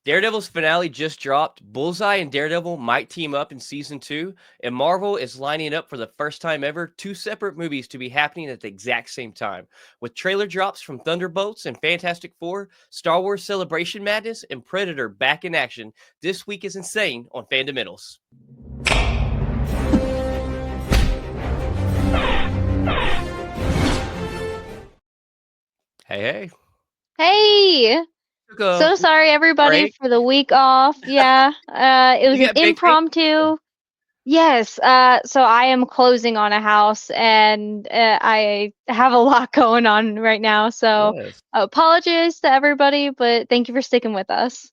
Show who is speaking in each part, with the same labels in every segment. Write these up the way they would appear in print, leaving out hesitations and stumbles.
Speaker 1: Daredevil's finale just dropped. Bullseye and Daredevil might team up in season 2, and Marvel is lining up for the first time ever 2 separate movies to be happening at the exact same time. With trailer drops from Thunderbolts and Fantastic Four, Star Wars Celebration Madness, and Predator back in action, this week is insane on Fundamentals. Hey, hey.
Speaker 2: Hey,
Speaker 1: Took a
Speaker 2: so sorry everybody
Speaker 1: break.
Speaker 2: for the week off. Yeah, it was
Speaker 1: You
Speaker 2: an
Speaker 1: got big things.
Speaker 2: impromptu. Yes, so I am closing on a house and I have a lot going on right now. So
Speaker 1: Yes.
Speaker 2: apologies to everybody, but thank you for sticking with us.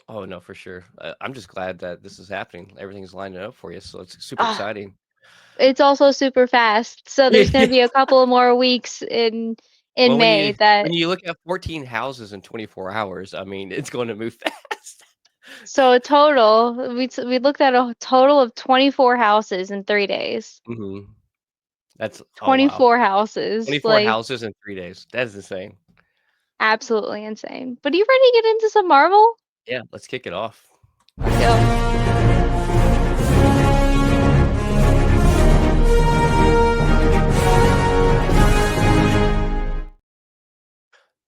Speaker 1: Oh, no, for sure. I'm just glad that this is happening. Everything's lining up for you, so it's super
Speaker 2: Ah,
Speaker 1: exciting.
Speaker 2: it's also super fast. So there's going
Speaker 1: Yeah.
Speaker 2: to be a couple of more weeks in
Speaker 1: Well,
Speaker 2: May that
Speaker 1: when you look at 14 houses in 24 hours, I mean, it's going to move fast.
Speaker 2: so a total we looked at a total of 24 houses in 3 days.
Speaker 1: Mhm. That's oh, wow.
Speaker 2: 24 houses,
Speaker 1: 24
Speaker 2: like,
Speaker 1: houses in 3 days. That is insane.
Speaker 2: absolutely insane. But are you ready to get into some Marvel?
Speaker 1: Yeah, let's kick it off.
Speaker 2: Let's go.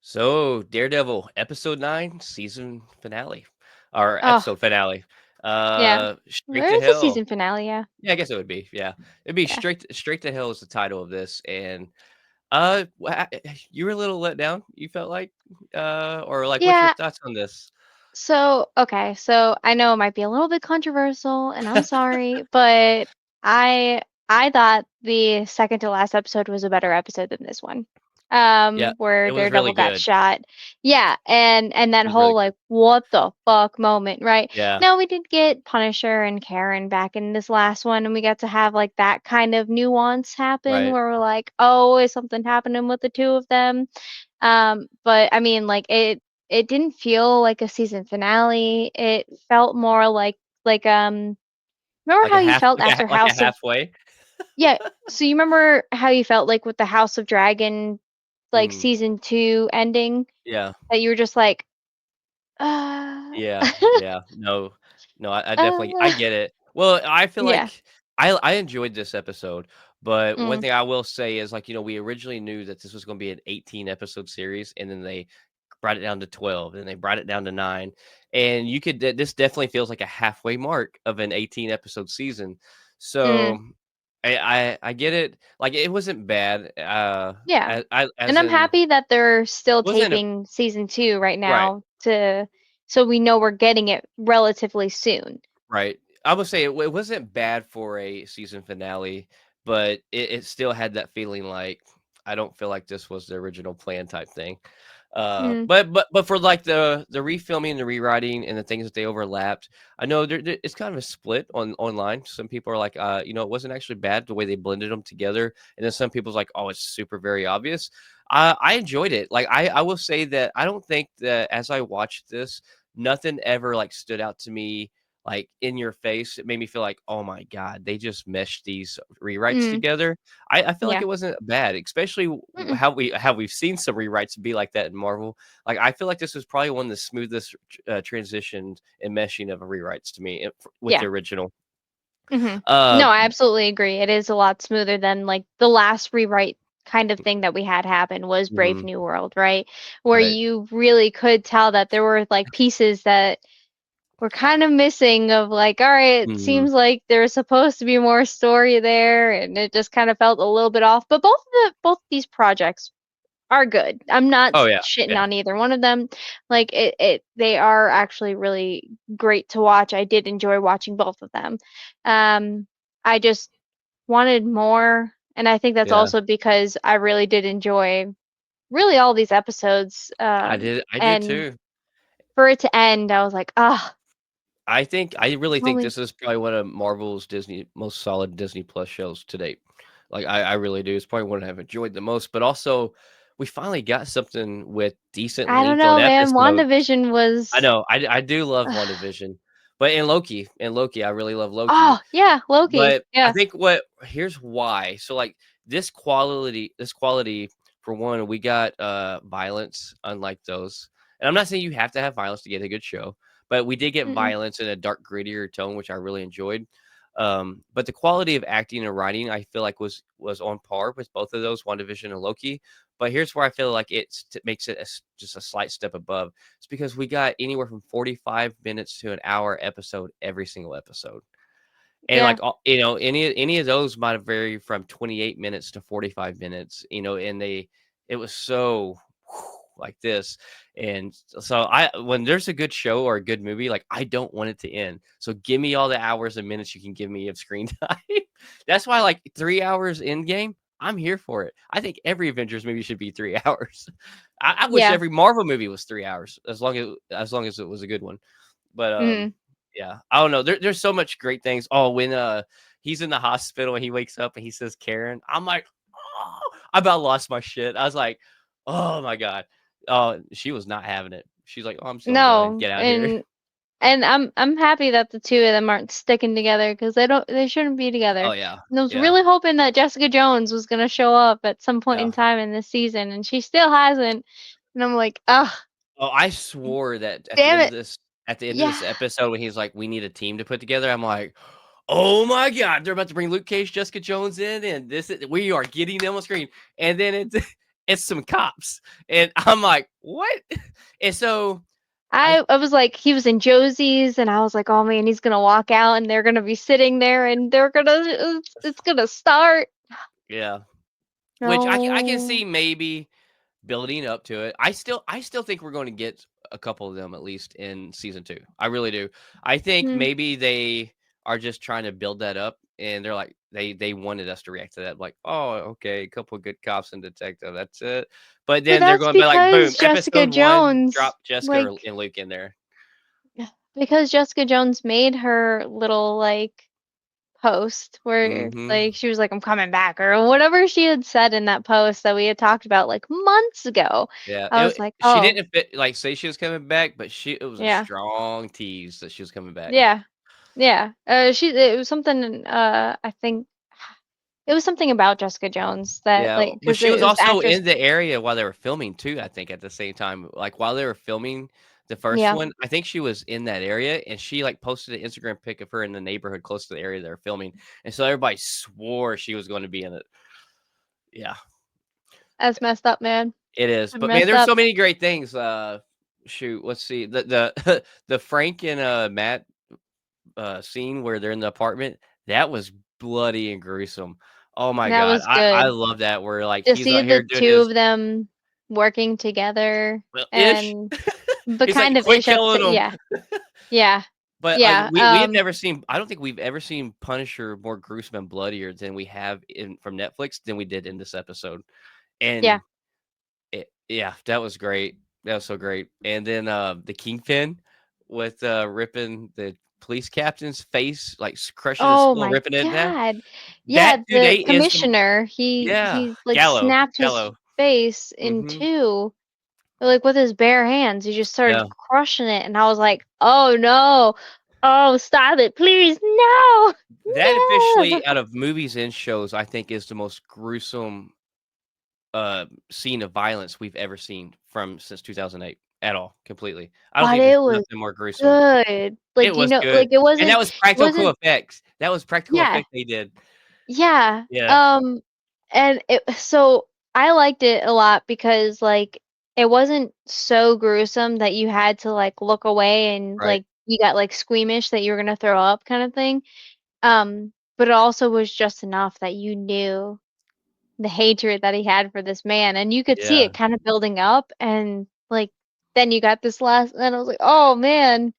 Speaker 1: So, Daredevil episode 9, season finale, or
Speaker 2: Oh,
Speaker 1: episode finale.
Speaker 2: yeah.
Speaker 1: Straight
Speaker 2: Where
Speaker 1: to
Speaker 2: is the
Speaker 1: hell.
Speaker 2: season finale? Yeah.
Speaker 1: Yeah, I guess it would be. Yeah. It'd be
Speaker 2: Yeah.
Speaker 1: straight to hell is the title of this, and you were a little let down, you felt like? Or, like, what's your
Speaker 2: Yeah.
Speaker 1: thoughts on this?
Speaker 2: So, okay. So I know it might be a little bit controversial, and I'm sorry, but I I thought the second to last episode was a better episode than this one.
Speaker 1: Yeah,
Speaker 2: Where
Speaker 1: it was really
Speaker 2: Daredevil got
Speaker 1: good.
Speaker 2: shot. Yeah, and that
Speaker 1: It was really
Speaker 2: whole
Speaker 1: good.
Speaker 2: like what the fuck moment, right?
Speaker 1: Yeah,
Speaker 2: Now we did get Punisher and Karen back in this last one, and we got to have like that kind of nuance happen
Speaker 1: right.
Speaker 2: where we're like, oh, is something happening with the two of them? But I mean, like it didn't feel like a season finale. It felt more like remember how you felt after
Speaker 1: Like a
Speaker 2: House of
Speaker 1: halfway.
Speaker 2: yeah, so you remember how you felt like with the House of Dragon like
Speaker 1: Mhm.
Speaker 2: season 2 ending
Speaker 1: Yeah,
Speaker 2: that you were just like uh
Speaker 1: yeah, yeah. No, no, I definitely I
Speaker 2: uh
Speaker 1: get it. Well, I feel
Speaker 2: yeah.
Speaker 1: like I enjoyed this episode, but one
Speaker 2: Mm,
Speaker 1: thing I will say is, like, we originally knew that this was gonna be an 18 episode series, and then they brought it down to 12, and they brought it down to 9, and you could this definitely feels like a halfway mark of an 18 episode season.
Speaker 2: mm,
Speaker 1: So, I get it. Like, it wasn't bad,
Speaker 2: yeah. And
Speaker 1: as
Speaker 2: I'm
Speaker 1: in
Speaker 2: happy that they're still
Speaker 1: wasn't a
Speaker 2: taping season 2 right
Speaker 1: right.
Speaker 2: now to so we know we're getting it relatively soon.
Speaker 1: Right. I would say it wasn't bad for a season finale, but it still had that feeling like I don't feel like this was the original plan type thing.
Speaker 2: Mm,
Speaker 1: But for like the refilming, the rewriting, and the things that they overlapped, I know it's kind of a split online. Some people are like, it wasn't actually bad the way they blended them together, and then some people's like, oh, it's super very obvious. I enjoyed it. Like I will say that I don't think that as I watched this, nothing ever like stood out to me like in your face. It made me feel like, oh my God, they just meshed these rewrites
Speaker 2: mm,
Speaker 1: together. I feel like
Speaker 2: yeah.
Speaker 1: it wasn't bad, especially
Speaker 2: Mm-mm.
Speaker 1: how we've seen some rewrites be like that in Marvel. Like I feel like this was probably one of the smoothest transitions and meshing of rewrites to me with the
Speaker 2: Yeah.
Speaker 1: original.
Speaker 2: Mhm.
Speaker 1: Uh,
Speaker 2: No, I absolutely agree. It is a lot smoother than like the last rewrite kind of thing that we had happen was Brave
Speaker 1: mhm,
Speaker 2: New World, right? Where
Speaker 1: right.
Speaker 2: you really could tell that there were like pieces that were kind of missing of like, all right, it
Speaker 1: Mhm.
Speaker 2: seems like there's supposed to be more story there and it just kind of felt a little bit off. But both these projects are good. I'm not
Speaker 1: Oh yeah,
Speaker 2: shitting
Speaker 1: yeah.
Speaker 2: on either one of them. Like they are actually really great to watch. I did enjoy watching both of them. Um, I just wanted more, and I think that's
Speaker 1: Yeah.
Speaker 2: also because I really did enjoy really all these episodes.
Speaker 1: I did
Speaker 2: And
Speaker 1: too.
Speaker 2: for it to end, I was like, ah,
Speaker 1: I really think
Speaker 2: only
Speaker 1: this is probably one of Marvel's Disney most solid Disney Plus shows to date. Like I really do. It's probably one I've enjoyed the most. But also, we finally got something with decent
Speaker 2: I don't
Speaker 1: length on
Speaker 2: know, man.
Speaker 1: episodes.
Speaker 2: WandaVision
Speaker 1: I
Speaker 2: was,
Speaker 1: know I do love WandaVision, but in Loki, I really love
Speaker 2: oh
Speaker 1: Loki.
Speaker 2: yeah, Loki,
Speaker 1: But I
Speaker 2: yeah.
Speaker 1: think here's why. So like this quality for one, we got violence unlike those. And I'm not saying you have to have violence to get a good show, but we did get
Speaker 2: Mm.
Speaker 1: violence in a dark, grittier tone, which I really enjoyed. But the quality of acting and writing, I feel like was on par with both of those, WandaVision and Loki. But here's where I feel like makes it just a slight step above. It's because we got anywhere from 45 minutes to an hour episode every single episode. And
Speaker 2: Yeah.
Speaker 1: like any of those might have varied from 28 minutes to 45 minutes, and it was so like this. And so when there's a good show or a good movie, like I don't want it to end. So give me all the hours and minutes you can give me of screen time. That's why like 3 hours in game, I'm here for it. I think every Avengers movie should be 3 hours. I wish
Speaker 2: Yeah.
Speaker 1: every Marvel movie was 3 hours, as long as it was a good one. But
Speaker 2: Mhm.
Speaker 1: yeah, I don't know. There's so much great things. Oh, when he's in the hospital and he wakes up and he says Karen, I'm like, oh, I about lost my shit. I was like, oh my god. Oh, she was not having it. She's like, oh, I'm just gonna go ahead and
Speaker 2: No,
Speaker 1: get out of here.
Speaker 2: and I'm happy that the two of them aren't sticking together because they shouldn't be together.
Speaker 1: Oh yeah,
Speaker 2: And I was
Speaker 1: yeah,
Speaker 2: really hoping that Jessica Jones was gonna show up at some point in
Speaker 1: yeah.
Speaker 2: time in this season, and she still hasn't. And I'm like, ugh,
Speaker 1: Oh, I swore that
Speaker 2: damn it.
Speaker 1: at the end of this
Speaker 2: Yeah,
Speaker 1: episode when he's like, we need a team to put together. I'm like, oh my god, they're about to bring Luke Cage, Jessica Jones in, and we are getting them on screen. And then it's it's some cops, and I'm like, what? And so I
Speaker 2: I was like, he was in Josie's, and I was like, oh man, he's gonna walk out, and they're gonna be sitting there, and it's gonna start.
Speaker 1: yeah, which I can
Speaker 2: No.
Speaker 1: see maybe building up to it. I still think we're going to get a couple of them at least in season 2. I really do. I think
Speaker 2: Hmm.
Speaker 1: maybe they are just trying to build that up, and they're like they wanted us to react to that, like, oh, okay, a couple of good cops and detective, that's it. But
Speaker 2: But
Speaker 1: then they're
Speaker 2: that's
Speaker 1: going to be like, boom,
Speaker 2: because Jessica
Speaker 1: episode 1,
Speaker 2: Jones,
Speaker 1: drop Jessica
Speaker 2: like,
Speaker 1: and Luke in there.
Speaker 2: because Jessica Jones made her little like post where
Speaker 1: Hmm.
Speaker 2: like she was like, I'm coming back, or whatever she had said in that post that we had talked about like months ago.
Speaker 1: Yeah,
Speaker 2: I was like,
Speaker 1: she
Speaker 2: oh,
Speaker 1: didn't like say she was coming back, but it was a
Speaker 2: yeah,
Speaker 1: strong tease that she was coming back.
Speaker 2: yeah, yeah. It was something, I think it was something about Jessica Jones that
Speaker 1: Yeah,
Speaker 2: like,
Speaker 1: but
Speaker 2: because
Speaker 1: she
Speaker 2: it
Speaker 1: was
Speaker 2: was the
Speaker 1: also
Speaker 2: actress.
Speaker 1: in the area while they were filming too, I think, at the same time. Like, while they were filming the first
Speaker 2: Yeah,
Speaker 1: one, I think she was in that area, and she, like, posted an Instagram pic of her in the neighborhood close to the area they were filming, and so everybody swore she was gonna be in it. Yeah,
Speaker 2: that's messed up, man.
Speaker 1: it is,
Speaker 2: That's
Speaker 1: but, man,
Speaker 2: messed
Speaker 1: there's
Speaker 2: up.
Speaker 1: so many great things, shoot, let's see, the the Frank and, Matt, scene where they're in the apartment, that was bloody and gruesome. Oh my
Speaker 2: That
Speaker 1: god,
Speaker 2: was
Speaker 1: I
Speaker 2: good.
Speaker 1: love that where, like,
Speaker 2: To
Speaker 1: he's
Speaker 2: see
Speaker 1: out here
Speaker 2: the
Speaker 1: doing
Speaker 2: two
Speaker 1: his
Speaker 2: of them working together
Speaker 1: well, ish.
Speaker 2: and but
Speaker 1: He's like,
Speaker 2: kind of
Speaker 1: "Quit
Speaker 2: ish at
Speaker 1: killing them."
Speaker 2: yeah. Yeah.
Speaker 1: But, like,
Speaker 2: Yeah.
Speaker 1: we have never seen I don't think we've ever seen Punisher more gruesome and bloodier than we have in from Netflix than we did in this episode,
Speaker 2: Yeah.
Speaker 1: and yeah, that was great. That was so great, and then, the Kingpin with, ripping the police captain's face, like, crushing his
Speaker 2: Oh
Speaker 1: skull,
Speaker 2: my
Speaker 1: ripping it in half.
Speaker 2: God.
Speaker 1: That
Speaker 2: Yeah,
Speaker 1: today
Speaker 2: the
Speaker 1: is the
Speaker 2: commissioner,
Speaker 1: yeah,
Speaker 2: he like
Speaker 1: Gallo,
Speaker 2: snapped his
Speaker 1: Gallo.
Speaker 2: face in
Speaker 1: Mhm.
Speaker 2: two, like with his bare hands. He just started
Speaker 1: Yeah.
Speaker 2: crushing it, and I was like, "Oh no. Oh, stop it. Please. No.
Speaker 1: That
Speaker 2: No."
Speaker 1: officially out of movies and shows, I think is the most gruesome scene of violence we've ever seen from since 2008 at all, completely. I don't
Speaker 2: But
Speaker 1: think there's
Speaker 2: it was
Speaker 1: nothing more gruesome.
Speaker 2: good.
Speaker 1: It
Speaker 2: Like,
Speaker 1: was good,
Speaker 2: like it
Speaker 1: and that
Speaker 2: wasn't
Speaker 1: was practical
Speaker 2: wasn't
Speaker 1: effects. That was practical
Speaker 2: yeah.
Speaker 1: effect they did.
Speaker 2: Yeah.
Speaker 1: Yeah,
Speaker 2: And it so I liked it a lot because like it wasn't so gruesome that you had to like look away and
Speaker 1: right.
Speaker 2: like you got like squeamish that you were gonna throw up kind of thing. But it also was just enough that you knew the hatred that he had for this man, and you could see
Speaker 1: Yeah,
Speaker 2: it kind of building up, and like then you got this last, and I was like, oh man,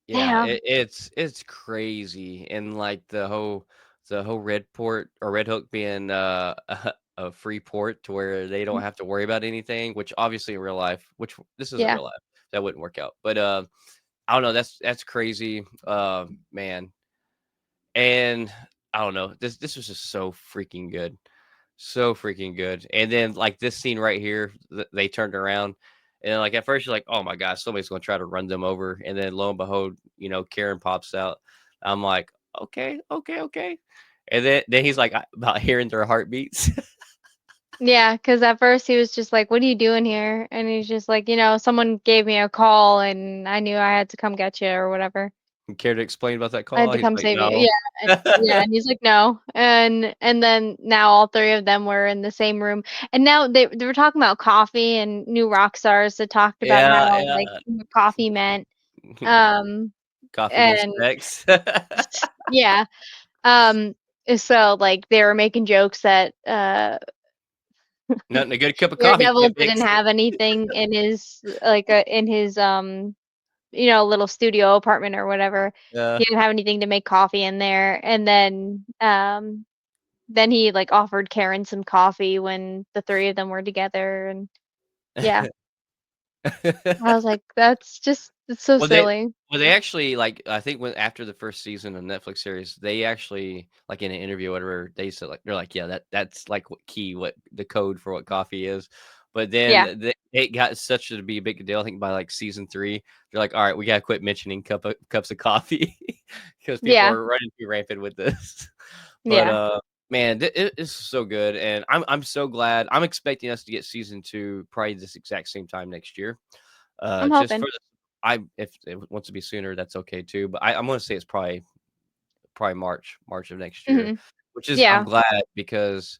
Speaker 1: yeah,
Speaker 2: damn.
Speaker 1: it's crazy, and, like, the whole Red Port or Red Hook being, a free port to where they don't have to worry about anything, which obviously in real life which this isn't
Speaker 2: Yeah.
Speaker 1: real life, that wouldn't work out, but, I don't know, that's crazy, man, and I don't know, this was just so freaking good. So freaking good. And then like this scene right here, they turned around and like at first you're like, oh my gosh, somebody's gonna try to run them over. And then lo and behold, Karen pops out. I'm like, okay, okay, okay. And then he's like about hearing their heartbeats.
Speaker 2: Yeah, because at first he was just like, "What are you doing here?" And he's just like, "Someone gave me a call and I knew I had to come get you or whatever.
Speaker 1: You care to explain about that
Speaker 2: I had
Speaker 1: call?
Speaker 2: to
Speaker 1: He's
Speaker 2: come
Speaker 1: like,
Speaker 2: save you."
Speaker 1: "No."
Speaker 2: And he's like, "No." And then now all three of them were in the same room. And now they were talking about coffee and new rock stars that talked about
Speaker 1: Yeah,
Speaker 2: how like
Speaker 1: yeah.
Speaker 2: what coffee meant. Um
Speaker 1: Coffee means
Speaker 2: and
Speaker 1: sex.
Speaker 2: yeah. Um so like they were making jokes that
Speaker 1: Nothing a good cup of coffee
Speaker 2: Daredevil
Speaker 1: can't
Speaker 2: didn't
Speaker 1: fix.
Speaker 2: have anything in his little studio apartment or whatever.
Speaker 1: Yeah.
Speaker 2: He didn't have anything to make coffee in there. And then he like offered Karen some coffee when the three of them were together and yeah. I was like, it's so
Speaker 1: Well, they
Speaker 2: silly.
Speaker 1: well, they actually, like, I think when after the 1st season of Netflix series, they actually, like, in an interview or whatever, they said, like they're like, "Yeah, that's, like, what the code for what coffee is." But then
Speaker 2: Yeah.
Speaker 1: the it got such to be a big deal, I think by, like, season 3, they're like, "Alright, we gotta quit mentioning cups of coffee," because people
Speaker 2: Yeah.
Speaker 1: are running too rampant with this. But,
Speaker 2: Yeah.
Speaker 1: man, it is so good, and I'm so glad. I'm expecting us to get season 2 probably this exact same time next year.
Speaker 2: I'm
Speaker 1: Just
Speaker 2: hoping.
Speaker 1: for the I if it wants to be sooner, that's okay too, but I'm gonna say it's probably March of next year,
Speaker 2: Mhm.
Speaker 1: which is I'm
Speaker 2: Yeah.
Speaker 1: glad because,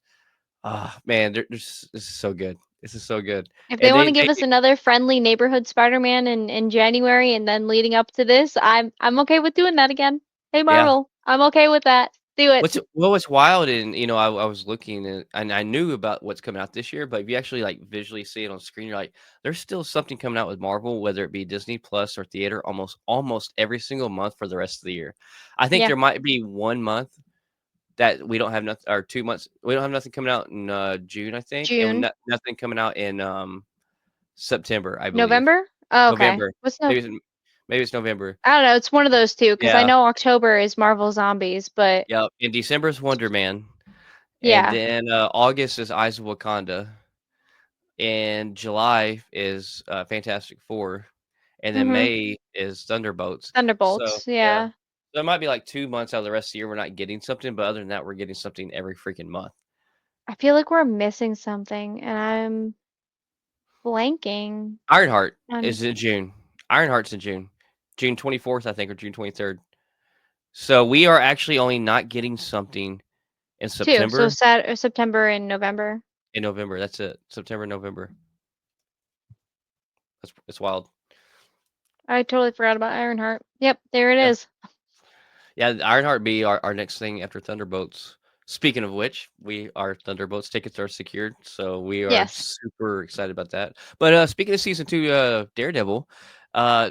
Speaker 1: man, there's this is so good. This is so good,
Speaker 2: If they
Speaker 1: and
Speaker 2: want to
Speaker 1: they
Speaker 2: give us another friendly neighborhood Spider-Man in January and then leading up to this, I'm okay with doing that again. Hey
Speaker 1: yeah.
Speaker 2: Marvel, I'm okay with that. Do it.
Speaker 1: What's wild and, I was looking and I knew about what's coming out this year, but if you actually, like, visually see it on screen, you're like, "There's still something coming out with Marvel, whether it be Disney Plus or theater, almost every single month for the rest of the year." I think
Speaker 2: Yeah.
Speaker 1: there might be 1 month that we don't have nothing or 2 months we don't have nothing coming out in, June, I think, and
Speaker 2: June,
Speaker 1: nothing coming out in, September, I believe.
Speaker 2: November? Oh, okay.
Speaker 1: November.
Speaker 2: What's no?
Speaker 1: Maybe it's November.
Speaker 2: I don't know. It's one of those two because I
Speaker 1: Yeah.
Speaker 2: know October is Marvel Zombies, but
Speaker 1: Yep, in December is Wonder Man, and
Speaker 2: yeah.
Speaker 1: then, August is Eyes of Wakanda, and July is, Fantastic Four, and then
Speaker 2: Mhm.
Speaker 1: May is Thunderbolts. So,
Speaker 2: Thunderbolts.
Speaker 1: yeah.
Speaker 2: Yeah.
Speaker 1: There might be, like, 2 months out of the rest of the year we're not getting something, but other than that, we're getting something every freaking month.
Speaker 2: I feel like we're missing something, and I'm blanking
Speaker 1: Ironheart
Speaker 2: on
Speaker 1: is in June. Ironheart's in June. June 24th, I think, or June 23rd. So we are actually only not getting something in
Speaker 2: two. So
Speaker 1: September
Speaker 2: September and November.
Speaker 1: and November. That's it. September, November. It's wild.
Speaker 2: I totally forgot about Ironheart. Yep, there it
Speaker 1: Yeah.
Speaker 2: is.
Speaker 1: Yeah, Ironheart be our next thing after Thunderbolts. Speaking of which, our Thunderbolts tickets are secured, so we are
Speaker 2: Yes.
Speaker 1: super excited about that. But speaking of season 2, Daredevil,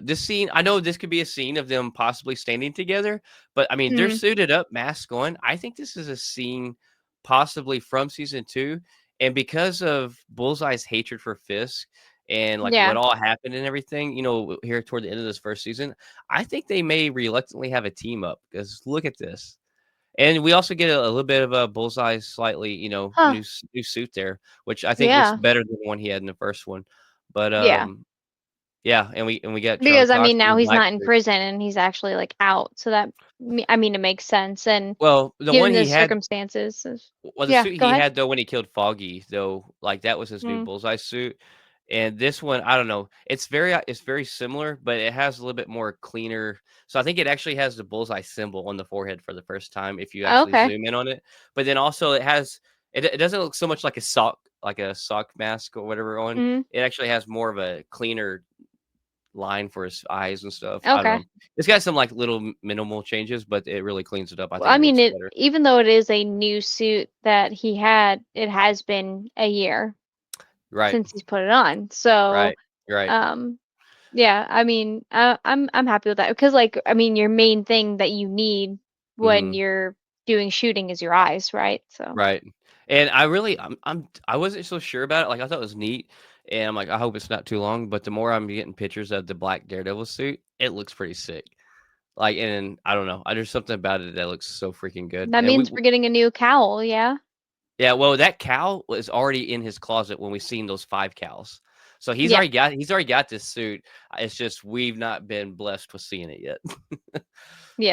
Speaker 1: this scene, I know this could be a scene of them possibly standing together, but I mean they're
Speaker 2: Mhm.
Speaker 1: suited up, mask on. I think this is a scene possibly from season 2, and because of Bullseye's hatred for Fisk and like what
Speaker 2: Yeah.
Speaker 1: all happened and everything, here toward the end of this first season, I think they may reluctantly have a team up because look at this. And we also get a little bit of a Bullseye slightly,
Speaker 2: Huh.
Speaker 1: new suit there, which I think looks
Speaker 2: Yeah.
Speaker 1: better than the one he had in the first one. But
Speaker 2: Yeah.
Speaker 1: yeah, and we got Charlie
Speaker 2: Because I
Speaker 1: Cox
Speaker 2: mean
Speaker 1: in
Speaker 2: now
Speaker 1: the
Speaker 2: he's
Speaker 1: black
Speaker 2: not in
Speaker 1: suit.
Speaker 2: prison and he's actually like out, so I mean it makes sense and
Speaker 1: Well, the
Speaker 2: given
Speaker 1: one
Speaker 2: the
Speaker 1: he had
Speaker 2: circumstances.
Speaker 1: Well, the
Speaker 2: Yeah,
Speaker 1: suit
Speaker 2: go
Speaker 1: he
Speaker 2: ahead.
Speaker 1: had, though, when he killed Foggy, though, like, that was his new
Speaker 2: Mm.
Speaker 1: Bullseye suit, and this one, I don't know, it's very similar, but it has a little bit more cleaner so I think it actually has the Bullseye symbol on the forehead for the first time if you actually
Speaker 2: Okay.
Speaker 1: zoom in on it, but then also it doesn't look so much like a sock mask or whatever on,
Speaker 2: Mhm.
Speaker 1: it actually has more of a cleaner line for his eyes and stuff, I don't
Speaker 2: Okay.
Speaker 1: know. It's got some, like, little minimal changes, but it really cleans it up, I
Speaker 2: Well,
Speaker 1: think
Speaker 2: I
Speaker 1: it
Speaker 2: mean
Speaker 1: looks
Speaker 2: it
Speaker 1: better.
Speaker 2: even though it is a new suit that he had, it has been a year
Speaker 1: Right,
Speaker 2: since he's put it on. So,
Speaker 1: right, right.
Speaker 2: um yeah, I mean, I'm happy with that because like I mean your main thing that you need when
Speaker 1: Mhm.
Speaker 2: you're doing shooting is your eyes, right? So,
Speaker 1: Right. And I wasn't so sure about it, like, I thought it was neat, and I'm like, "I hope it's not too long," but the more I'm getting pictures of the black Daredevil suit, it looks pretty sick. Like, and I don't know, there's something about it that looks so freaking good,
Speaker 2: that
Speaker 1: and we
Speaker 2: means
Speaker 1: w
Speaker 2: we're getting a new cowl, yeah?
Speaker 1: yeah, well, that cowl was already in his closet when we seen those 5 cowls. So
Speaker 2: Yeah.
Speaker 1: he's already got this suit. It's just we've not been blessed with seeing it yet.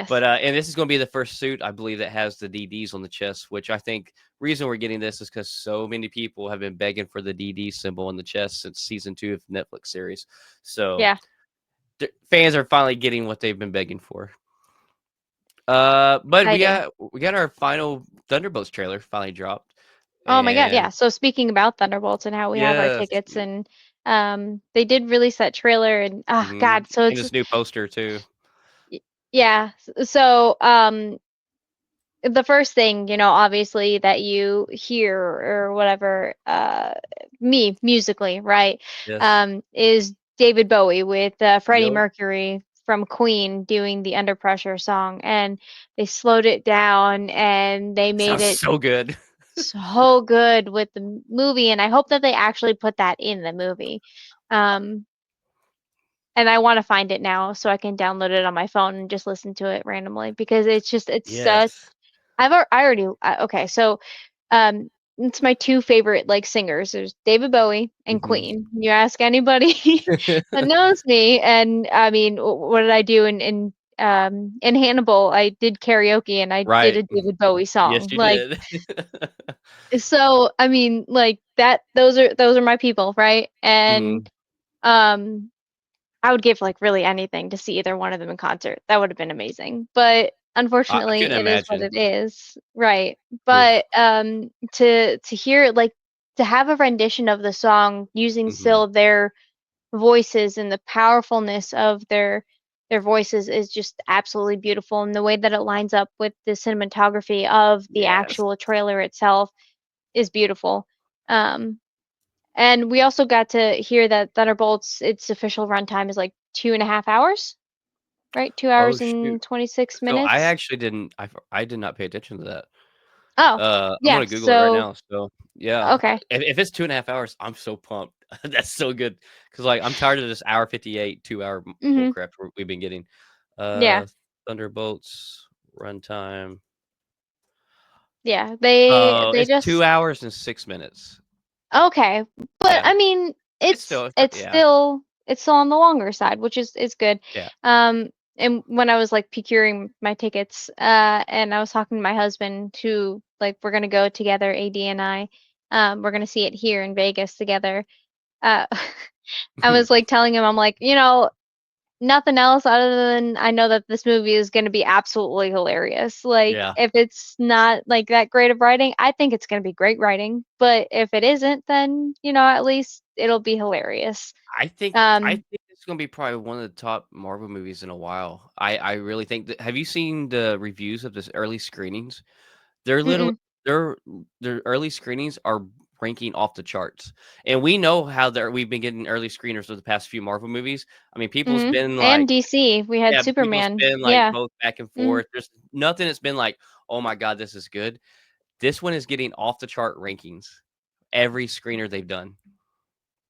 Speaker 1: But
Speaker 2: Yes.
Speaker 1: and this is going to be the first suit I believe that has the DDs on the chest, which I think reason we're getting this is because so many people have been begging for the DD symbol on the chest since season 2 of the Netflix series. So
Speaker 2: Yeah.
Speaker 1: fans are finally getting what they've been begging for. But
Speaker 2: Exciting.
Speaker 1: we got our final Thunderbolts trailer finally dropped,
Speaker 2: Oh my God,
Speaker 1: and
Speaker 2: yeah. So speaking about Thunderbolts and how we have our
Speaker 1: yes,
Speaker 2: tickets and they did release that trailer and oh
Speaker 1: mhm,
Speaker 2: God, so
Speaker 1: and
Speaker 2: it's
Speaker 1: this new poster too.
Speaker 2: yeah. So the first thing, obviously that you hear or whatever, me musically, right,
Speaker 1: Yes,
Speaker 2: is David Bowie with Freddie
Speaker 1: yep,
Speaker 2: Mercury from Queen doing the Under Pressure song, and they slowed it down and they made
Speaker 1: sounds
Speaker 2: it
Speaker 1: so good.
Speaker 2: so good with the movie, and I hope that they actually put that in the movie. Um, and I want to find it now so I can download it on my phone and just listen to it randomly because it's such
Speaker 1: Yes.
Speaker 2: I already okay, so um it's my two favorite like singers. There's David Bowie and
Speaker 1: Mhm.
Speaker 2: Queen. You ask anybody that knows me, and I mean, what did I do in Hannibal? I did karaoke and I did
Speaker 1: Right.
Speaker 2: a David Bowie
Speaker 1: Yes,
Speaker 2: song.
Speaker 1: you
Speaker 2: Like
Speaker 1: did.
Speaker 2: so, I mean, like that. Those are my people, right? And
Speaker 1: Mhm.
Speaker 2: um, I would give like really anything to see either one of them in concert. That would have been amazing. But
Speaker 1: I
Speaker 2: unfortunately,
Speaker 1: couldn't
Speaker 2: it is what
Speaker 1: imagine.
Speaker 2: it is, right?
Speaker 1: Oof.
Speaker 2: But to hear like to have a rendition of the song using
Speaker 1: Mhm.
Speaker 2: still their voices and the powerfulness of their voices is just absolutely beautiful, and the way that it lines up with the cinematography of the
Speaker 1: Yes.
Speaker 2: actual trailer itself is beautiful. Um, and we also got to hear that Thunderbolts, its official runtime is like 2.5 hours, right? two
Speaker 1: Oh,
Speaker 2: hours
Speaker 1: shoot.
Speaker 2: and 26
Speaker 1: So I
Speaker 2: minutes.
Speaker 1: actually didn't I did not pay attention to that.
Speaker 2: Oh,
Speaker 1: I'm
Speaker 2: yeah.
Speaker 1: gonna Google it right
Speaker 2: So,
Speaker 1: now, so, yeah.
Speaker 2: okay.
Speaker 1: If it's 2.5 hours, I'm so pumped. That's so good. Because like, I'm tired of this hour 58, 2-hour
Speaker 2: Hmm.
Speaker 1: bullcrap we've been getting.
Speaker 2: Yeah.
Speaker 1: Uh, Thunderbolts runtime.
Speaker 2: Yeah. They
Speaker 1: It's 2
Speaker 2: just
Speaker 1: hours and 6 minutes.
Speaker 2: okay. But
Speaker 1: Yeah.
Speaker 2: I mean,
Speaker 1: It's
Speaker 2: it's
Speaker 1: still
Speaker 2: it's
Speaker 1: yeah,
Speaker 2: still it's still on the longer side, which is good.
Speaker 1: yeah.
Speaker 2: Um, and when I was like procuring my tickets, and I was talking to my husband who like we're gonna go together, AD and I, we're gonna see it here in Vegas together. Uh, I was like telling him, I'm like, nothing else other than I know that this movie is going to be absolutely hilarious. Like,
Speaker 1: Yeah.
Speaker 2: if it's not like that great of writing, I think it's going to be great writing. But if it isn't, then, at least it'll be hilarious.
Speaker 1: I
Speaker 2: Um,
Speaker 1: think it's gonna be probably one of the top Marvel movies in a while. I really think that have you seen the reviews of this early screenings? They're literally
Speaker 2: mm-mm,
Speaker 1: their their early screenings are ranking off the charts, and we know how we've been getting early screeners for the past few Marvel movies. I mean, people's
Speaker 2: mm-hmm.
Speaker 1: been
Speaker 2: And
Speaker 1: like
Speaker 2: DC, we had
Speaker 1: yeah, people's
Speaker 2: Superman.
Speaker 1: been like
Speaker 2: Yeah.
Speaker 1: both back and
Speaker 2: Mm,
Speaker 1: forth. There's nothing that's been like, "Oh my god, this is good." This one is getting off the chart rankings every screener they've done.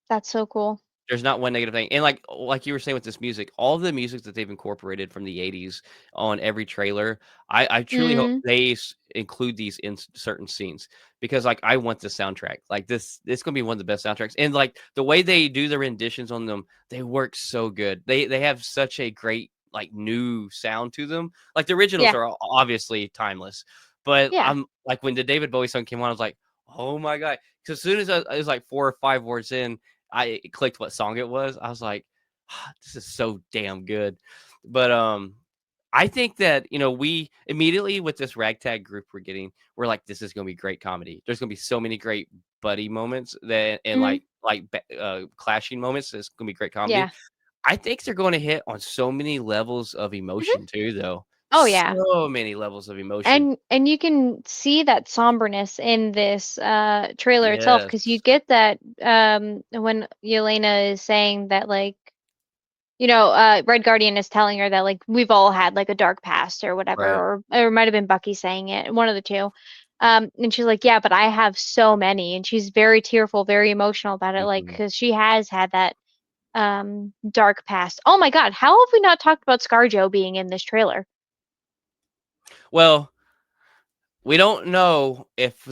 Speaker 2: that's so cool.
Speaker 1: There's not one negative thing, and like you were saying with this music, all the music that they've incorporated from the '80s on every trailer, I truly hope
Speaker 2: Mm,
Speaker 1: they include these in certain scenes because, like, I want the soundtrack. Like, this gonna be one of the best soundtracks, and, like, the way they do the renditions on them, they work so good. They have such a great, like, new sound to them. Like, the originals
Speaker 2: yeah.
Speaker 1: are obviously timeless, but
Speaker 2: Yeah.
Speaker 1: I'm like, when the David Bowie song came on, I was like, "Oh my god!" Because as soon as I was, like, 4 or 5 words in, I clicked what song it was. I was like, "This is so damn good." But, I think that, we immediately with this ragtag group we're like, "This is gonna be great comedy." There's gonna be so many great buddy moments that and,
Speaker 2: Mm,
Speaker 1: clashing moments. It's gonna be great comedy.
Speaker 2: yeah.
Speaker 1: I think they're gonna hit on so many levels of
Speaker 2: Hmm.
Speaker 1: emotion too, though.
Speaker 2: Oh, yeah.
Speaker 1: So many levels of emotion.
Speaker 2: And you can see that somberness in this trailer itself because you
Speaker 1: Yes.
Speaker 2: get that when Yelena is saying that like Red Guardian is telling her that like we've all had like a dark past or whatever,
Speaker 1: Right.
Speaker 2: or it might have been Bucky saying it, one of the two. And she's like, yeah, but I have so many, and she's very tearful, very emotional about it, like
Speaker 1: Mhm.
Speaker 2: because she has had that dark past. Oh my God, how have we not talked about ScarJo being in this trailer?
Speaker 1: Well, we don't know if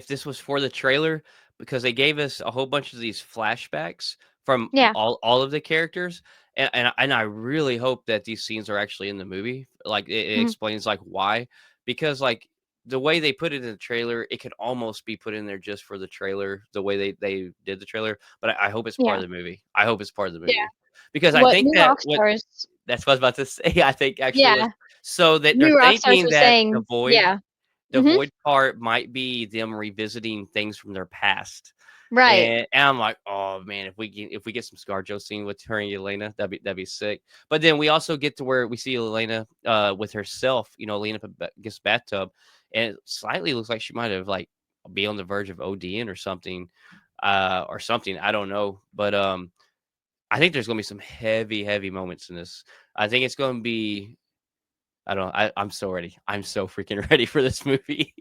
Speaker 1: this was for the trailer because they gave us a whole bunch of these flashbacks from
Speaker 2: Yeah.
Speaker 1: all of the characters, and I really hope that these scenes are actually in the movie. Like it
Speaker 2: Mhm.
Speaker 1: explains like why, because like the way they put it in the trailer, it could almost be put in there just for the trailer, the way they did the trailer. But I hope it's part
Speaker 2: Yeah.
Speaker 1: of the movie. I hope it's part of the
Speaker 2: Yeah.
Speaker 1: movie because I
Speaker 2: What
Speaker 1: think
Speaker 2: New
Speaker 1: that what
Speaker 2: Rockstars
Speaker 1: that's what I was about to say. I think actually was
Speaker 2: yeah,
Speaker 1: so that they're
Speaker 2: New Rockstars
Speaker 1: thinking
Speaker 2: was
Speaker 1: that
Speaker 2: saying yeah.
Speaker 1: the
Speaker 2: Mhm.
Speaker 1: void part might be them revisiting things from their past.
Speaker 2: Right.
Speaker 1: And I'm like, oh man, if we get some ScarJo scene with her and Elena, that'd be sick. But then we also get to where we see Elena with herself, you know, leaning up against the bathtub, and it slightly looks like she might have like be on the verge of ODing or something. I don't know, but I think there's gonna be some heavy moments in this. I think it's gonna be. I don't know. I'm so ready. I'm so freaking ready for this movie.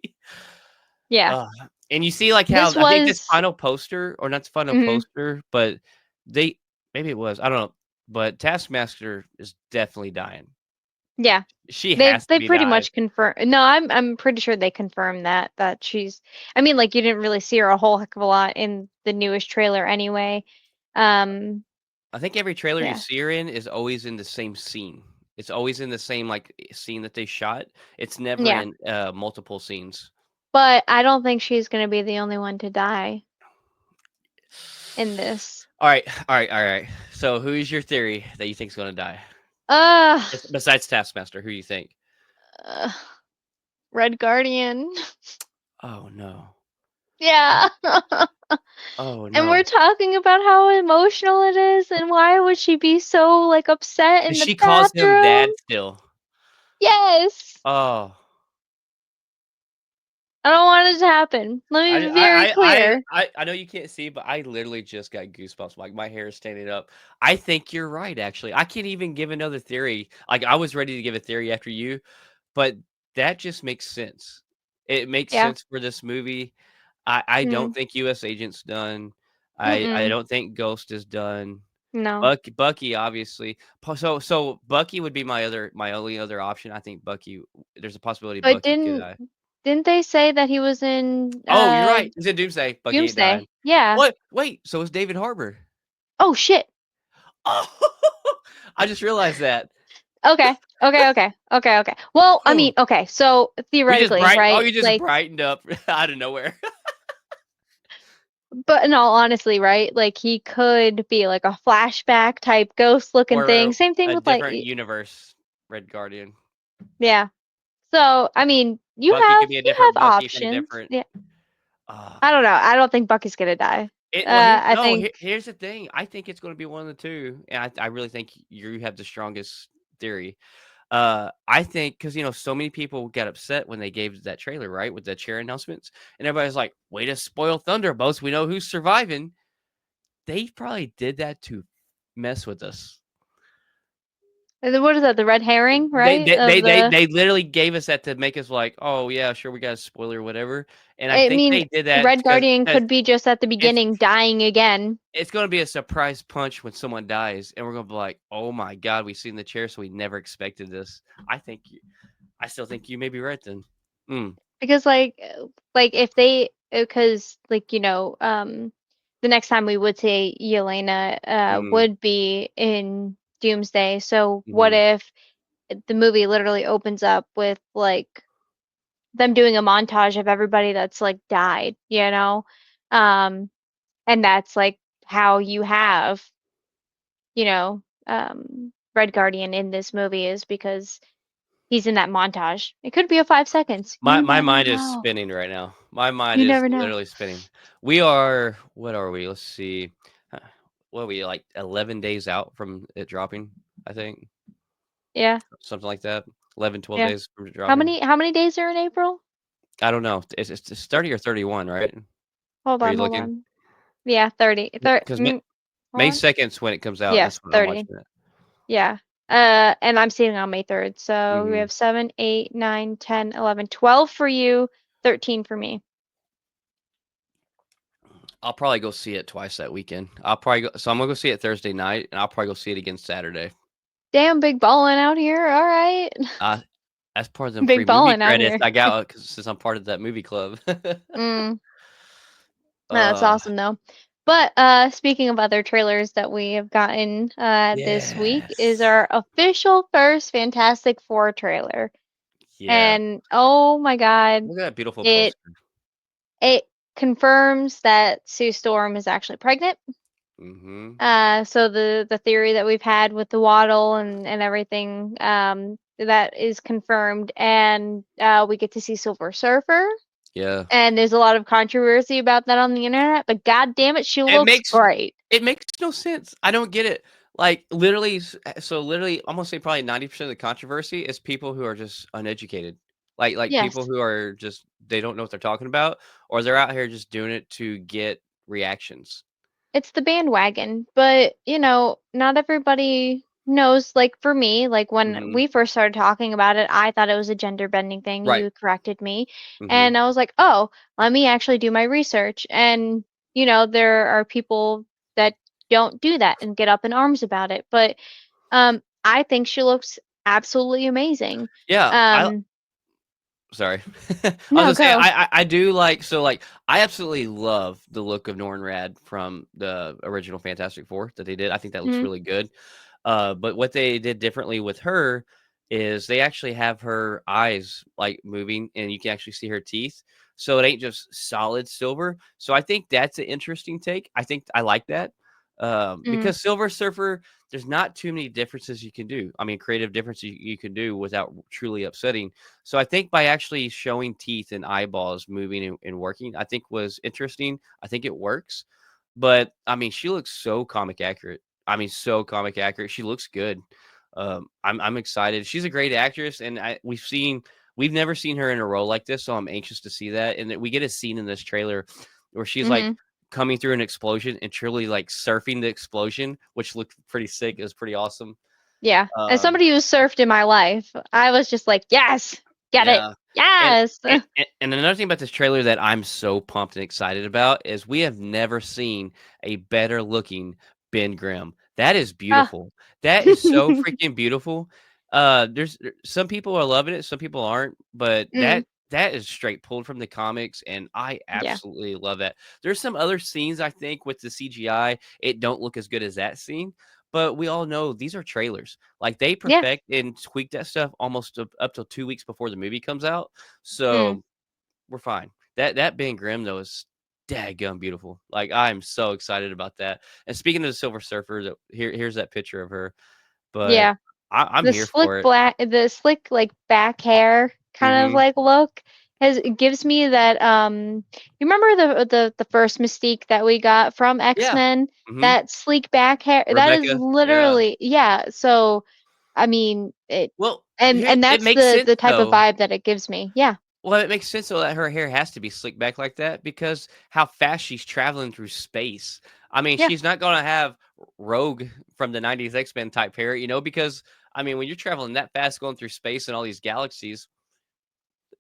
Speaker 2: Yeah.
Speaker 1: Uh, and you see, like, how
Speaker 2: This
Speaker 1: I think this
Speaker 2: was
Speaker 1: final poster or not the final
Speaker 2: mhm.
Speaker 1: poster, but they maybe it was, I don't know, but Taskmaster is definitely dying.
Speaker 2: Yeah.
Speaker 1: She
Speaker 2: They
Speaker 1: has to
Speaker 2: they
Speaker 1: be
Speaker 2: pretty
Speaker 1: died.
Speaker 2: much confirm no, I'm pretty sure they confirmed that she's I mean, like, you didn't really see her a whole heck of a lot in the newest trailer anyway. Um,
Speaker 1: I think every trailer you
Speaker 2: yeah.
Speaker 1: see her in is always in the same scene. It's always in the same, like, scene that they shot. It's never
Speaker 2: Yeah.
Speaker 1: in, multiple scenes.
Speaker 2: But I don't think she's gonna be the only one to die in this.
Speaker 1: Alright. So, who's your theory that you think is gonna die?
Speaker 2: Ugh.
Speaker 1: Besides Taskmaster, who do you think?
Speaker 2: Ugh. Red Guardian.
Speaker 1: Oh, no.
Speaker 2: Yeah.
Speaker 1: Oh,
Speaker 2: And we're
Speaker 1: no.
Speaker 2: talking about how emotional it is and why would she be so, like, upset in
Speaker 1: 'Cause
Speaker 2: the
Speaker 1: she calls him
Speaker 2: bathroom?
Speaker 1: dad still.
Speaker 2: Yes.
Speaker 1: Oh.
Speaker 2: I don't want it to happen. Let me be very clear.
Speaker 1: I know you can't see, but I literally just got goosebumps. Like my hair is standing up. I think you're right, actually. I can't even give another theory. Like I was ready to give a theory after you, but that just makes sense. It makes
Speaker 2: Yeah.
Speaker 1: sense for this movie. I don't
Speaker 2: Mm.
Speaker 1: think US Agent's done. I
Speaker 2: Mm-mm.
Speaker 1: don't think Ghost is done.
Speaker 2: No.
Speaker 1: Bucky obviously. So Bucky would be my only other option. I think Bucky. There's a possibility
Speaker 2: But
Speaker 1: Bucky could die.
Speaker 2: didn't they say that he was in
Speaker 1: Oh, you're right. He's in Doomsday. Bucky ain't dying.
Speaker 2: Doomsday? Yeah.
Speaker 1: What? Wait, so is David Harbour.
Speaker 2: Oh shit.
Speaker 1: Oh, I just realized that.
Speaker 2: Okay. Okay. Well, I mean, okay. So theoretically, right?
Speaker 1: You just
Speaker 2: Like,
Speaker 1: brightened up out of nowhere.
Speaker 2: but in all honesty, right? Like he could be like a flashback type ghost looking thing.
Speaker 1: Or
Speaker 2: Same thing
Speaker 1: a
Speaker 2: with like
Speaker 1: different universe, Red Guardian.
Speaker 2: yeah. So, I mean,
Speaker 1: Bucky could be a
Speaker 2: you
Speaker 1: different
Speaker 2: have
Speaker 1: Bucky from
Speaker 2: options.
Speaker 1: different
Speaker 2: Yeah. I don't
Speaker 1: God.
Speaker 2: know. I don't think Bucky's gonna die. I think
Speaker 1: Here's the thing. I think it's gonna be one of the two, and I really think you have the strongest theory. I think because so many people got upset when they gave that trailer, right, with the chair announcements, and everybody's like, "Way to spoil Thunderbolts! We know who's surviving." They probably did that to mess with us.
Speaker 2: what is that? The red herring, right? Of the
Speaker 1: They literally gave us that to make us like, "Oh yeah, sure, we got a spoiler, whatever." And I
Speaker 2: I
Speaker 1: think
Speaker 2: mean,
Speaker 1: they did that
Speaker 2: Red Guardian
Speaker 1: because
Speaker 2: could be just at the
Speaker 1: it's
Speaker 2: beginning dying again.
Speaker 1: it's gonna be a surprise punch when someone dies, and we're gonna be like, "Oh my god, we seen the chair, so we never expected this." I still think you may be right then. Mm,
Speaker 2: Because like if they because like the next time we would say Yelena
Speaker 1: mm,
Speaker 2: would be in Doomsday. So what
Speaker 1: mhm.
Speaker 2: if the movie literally opens up with like them doing a montage of everybody that's like died, you know? Um and that's like how you have, Red Guardian in this movie is because he's in that montage. It could be a 5 seconds. You
Speaker 1: My
Speaker 2: never
Speaker 1: mind is
Speaker 2: know.
Speaker 1: spinning right now. My mind
Speaker 2: You
Speaker 1: is
Speaker 2: never know.
Speaker 1: literally spinning. We are what are we? Let's see. Uh, What are we like 11 days out from it dropping, I think.
Speaker 2: Yeah.
Speaker 1: Something like that. 11, 12
Speaker 2: Yeah.
Speaker 1: days from it
Speaker 2: How
Speaker 1: dropping.
Speaker 2: many how many days are in April?
Speaker 1: I don't know. It's 30 or 31, right? Are you
Speaker 2: Hold
Speaker 1: looking?
Speaker 2: on. Yeah, 30.
Speaker 1: Because
Speaker 2: Hold
Speaker 1: May
Speaker 2: on.
Speaker 1: 2nd is when it comes out, and
Speaker 2: Yes,
Speaker 1: that's when I'm
Speaker 2: 30.
Speaker 1: watching it.
Speaker 2: Yeah. And I'm seeing on May 3rd. So we
Speaker 1: Mhm.
Speaker 2: have 7, 8, 9, 10, 11, 12 for you, 13 for me.
Speaker 1: I'll probably go see it twice that weekend. I'm gonna go see it Thursday night, and I'll probably go see it again Saturday.
Speaker 2: Damn, big ballin' out here. All right.
Speaker 1: Uh, as part of them free
Speaker 2: Big
Speaker 1: movie
Speaker 2: ballin' out
Speaker 1: credits
Speaker 2: here.
Speaker 1: I got 'cause since I'm part of that movie club.
Speaker 2: Mm. That's
Speaker 1: Uh,
Speaker 2: awesome though. But speaking of other trailers that we have gotten this week is
Speaker 1: Yes.
Speaker 2: our official first Fantastic Four trailer.
Speaker 1: Yeah.
Speaker 2: And oh my god,
Speaker 1: Look at that beautiful
Speaker 2: it
Speaker 1: poster.
Speaker 2: it confirms that Sue Storm is actually pregnant.
Speaker 1: Mhm.
Speaker 2: So the theory that we've had with the waddle and everything, that is confirmed, and we get to see Silver Surfer.
Speaker 1: Yeah.
Speaker 2: And there's a lot of controversy about that on the internet, but god damn it, she
Speaker 1: It
Speaker 2: looks
Speaker 1: makes
Speaker 2: great.
Speaker 1: it makes no sense. I don't get it. Like, literally, so literally, I'm gonna say probably 90% of the controversy is people who are just uneducated. Like people
Speaker 2: Yes.
Speaker 1: who are just they don't know what they're talking about, or they're out here just doing it to get reactions.
Speaker 2: It's the bandwagon, but, not everybody knows. Like, for me, like, when
Speaker 1: Mhm.
Speaker 2: we first started talking about it, I thought it was a gender bending thing.
Speaker 1: Right.
Speaker 2: You corrected me,
Speaker 1: Mhm.
Speaker 2: and I was like, "Oh, let me actually do my research." And, there are people that don't do that and get up in arms about it, but, I think she looks absolutely amazing.
Speaker 1: Yeah, I
Speaker 2: Um
Speaker 1: sorry. I was
Speaker 2: No,
Speaker 1: gonna say
Speaker 2: go.
Speaker 1: I do like so like I absolutely love the look of Norrin Rad from the original Fantastic Four that they did. I think that looks
Speaker 2: Mhm,
Speaker 1: really good. But what they did differently with her is they actually have her eyes like moving and you can actually see her teeth. So it ain't just solid silver. So I think that's an interesting take. I think I like that.
Speaker 2: mhm,
Speaker 1: Because Silver Surfer, there's not too many differences you can do. I mean, creative differences you can do without truly upsetting. So I think by actually showing teeth and eyeballs moving and working, I think was interesting. I think it works. But I mean, she looks so comic accurate. I mean, so comic accurate. She looks good. I'm excited. She's a great actress, and we've never seen her in a role like this, so I'm anxious to see that. And that we get a scene in this trailer where she's like
Speaker 2: mhm.
Speaker 1: coming through an explosion and truly like surfing the explosion, which looked pretty sick. It was pretty awesome.
Speaker 2: Yeah. As
Speaker 1: Um,
Speaker 2: somebody who's surfed in my life, I was just like, "Yes! Get it.
Speaker 1: yeah, and
Speaker 2: Yes!"
Speaker 1: and another thing about this trailer that I'm so pumped and excited about is we have never seen a better looking Ben Grimm. That is
Speaker 2: Ah.
Speaker 1: beautiful. That is so freaking beautiful. Some people are loving it, some people aren't, but
Speaker 2: Mm,
Speaker 1: that is straight pulled from the comics, and I
Speaker 2: yeah.
Speaker 1: absolutely love that. There's some other scenes I think with the CGI, it don't look as good as that scene, but we all know these are trailers. Like, they
Speaker 2: Yeah.
Speaker 1: perfect and tweak that stuff almost up till 2 weeks before the movie comes out,
Speaker 2: Mm,
Speaker 1: so we're fine. That Ben Grimm, though, is daggum beautiful. Like, I'm so excited about that, and speaking of the Silver Surfer, here's that picture of her, but
Speaker 2: yeah.
Speaker 1: I'm here for it.
Speaker 2: The slick, like, back hair kind of,
Speaker 1: Mhm.
Speaker 2: like, look it gives me that, you remember the first Mystique that we got from
Speaker 1: Yeah.
Speaker 2: X-Men?
Speaker 1: Mhm.
Speaker 2: That sleek back hair, that is
Speaker 1: Rebecca, yeah.
Speaker 2: literally, yeah, so, I mean,
Speaker 1: Well, here
Speaker 2: and
Speaker 1: it
Speaker 2: that's
Speaker 1: makes sense,
Speaker 2: the type of
Speaker 1: though.
Speaker 2: vibe that it gives me. Yeah.
Speaker 1: Well, it makes sense, though, that her hair has to be slicked back like that because how fast she's traveling through space. I mean,
Speaker 2: Yeah.
Speaker 1: she's not gonna have Rogue from the '90s X-Men type hair, because, I mean, when you're traveling that fast going through space and all these galaxies,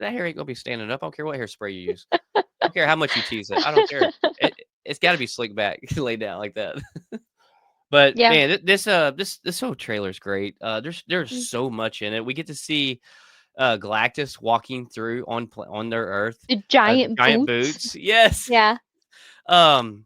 Speaker 1: that hair ain't gonna be standing up. I don't care what hairspray you use. I don't care how much you tease it. I don't care. It's gotta be slicked back, laid down like that. But,
Speaker 2: Yeah.
Speaker 1: man, this whole trailer is great. There's
Speaker 2: Mm.
Speaker 1: so much in it. We get to see Galactus walking through on their Earth,
Speaker 2: The giant
Speaker 1: giant
Speaker 2: boots.
Speaker 1: boots. Yes.
Speaker 2: Yeah.
Speaker 1: Um,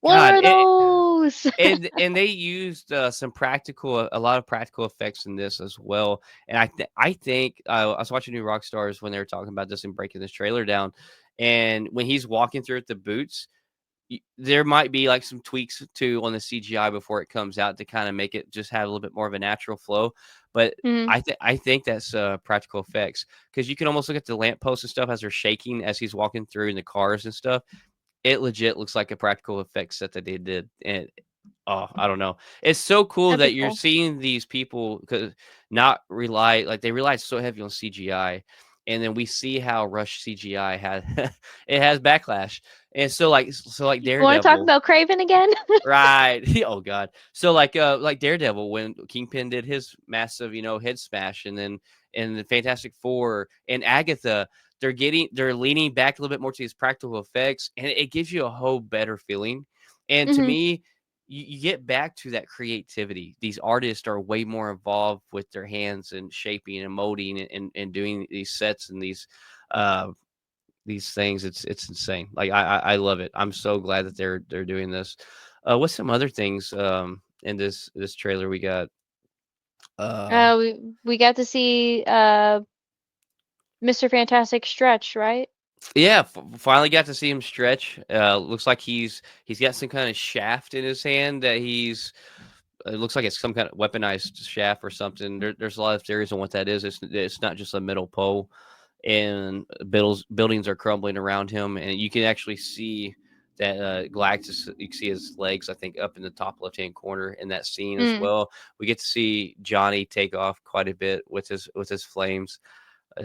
Speaker 2: What
Speaker 1: God,
Speaker 2: are those?
Speaker 1: and they used a lot of practical effects in this as well. And I think I was watching New Rockstars when they were talking about this and breaking this trailer down. And when he's walking through with the boots, there might be like some tweaks too on the CGI before it comes out to kind of make it just have a little bit more of a natural flow. But
Speaker 2: Mhm,
Speaker 1: I think that's practical effects because you can almost look at the lampposts and stuff as they're shaking as he's walking through in the cars and stuff. It legit looks like a practical effects set that they did, and oh, I don't know. It's so cool
Speaker 2: that'd be
Speaker 1: that you're
Speaker 2: cool.
Speaker 1: seeing these people 'cause not rely like, they rely so heavy on CGI, and then we see how Rush CGI had it has backlash, and so, like,
Speaker 2: You wanna talk
Speaker 1: Daredevil.
Speaker 2: about Craven again?
Speaker 1: Right. Oh god. So like Daredevil when Kingpin did his massive, head smash and then and the Fantastic Four and Agatha, they're leaning back a little bit more to these practical effects and it gives you a whole better feeling. And to
Speaker 2: Mhm,
Speaker 1: me, you get back to that creativity. These artists are way more involved with their hands and shaping and molding and doing these sets and these uh these things. It's insane. Like I love it. I'm so glad that they're doing this. What's some other things in this trailer we got? Uh,
Speaker 2: We got to see Mr. Fantastic stretch, right?
Speaker 1: yeah, finally got to see him stretch. Looks like he's got some kind of shaft in his hand that he's. It looks like it's some kind of weaponized shaft or something. There's a lot of theories on what that is. It's not just a metal pole, and buildings are crumbling around him, and you can actually see that Galactus. You can see his legs, I think, up in the top left hand corner in that scene as
Speaker 2: Mm,
Speaker 1: well. We get to see Johnny take off quite a bit with his flames.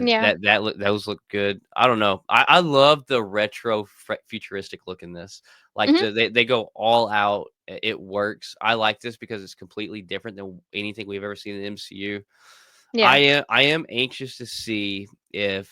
Speaker 2: yeah.
Speaker 1: Those look good. I don't know. I love the retro futuristic look in this. Like
Speaker 2: Hmm.
Speaker 1: they go all out. It works. I like this because it's completely different than anything we've ever seen in the MCU.
Speaker 2: Yeah.
Speaker 1: I am anxious to see if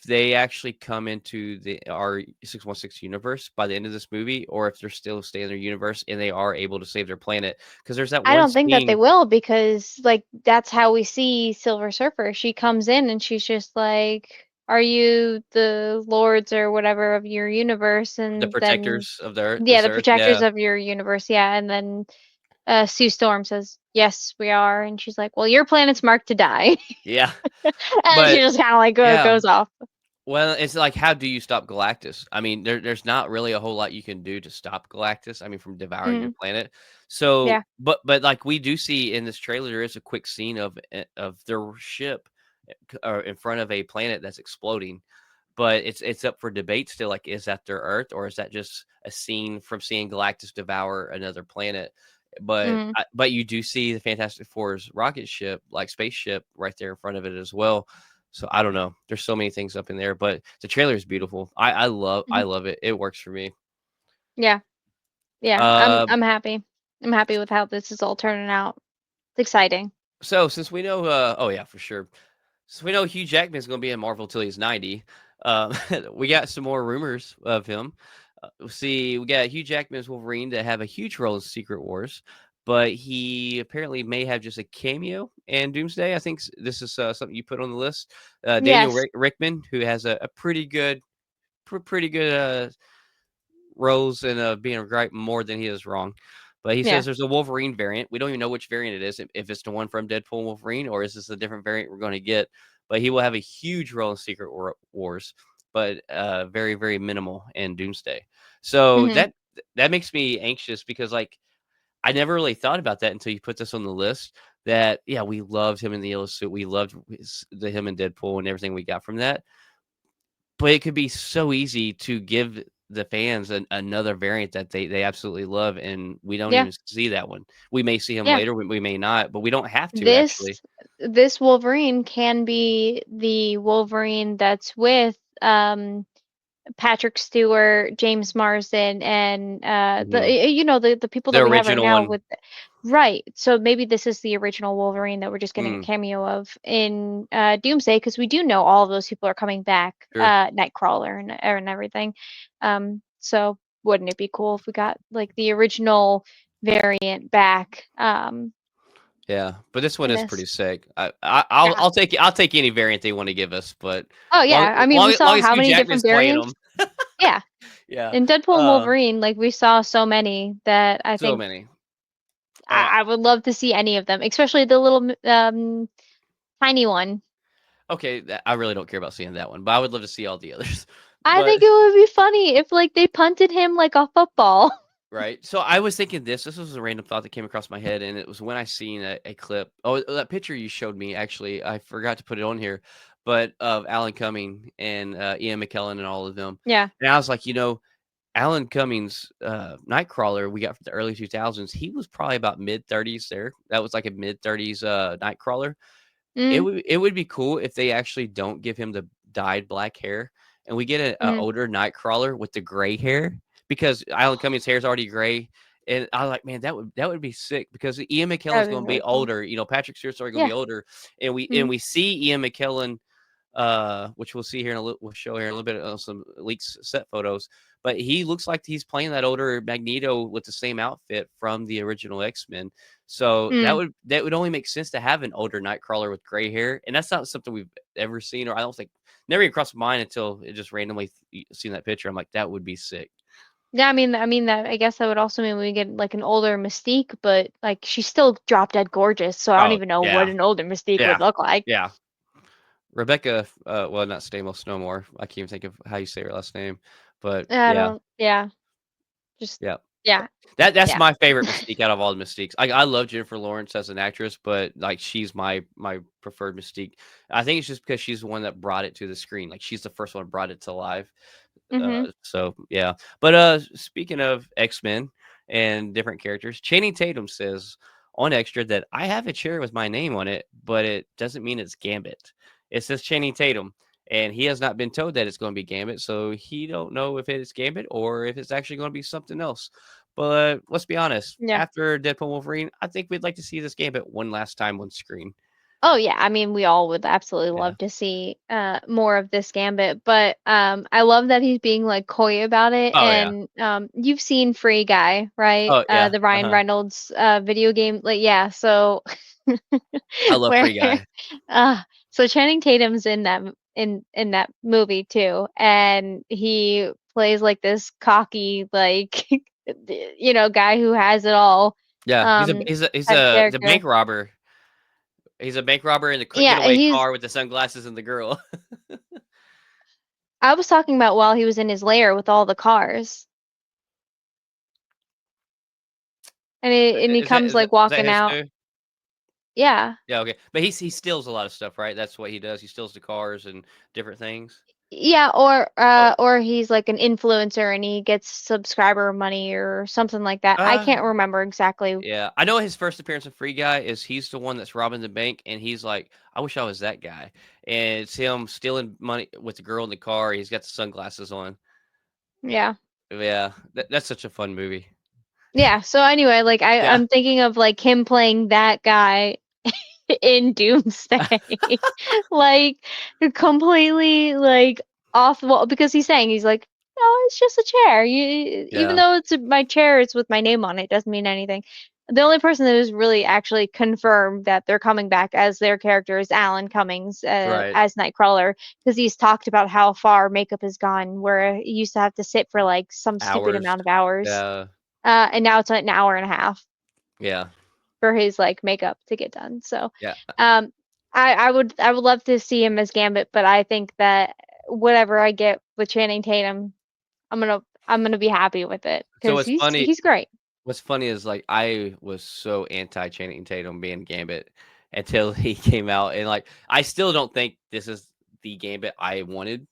Speaker 1: they actually come into the our 616 universe by the end of this movie, or if they're still staying in their universe and they are able to save their planet. Because there's that
Speaker 2: I
Speaker 1: one
Speaker 2: don't think that they
Speaker 1: scene.
Speaker 2: will because like that's how we see Silver Surfer. She comes in and she's just like, "Are you the lords or whatever of your universe?"
Speaker 1: The
Speaker 2: And then
Speaker 1: protectors of the earth,
Speaker 2: yeah,
Speaker 1: this
Speaker 2: the
Speaker 1: earth.
Speaker 2: protectors
Speaker 1: Yeah,
Speaker 2: of your universe. Yeah, and then Sue Storm says, "Yes, we are." And she's like, "Well, your planet's marked to die."
Speaker 1: yeah.
Speaker 2: And she
Speaker 1: But
Speaker 2: just kind of like
Speaker 1: yeah,
Speaker 2: goes off.
Speaker 1: well, it's like, how do you stop Galactus? I mean, there's not really a whole lot you can do to stop Galactus. I mean, from devouring your
Speaker 2: Mm,
Speaker 1: planet. So,
Speaker 2: yeah.
Speaker 1: but like we do see in this trailer, there is a quick scene of their ship in front of a planet that's exploding. But it's up for debate still. Like, is that their Earth, or is that just a scene from seeing Galactus devour another planet?
Speaker 2: Mm,
Speaker 1: But you do see the Fantastic Four's rocket ship, like spaceship, right there in front of it as well. So I don't know. There's so many things up in there, but the trailer is beautiful. I
Speaker 2: mhm.
Speaker 1: love it. It works for me.
Speaker 2: Yeah. Yeah.
Speaker 1: Uh,
Speaker 2: I'm happy. I'm happy with how this is all turning out. It's exciting.
Speaker 1: so since we know, oh yeah, for sure. So we know Hugh Jackman is going to be in Marvel till he's 90. Um, we got some more rumors of him. See, we got Hugh Jackman as Wolverine to have a huge role in Secret Wars, but he apparently may have just a cameo in Doomsday. I think this is something you put on the list. Daniel
Speaker 2: Yes.
Speaker 1: Rickman, who has a pretty good, pretty good roles in being right more than he is wrong. But he says
Speaker 2: Yeah.
Speaker 1: there's a Wolverine variant. We don't even know which variant it is, if it's the one from Deadpool and Wolverine, or is this a different variant we're going to get. But he will have a huge role in Secret Wars, but very, very minimal in Doomsday. So
Speaker 2: Hmm.
Speaker 1: that makes me anxious because, like, I never really thought about that until you put this on the list. That, yeah, we loved him in the yellow suit. We loved him in Deadpool and everything we got from that. But it could be so easy to give the fans another variant that they absolutely love, and we don't
Speaker 2: Yeah.
Speaker 1: even see that one. We may see him
Speaker 2: Yeah.
Speaker 1: later, we may not, but we don't have to actually.
Speaker 2: This Wolverine can be the Wolverine that's with Patrick Stewart, James Marsden, and
Speaker 1: Mhm.
Speaker 2: the people
Speaker 1: The
Speaker 2: that we have right
Speaker 1: original
Speaker 2: now
Speaker 1: one.
Speaker 2: with right. So maybe this is the original Wolverine that we're just getting a
Speaker 1: Mm,
Speaker 2: cameo of in Doomsday because we do know all of those people are coming back,
Speaker 1: sure.
Speaker 2: Nightcrawler and everything. So wouldn't it be cool if we got like the original variant back
Speaker 1: Yeah, but this one
Speaker 2: in
Speaker 1: is pretty
Speaker 2: this?
Speaker 1: sick.
Speaker 2: Yeah.
Speaker 1: I'll take any variant they wanna give us, but
Speaker 2: Oh yeah. I mean, we saw
Speaker 1: long as
Speaker 2: how
Speaker 1: Hugh
Speaker 2: many different
Speaker 1: Jackman's playing them.
Speaker 2: variants. Yeah.
Speaker 1: Yeah.
Speaker 2: In Deadpool and
Speaker 1: Uh,
Speaker 2: Wolverine, like we saw so many that I
Speaker 1: so
Speaker 2: think
Speaker 1: many. Uh,
Speaker 2: I would love to see any of them, especially the little tiny one.
Speaker 1: okay, I really don't care about seeing that one, but I would love to see all the others.
Speaker 2: I
Speaker 1: But
Speaker 2: think it would be funny if like they punted him like a football.
Speaker 1: right. So I was thinking this. This was a random thought that came across my head, and it was when I seen a clip. Oh, that picture you showed me. Actually, I forgot to put it on here, but of Alan Cumming and Ian McKellen and all of them.
Speaker 2: Yeah.
Speaker 1: And I was like, Alan Cummings, Nightcrawler, we got from the early 2000s. He was probably about mid 30s there. That was like a mid 30s Nightcrawler.
Speaker 2: Mm,
Speaker 1: It would be cool if they actually don't give him the dyed black hair, and we get a
Speaker 2: mm.
Speaker 1: older Nightcrawler with the gray hair because Alan Cummings' hair is already gray. And I was like, man, that would be sick because Ian
Speaker 2: That
Speaker 1: McKellen's
Speaker 2: would be
Speaker 1: going to be
Speaker 2: really cool.
Speaker 1: older. Patrick Stewart's already going to
Speaker 2: Yeah.
Speaker 1: be older, and
Speaker 2: Mm,
Speaker 1: we see Ian McKellen, which we'll see here we'll show here in a little bit of some leaks set photos. but he looks like he's playing that older Magneto with the same outfit from the original X-Men. So
Speaker 2: Mm.
Speaker 1: that would only make sense to have an older Nightcrawler with gray hair, and that's not something we've ever seen, or I don't think never even crossed my mind until it just randomly seen that picture. I'm like, that would be sick.
Speaker 2: Yeah, I mean that I guess that would also mean we get like an older Mystique, but like she's still drop dead gorgeous, so I don't
Speaker 1: Oh
Speaker 2: even know what
Speaker 1: yeah,
Speaker 2: an older Mystique would
Speaker 1: yeah,
Speaker 2: look like.
Speaker 1: yeah. Rebecca, well, not Stamos no more. I can't even think of how you say her last name, but
Speaker 2: I
Speaker 1: yeah,
Speaker 2: don't, yeah, just
Speaker 1: yeah.
Speaker 2: yeah,
Speaker 1: That's
Speaker 2: yeah.
Speaker 1: my favorite Mystique out of all the Mystiques. I love Jennifer Lawrence as an actress, but like she's my preferred Mystique. I think it's just because she's the one that brought it to the screen. Like she's the first one that brought it to life.
Speaker 2: Mhm.
Speaker 1: So yeah. But speaking of X-Men and different characters, Channing Tatum says on Extra that I have a chair with my name on it, but it doesn't mean it's Gambit. It says Channing Tatum. And he has not been told that it's going to be Gambit, so he don't know if it's Gambit or if it's actually going to be something else. But let's be honest,
Speaker 2: Yeah.
Speaker 1: after Deadpool Wolverine, I think we'd like to see this Gambit one last time on screen.
Speaker 2: Oh yeah, I mean we all would absolutely
Speaker 1: Yeah.
Speaker 2: love to see more of this Gambit, but I love that he's being like coy about it.
Speaker 1: Oh yeah.
Speaker 2: And you've seen Free Guy, right?
Speaker 1: Oh yeah.
Speaker 2: The Ryan
Speaker 1: Uh-huh.
Speaker 2: Reynolds video game. Like yeah, so
Speaker 1: I love
Speaker 2: where
Speaker 1: Free Guy.
Speaker 2: uh so Channing Tatum's in that in that movie too, and he plays like this cocky like guy who has it all
Speaker 1: Yeah,
Speaker 2: um
Speaker 1: he's
Speaker 2: type
Speaker 1: a the
Speaker 2: character.
Speaker 1: bank robber. He's a bank robber in the quick
Speaker 2: Yeah,
Speaker 1: getaway
Speaker 2: he's
Speaker 1: car with the sunglasses and the girl.
Speaker 2: I was talking about while he was in his lair with all the cars, and he
Speaker 1: Is that
Speaker 2: comes
Speaker 1: is that
Speaker 2: like
Speaker 1: is that
Speaker 2: walking
Speaker 1: his
Speaker 2: out.
Speaker 1: too?
Speaker 2: Yeah.
Speaker 1: Yeah, okay. But he steals a lot of stuff, right? That's what he does. He steals the cars and different things.
Speaker 2: Yeah,
Speaker 1: Oh,
Speaker 2: or he's like an influencer and he gets subscriber money or something like that. I
Speaker 1: uh
Speaker 2: can't remember exactly.
Speaker 1: yeah. I know his first appearance of Free Guy is he's the one that's robbing the bank and he's like, I wish I was that guy. And it's him stealing money with the girl in the car. He's got the sunglasses on.
Speaker 2: Yeah.
Speaker 1: Yeah, that's such a fun movie.
Speaker 2: Yeah, so anyway, like
Speaker 1: Yeah.
Speaker 2: I'm thinking of like him playing that guy in Doomsday. Like completely like off the wall because he's saying he's like, no, it's just a chair. Even
Speaker 1: Yeah.
Speaker 2: though it's my chair, it's with my name on it. Doesn't mean anything. The only person that has really actually confirmed that they're coming back as their character is Alan Cummings
Speaker 1: Right.
Speaker 2: as Nightcrawler because he's talked about how far makeup has gone, where he used to have to sit for like some stupid
Speaker 1: Hours.
Speaker 2: amount of hours,
Speaker 1: Yeah.
Speaker 2: and now it's like an hour and a half
Speaker 1: Yeah.
Speaker 2: for his like makeup to get done. So,
Speaker 1: Yeah.
Speaker 2: um, I would love to see him as Gambit, but I think that whatever I get with Channing Tatum, I'm gonna be happy with it
Speaker 1: So
Speaker 2: because he's great.
Speaker 1: what's funny is like I was so anti Channing Tatum being Gambit until he came out and like I still don't think this is the Gambit I wanted,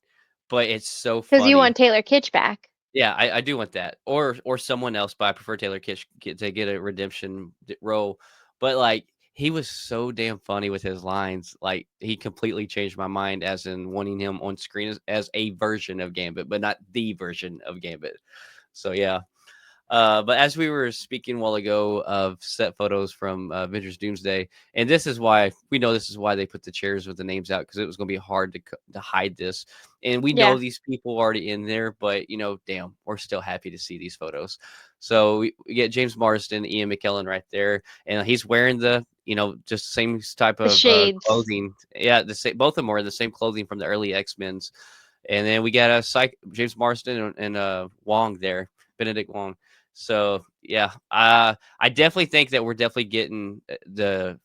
Speaker 1: but it's so
Speaker 2: Because you
Speaker 1: funny.
Speaker 2: want Taylor Kitsch back.
Speaker 1: Yeah, I do want that, or someone else, but I prefer Taylor Kitsch to get a redemption role. But like he was so damn funny with his lines, like he completely changed my mind as in wanting him on screen as a version of Gambit, but not the version of Gambit. So yeah, but as we were speaking a while ago of set photos from Avengers Doomsday, and this is why we know this is why they put the chairs with the names out because it was going to be hard to hide this. And we know
Speaker 2: Yeah.
Speaker 1: these people already in there, but damn, we're still happy to see these photos. So we get James Marsden, Ian McKellen right there, and he's wearing the just same type
Speaker 2: The
Speaker 1: of
Speaker 2: shades.
Speaker 1: clothing. Yeah, the same. Both of them are in the same clothing from the early X-Men's. And then we got a James Marsden and Wong there, Benedict Wong. So yeah, I definitely think that we're definitely getting the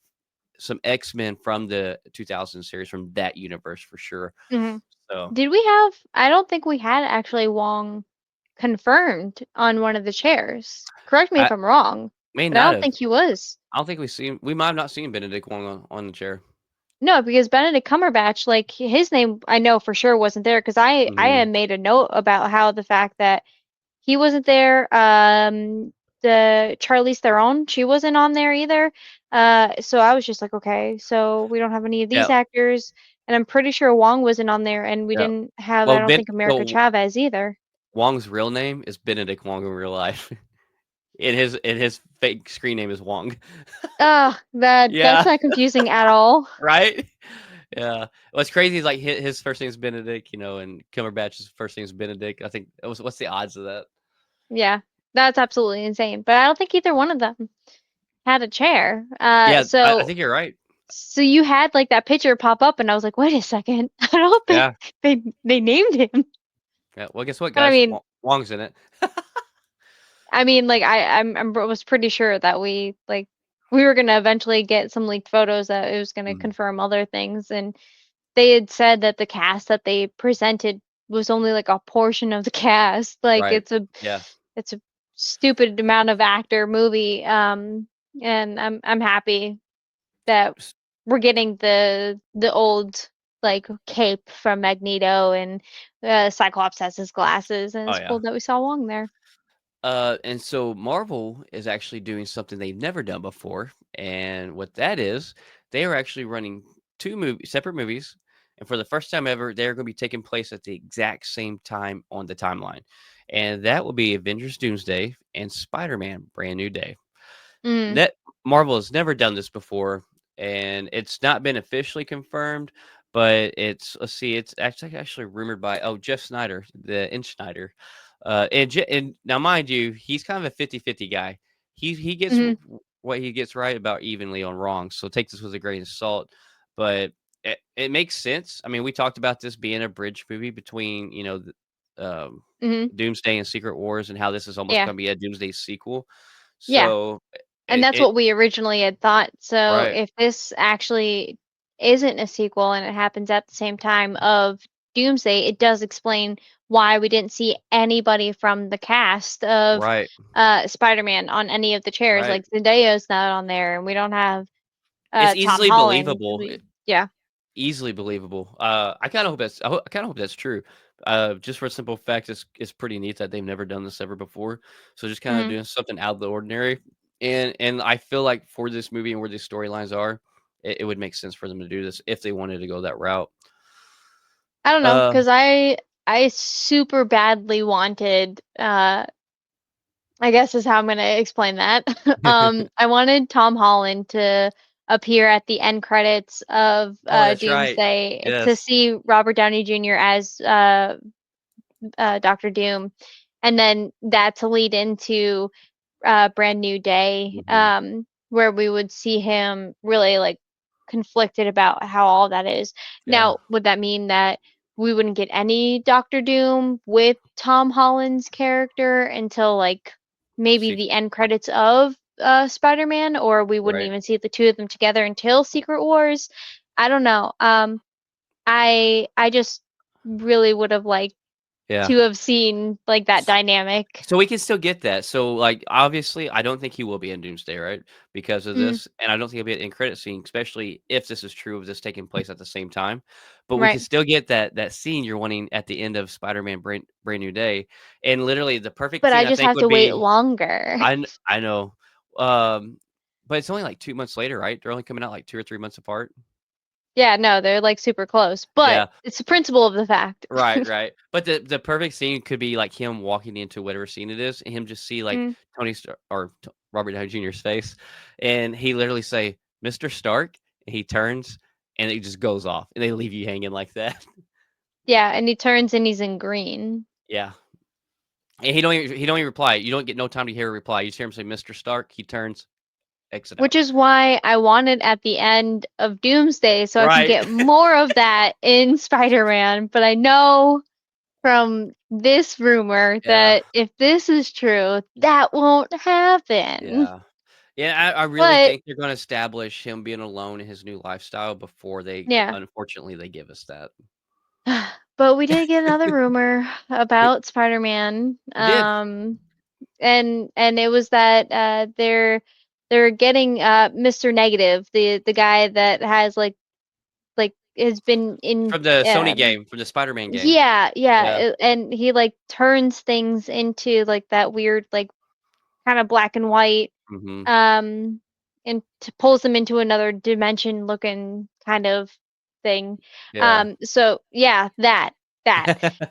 Speaker 1: some X-Men from the 2000 series from that universe for sure.
Speaker 2: Mhm.
Speaker 1: So
Speaker 2: Did we have? I don't think we had actually Wong confirmed on one of the chairs. Correct me
Speaker 1: I
Speaker 2: if I'm wrong,
Speaker 1: may
Speaker 2: but I
Speaker 1: not
Speaker 2: don't
Speaker 1: have.
Speaker 2: think he was.
Speaker 1: I don't think we might have not seen Benedict Wong on the chair.
Speaker 2: No, because Benedict Cumberbatch, like his name, I know for sure wasn't there because I
Speaker 1: Hmm.
Speaker 2: had made a note about how the fact that he wasn't there. The Charlize Theron, she wasn't on there either. So I was just like, okay, so we don't have any of these
Speaker 1: Yeah,
Speaker 2: actors, and I'm pretty sure Wong wasn't on there, and we
Speaker 1: yeah.
Speaker 2: didn't have, I
Speaker 1: Well,
Speaker 2: don't think, America Chavez either.
Speaker 1: Wong's real name is Benedict Wong in real life. In his fake screen name is Wong.
Speaker 2: Ah, that's
Speaker 1: Yeah,
Speaker 2: not confusing at all.
Speaker 1: right. Yeah. What's crazy is like his first name's Benedict, and Cumberbatch's first name's Benedict. I think what's the odds of that?
Speaker 2: Yeah, that's absolutely insane. But I don't think either one of them had a chair.
Speaker 1: Yeah, I think you're right.
Speaker 2: So you had like that picture pop up, and I was like, wait a second, I don't think
Speaker 1: Yeah.
Speaker 2: they named him.
Speaker 1: Yeah. Well, guess what,
Speaker 2: But
Speaker 1: guys? Wong's in it.
Speaker 2: I mean, like I was pretty sure that we were gonna eventually get some leaked photos that it was gonna
Speaker 1: Mm,
Speaker 2: confirm other things, and they had said that the cast that they presented was only like a portion of the cast. Like
Speaker 1: right. Yeah.
Speaker 2: it's a stupid amount of actor movie. And I'm happy that
Speaker 1: S-
Speaker 2: we're getting the old like cape from Magneto, and Cyclops has his glasses, and
Speaker 1: Oh
Speaker 2: it's
Speaker 1: yeah.
Speaker 2: cool that we saw Wong there.
Speaker 1: And so Marvel is actually doing something they've never done before, and what that is, they are actually running separate movies, and for the first time ever, they're going to be taking place at the exact same time on the timeline, and that will be Avengers: Doomsday and Spider-Man: Brand New Day.
Speaker 2: Mm,
Speaker 1: That Marvel has never done this before, and it's not been officially confirmed, but let's see, it's actually rumored by Jeff Snyder, the In Schneider. And now mind you, he's kind of a 50-50 guy. He gets
Speaker 2: hmm
Speaker 1: what he gets right about evenly on wrong. So take this with a grain of salt, but it makes sense. I mean, we talked about this being a bridge movie between,
Speaker 2: hmm
Speaker 1: Doomsday and Secret Wars, and how this is almost
Speaker 2: Yeah,
Speaker 1: going to be a Doomsday sequel.
Speaker 2: yeah.
Speaker 1: So
Speaker 2: And that's
Speaker 1: it
Speaker 2: what we originally had thought. So
Speaker 1: right,
Speaker 2: if this actually isn't a sequel and it happens at the same time of Doomsday, it does explain why we didn't see anybody from the cast of
Speaker 1: right,
Speaker 2: Spider-Man on any of the chairs.
Speaker 1: right.
Speaker 2: Like Zendaya's not on there, and we don't have
Speaker 1: It's
Speaker 2: Tom
Speaker 1: easily
Speaker 2: Holland.
Speaker 1: believable,
Speaker 2: Yeah.
Speaker 1: easily believable. I kinda hope that's true. Just for a simple fact, it's pretty neat that they've never done this ever before. So just kinda
Speaker 2: hmm
Speaker 1: doing something out of the ordinary, and I feel like for this movie and where these storylines are, it would make sense for them to do this if they wanted to go that route.
Speaker 2: I don't know,
Speaker 1: Uh,
Speaker 2: because I super badly wanted I guess is how I'm gonna explain that. I wanted Tom Holland to appear at the end credits of
Speaker 1: oh, that's right.
Speaker 2: Doomsday to
Speaker 1: Yes.
Speaker 2: see Robert Downey Jr. as Doctor Doom, and then that to lead into Brand New Day,
Speaker 1: Mhm.
Speaker 2: where we would see him really like conflicted about how all that is.
Speaker 1: Yeah.
Speaker 2: Now, would that mean that we wouldn't get any Doctor Doom with Tom Holland's character until like maybe
Speaker 1: See,
Speaker 2: the end credits of Spider-Man, or we wouldn't
Speaker 1: right.
Speaker 2: even see the two of them together until Secret Wars? I don't know. I just really would have liked
Speaker 1: Yeah.
Speaker 2: to have seen like that dynamic.
Speaker 1: So we can still get that. So, like, obviously, I don't think he will be in Doomsday, right? Because of
Speaker 2: Mm,
Speaker 1: this, and I don't think he'll be in credit scene, especially if this is true of this taking place at the same time. But we can
Speaker 2: right.
Speaker 1: still get that scene you're wanting at the end of Spider-Man: Brand New Day, and literally the perfect
Speaker 2: But I
Speaker 1: scene I
Speaker 2: just
Speaker 1: think
Speaker 2: have
Speaker 1: would
Speaker 2: to wait
Speaker 1: be
Speaker 2: longer.
Speaker 1: I know, um, but it's only like 2 months later, right? They're only coming out like 2 or 3 months apart.
Speaker 2: Yeah, no, they're like super close, but
Speaker 1: Yeah.
Speaker 2: it's the principle of the fact.
Speaker 1: Right, right. But the perfect scene could be, like, him walking into whatever scene it is, and him just see, like,
Speaker 2: Mm,
Speaker 1: Tony Star or T Robert Downey Jr.'s face, and he literally say, "Mr. Stark," and he turns, and it just goes off, and they leave you hanging like that.
Speaker 2: yeah, and he turns and he's in green,
Speaker 1: Yeah, and he don't even reply. You don't get no time to hear a reply. You just hear him say, "Mr. Stark," he turns, exit
Speaker 2: which
Speaker 1: out.
Speaker 2: is why I wanted at the end of Doomsday so I can
Speaker 1: Right.
Speaker 2: get more of that in Spider-Man, but I know from this rumor
Speaker 1: Yeah,
Speaker 2: that if this is true, that won't happen.
Speaker 1: yeah. Yeah, I really
Speaker 2: But
Speaker 1: think they're gonna establish him being alone in his new lifestyle before
Speaker 2: yeah.
Speaker 1: unfortunately, they give us that.
Speaker 2: But we did get another rumor
Speaker 1: We
Speaker 2: about Spider-Man.
Speaker 1: we did.
Speaker 2: And it was that they're getting Mr. Negative, the guy that has like has been in
Speaker 1: From the Sony game, from the Spider-Man game.
Speaker 2: yeah,
Speaker 1: Yeah.
Speaker 2: and he like turns things into like that weird like kind of black and white
Speaker 1: Mhm.
Speaker 2: um and pulls them into another dimension looking kind of thing.
Speaker 1: Yeah.
Speaker 2: So yeah, that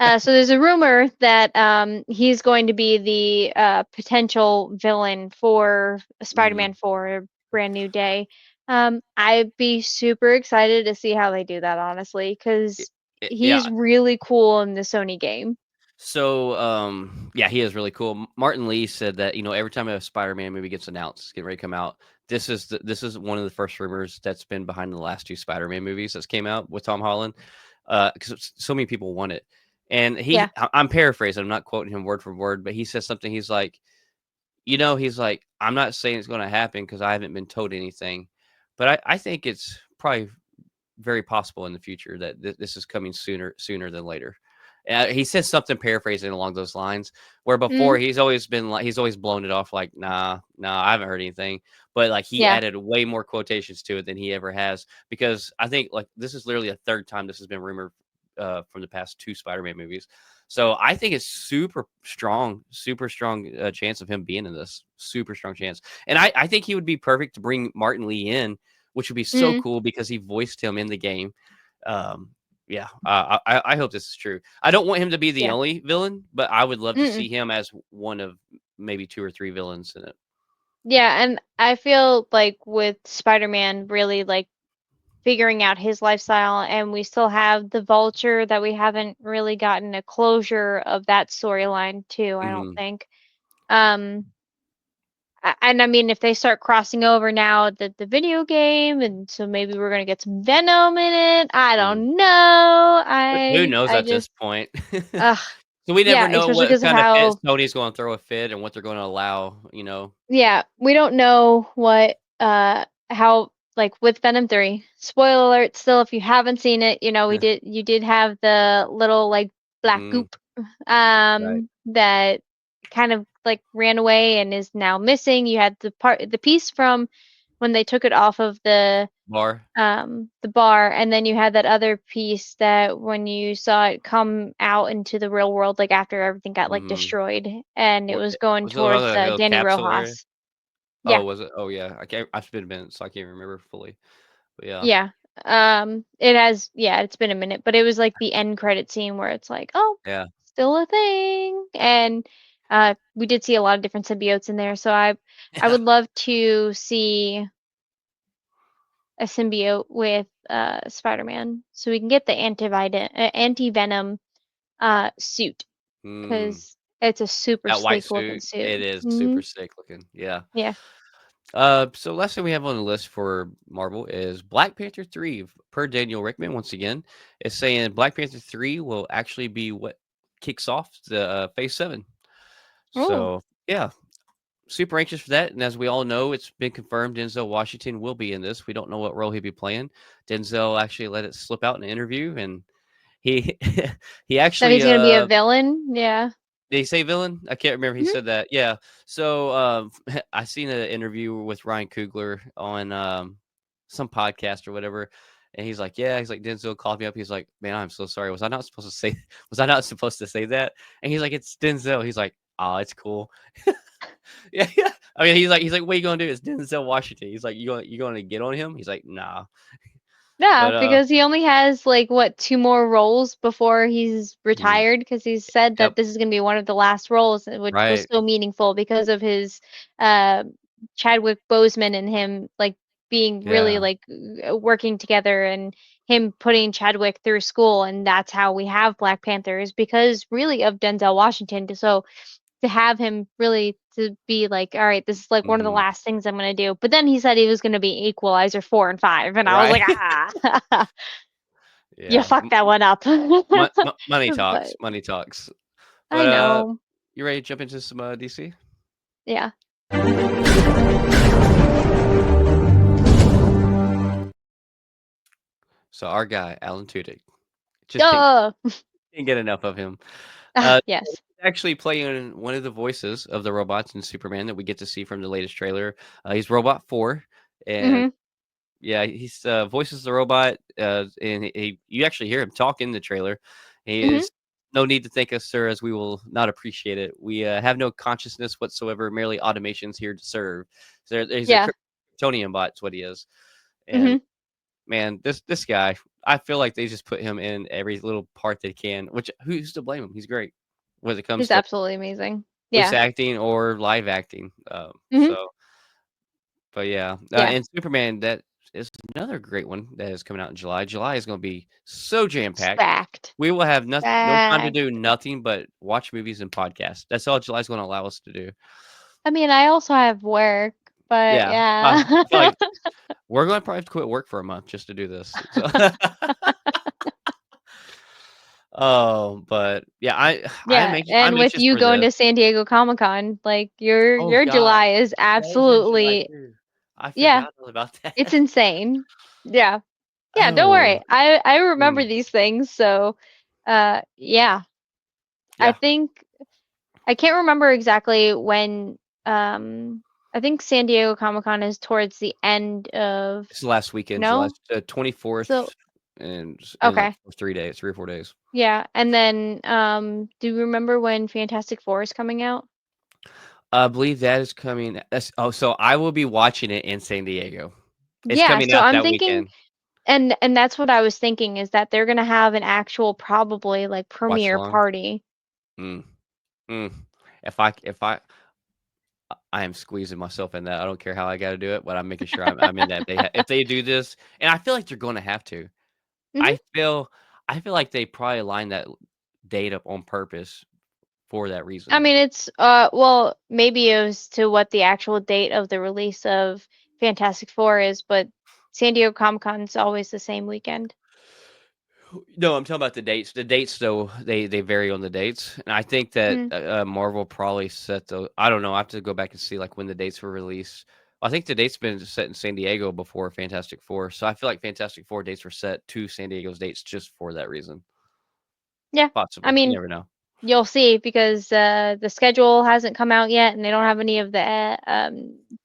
Speaker 2: so there's a rumor that he's going to be the potential villain for
Speaker 1: Mhm.
Speaker 2: Spider-Man 4 Brand New Day. I'd be super excited to see how they do that, honestly,
Speaker 1: Y-
Speaker 2: because he's
Speaker 1: Yeah.
Speaker 2: really cool in the Sony game.
Speaker 1: So, yeah, he is really cool. Martin Lee said that every time a Spider-Man movie gets announced, it's getting ready to come out. This is one of the first rumors that's been behind the last two Spider-Man movies that came out with Tom Holland, because so many people want it. And
Speaker 2: Yeah.
Speaker 1: I'm paraphrasing, I'm not quoting him word for word, but he says something. He's like, he's like, I'm not saying it's going to happen because I haven't been told anything, but I think it's probably very possible in the future that this is coming sooner than later. He says something paraphrasing along those lines, where before
Speaker 2: Mm,
Speaker 1: he's always been like he's always blown it off like nah, I haven't heard anything. But like he
Speaker 2: yeah.
Speaker 1: added way more quotations to it than he ever has, because I think like this is literally a third time this has been rumored from the past two Spider-Man movies. So I think it's super strong chance of him being in this. Super strong chance, and I think he would be perfect to bring Martin Lee in, which would be so
Speaker 2: Mm,
Speaker 1: cool because he voiced him in the game. Um, yeah, I hope this is true. I don't want him to be the
Speaker 2: yeah.
Speaker 1: only villain, but I would love to
Speaker 2: Mm-mm.
Speaker 1: see him as one of maybe two or three villains in it.
Speaker 2: Yeah, and I feel like with Spider-Man really like figuring out his lifestyle, and we still have the Vulture that we haven't really gotten a closure of that storyline too, I don't
Speaker 1: Hmm.
Speaker 2: think. Um, and I mean, if they start crossing over now the video game, and so maybe we're gonna get some Venom in it. I
Speaker 1: Mm.
Speaker 2: don't know.
Speaker 1: Who knows
Speaker 2: I
Speaker 1: at
Speaker 2: just
Speaker 1: this point?
Speaker 2: ugh
Speaker 1: So we never
Speaker 2: yeah,
Speaker 1: know
Speaker 2: especially
Speaker 1: what
Speaker 2: because of
Speaker 1: kind of fits
Speaker 2: how
Speaker 1: Tony's going to throw a fit and what they're going to allow.
Speaker 2: yeah, we don't know what how like with Venom 3. Spoiler alert still if you haven't seen it, you did have the little like black
Speaker 1: Mm,
Speaker 2: goop
Speaker 1: right.
Speaker 2: that kind of like ran away and is now missing. You had the piece from when they took it off of
Speaker 1: Bar.
Speaker 2: the bar, and then you had that other piece that when you saw it come out into the real world like after everything got like
Speaker 1: Mm.
Speaker 2: destroyed and it
Speaker 1: What
Speaker 2: was going
Speaker 1: was it about
Speaker 2: towards
Speaker 1: like a little
Speaker 2: Danny
Speaker 1: capsule area?
Speaker 2: Rojas.
Speaker 1: Oh,
Speaker 2: Yeah.
Speaker 1: was it? Oh yeah. I can't. I've been minutes, so I can't remember fully. But yeah.
Speaker 2: Yeah. It's been a minute, but it was like the end credit scene where it's like, oh,
Speaker 1: Yeah.
Speaker 2: still a thing. And we did see a lot of different symbiotes in there, so I would love to see a symbiote with Spider-Man so we can get the anti-venom suit
Speaker 1: Mm.
Speaker 2: because it's a super
Speaker 1: That white
Speaker 2: sleek looking
Speaker 1: suit,
Speaker 2: suit.
Speaker 1: it is
Speaker 2: Hmm.
Speaker 1: super sick looking. Yeah.
Speaker 2: Yeah.
Speaker 1: So last thing we have on the list for Marvel is Black Panther 3. Per Daniel Rickman, once again, is saying Black Panther 3 will actually be what kicks off the Phase 7.
Speaker 2: Oh,
Speaker 1: So yeah, super anxious for that. And as we all know, it's been confirmed Denzel Washington will be in this. We don't know what role he'll be playing. Denzel actually let it slip out in an interview, and he he
Speaker 2: that
Speaker 1: actually
Speaker 2: he's gonna be a villain. Yeah.
Speaker 1: did he say villain? I can't remember. He
Speaker 2: Hmm.
Speaker 1: said that. Yeah. So I seen an interview with Ryan Coogler on some podcast or whatever, and he's like, "Yeah." He's like, Denzel called me up. He's like, "Man, I'm so sorry. Was I not supposed to say? Was I not supposed to say that?" And he's like, "It's Denzel." He's like, "Oh, it's cool." Yeah, yeah. I mean, he's like, "What you gonna do?" It's Denzel Washington. He's like, You gonna get on him?" He's like, "Nah."
Speaker 2: Yeah,
Speaker 1: But
Speaker 2: because he only has like what two more roles before he's
Speaker 1: mhm,
Speaker 2: retired because he's said
Speaker 1: yep,
Speaker 2: that this is going to be one of the last roles, which was
Speaker 1: right,
Speaker 2: so meaningful because of his uh Chadwick Boseman and him like being really
Speaker 1: yeah,
Speaker 2: like working together and him putting Chadwick through school, and that's how we have Black Panthers because really of Denzel Washington. So to have him really to be like, all right, this is like one of the
Speaker 1: hmm,
Speaker 2: last things I'm gonna do. But then he said he was gonna be Equalizer 4 and 5, and I was
Speaker 1: right,
Speaker 2: like, ah, you
Speaker 1: yeah.
Speaker 2: fucked that one up.
Speaker 1: Money talks,
Speaker 2: But
Speaker 1: money talks.
Speaker 2: I
Speaker 1: But
Speaker 2: know,
Speaker 1: you ready to jump into some DC?
Speaker 2: yeah.
Speaker 1: So our guy Alan Tudyk just
Speaker 2: Duh.
Speaker 1: can't get enough of him.
Speaker 2: Ah,
Speaker 1: Uh,
Speaker 2: yes.
Speaker 1: he's actually playing one of the voices of the robots in Superman that we get to see from the latest trailer. He's Robot 4, and
Speaker 2: Mhm.
Speaker 1: yeah, he's voices the robot, and you actually hear him talk in the trailer. He
Speaker 2: Mhm.
Speaker 1: is no need to thank us, sir, as we will not appreciate it. We have no consciousness whatsoever, merely automations here to serve. So he's a
Speaker 2: Yeah.
Speaker 1: Kryptonian bot, is what he is. And
Speaker 2: Mhm.
Speaker 1: man, this guy, I feel like they just put him in every little part they can. Which who's to blame him? He's great when it comes
Speaker 2: He's
Speaker 1: to
Speaker 2: absolutely amazing.
Speaker 1: voice
Speaker 2: Yeah.
Speaker 1: acting or live acting.
Speaker 2: Mhm.
Speaker 1: But yeah,
Speaker 2: Yeah.
Speaker 1: and Superman that. is another great one that is coming out in July. July is gonna be so jam-packed.
Speaker 2: Stacked.
Speaker 1: We will have no time to
Speaker 2: Stacked.
Speaker 1: do nothing but watch movies and podcasts. That's all July's gonna allow us to do.
Speaker 2: I mean, I also have work, but
Speaker 1: Yeah, I
Speaker 2: yeah.
Speaker 1: feel like we're gonna probably have to quit work for a month just to do this. So oh, but yeah,
Speaker 2: Yeah,
Speaker 1: I'm
Speaker 2: and with
Speaker 1: anxious
Speaker 2: you
Speaker 1: for
Speaker 2: going
Speaker 1: this.
Speaker 2: to San Diego Comic-Con, like your
Speaker 1: Oh
Speaker 2: your
Speaker 1: god,
Speaker 2: July is
Speaker 1: that is in July
Speaker 2: absolutely
Speaker 1: too. I
Speaker 2: yeah,
Speaker 1: forgot all about
Speaker 2: it's
Speaker 1: that.
Speaker 2: insane. Yeah. Yeah, don't
Speaker 1: Oh,
Speaker 2: worry. I remember
Speaker 1: mm,
Speaker 2: these things, so yeah. I
Speaker 1: yeah,
Speaker 2: think I can't remember exactly when I think San Diego Comic-Con is towards the end of
Speaker 1: it's the last weekend, July
Speaker 2: no? So
Speaker 1: 24th, and like
Speaker 2: okay.
Speaker 1: 3 days, 3 or 4 days.
Speaker 2: Yeah, and then do you remember when Fantastic Four is coming out?
Speaker 1: I believe that is coming. So I will be watching it in San Diego. It's
Speaker 2: Yeah,
Speaker 1: coming
Speaker 2: so
Speaker 1: out
Speaker 2: I'm
Speaker 1: that
Speaker 2: thinking
Speaker 1: weekend.
Speaker 2: and that's what I was thinking is that they're gonna have an actual probably like
Speaker 1: Watch
Speaker 2: premiere
Speaker 1: along.
Speaker 2: party.
Speaker 1: Mm, mm. If I am squeezing myself in that. I don't care how I got to do it, but I'm making sure I'm in that. If they do this, and I feel like they're going to have to.
Speaker 2: Hmm.
Speaker 1: I feel I feel like they probably line that date up on purpose for that
Speaker 2: I
Speaker 1: reason.
Speaker 2: mean it's well maybe it was to what the actual date of the release of Fantastic Four is, but San Diego Comic-Con is always the same weekend.
Speaker 1: No, I'm talking about the dates. The dates, though, they vary on the dates, and I think that
Speaker 2: Mm,
Speaker 1: Marvel probably set the. I don't know. I have to go back and see like when the dates were released. I think the dates been set in San Diego before Fantastic Four, so I feel like Fantastic Four dates were set to San Diego's dates just for that reason.
Speaker 2: yeah. I
Speaker 1: Possibly, you
Speaker 2: mean,
Speaker 1: never know.
Speaker 2: you'll see because the schedule hasn't come out yet and they don't have any of the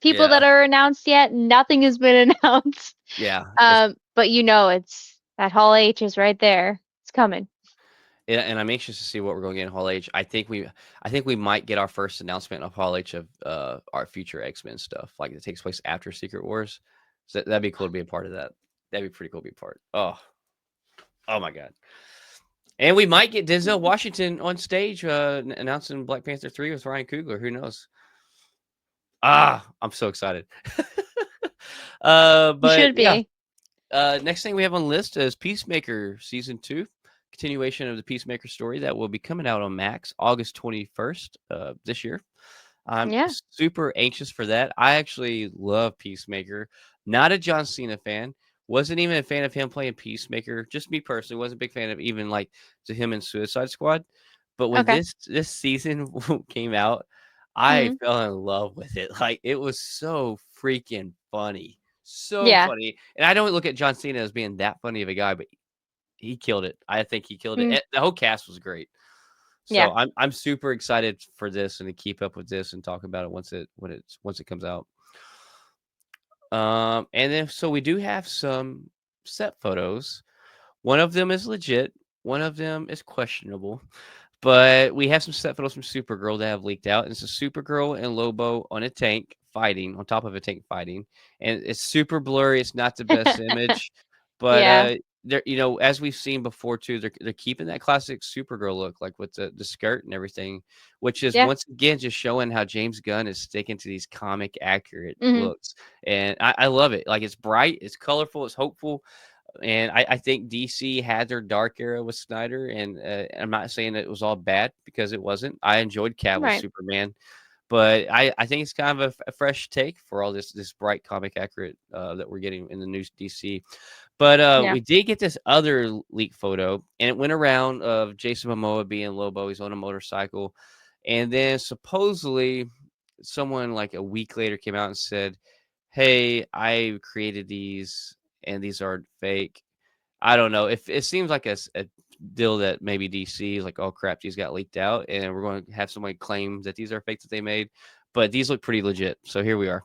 Speaker 2: people
Speaker 1: Yeah,
Speaker 2: that are announced yet. Nothing has been announced.
Speaker 1: yeah. It's
Speaker 2: But you know it's that Hall H is right there. It's coming.
Speaker 1: yeah, and I'm anxious to see what we're going to get in Hall H. I think we might get our first announcement of Hall H of our future X-Men stuff, like it takes place after Secret Wars. So that'd be cool to be a part of that. That'd be pretty cool to be a part. Oh my god. And we might get Denzel Washington on stage announcing Black Panther 3 with Ryan Coogler. Who knows? I'm so excited.
Speaker 2: You
Speaker 1: But
Speaker 2: should
Speaker 1: yeah,
Speaker 2: be.
Speaker 1: next thing we have on the list is Peacemaker season 2, continuation of the Peacemaker story that will be coming out on Max August 21st this year. I'm
Speaker 2: Yeah.
Speaker 1: super anxious for that. I actually love Peacemaker. Not a John Cena fan. Wasn't even a fan of him playing Peacemaker. Just me personally, wasn't a big fan of even like to him in Suicide Squad. But when
Speaker 2: Okay.
Speaker 1: this season came out, I
Speaker 2: Hmm.
Speaker 1: fell in love with it. Like it was so freaking funny. So
Speaker 2: Yeah.
Speaker 1: funny. And I don't look at John Cena as being that funny of a guy, but he killed it. I think he killed it.
Speaker 2: Mm,
Speaker 1: The whole cast was great.
Speaker 2: yeah.
Speaker 1: So I'm super excited for this and to keep up with this and talk about it once it comes out. And then so we do have some set photos. One of them is legit. One of them is questionable. But we have some set photos from Supergirl that have leaked out. And it's a Supergirl and Lobo on a tank fighting, on top of a tank fighting. And it's super blurry. It's not the best image. But
Speaker 2: Yeah.
Speaker 1: they're, as we've seen before too, they're keeping that classic Supergirl look, like with the skirt and everything, which is
Speaker 2: Yeah.
Speaker 1: once again just showing how James Gunn is sticking to these comic accurate
Speaker 2: Hmm.
Speaker 1: looks. And I love it. Like it's bright, it's colorful, it's hopeful. And I think DC had their dark era with Snyder, and I'm not saying that it was all bad because it wasn't. I enjoyed Cavill's
Speaker 2: Right.
Speaker 1: Superman, but I think it's kind of a fresh take for all this bright comic accurate that we're getting in the new DC. But
Speaker 2: Yeah.
Speaker 1: we did get this other leak photo, and it went around of Jason Momoa being Lobo. He's on a motorcycle, and then supposedly someone like a week later came out and said, "Hey, I created these, and these aren't fake." I don't know. If it seems like a deal that maybe DC is like, "Oh crap, these got leaked out," and we're going to have somebody claim that these are fake that they made, but these look pretty legit. So here we are.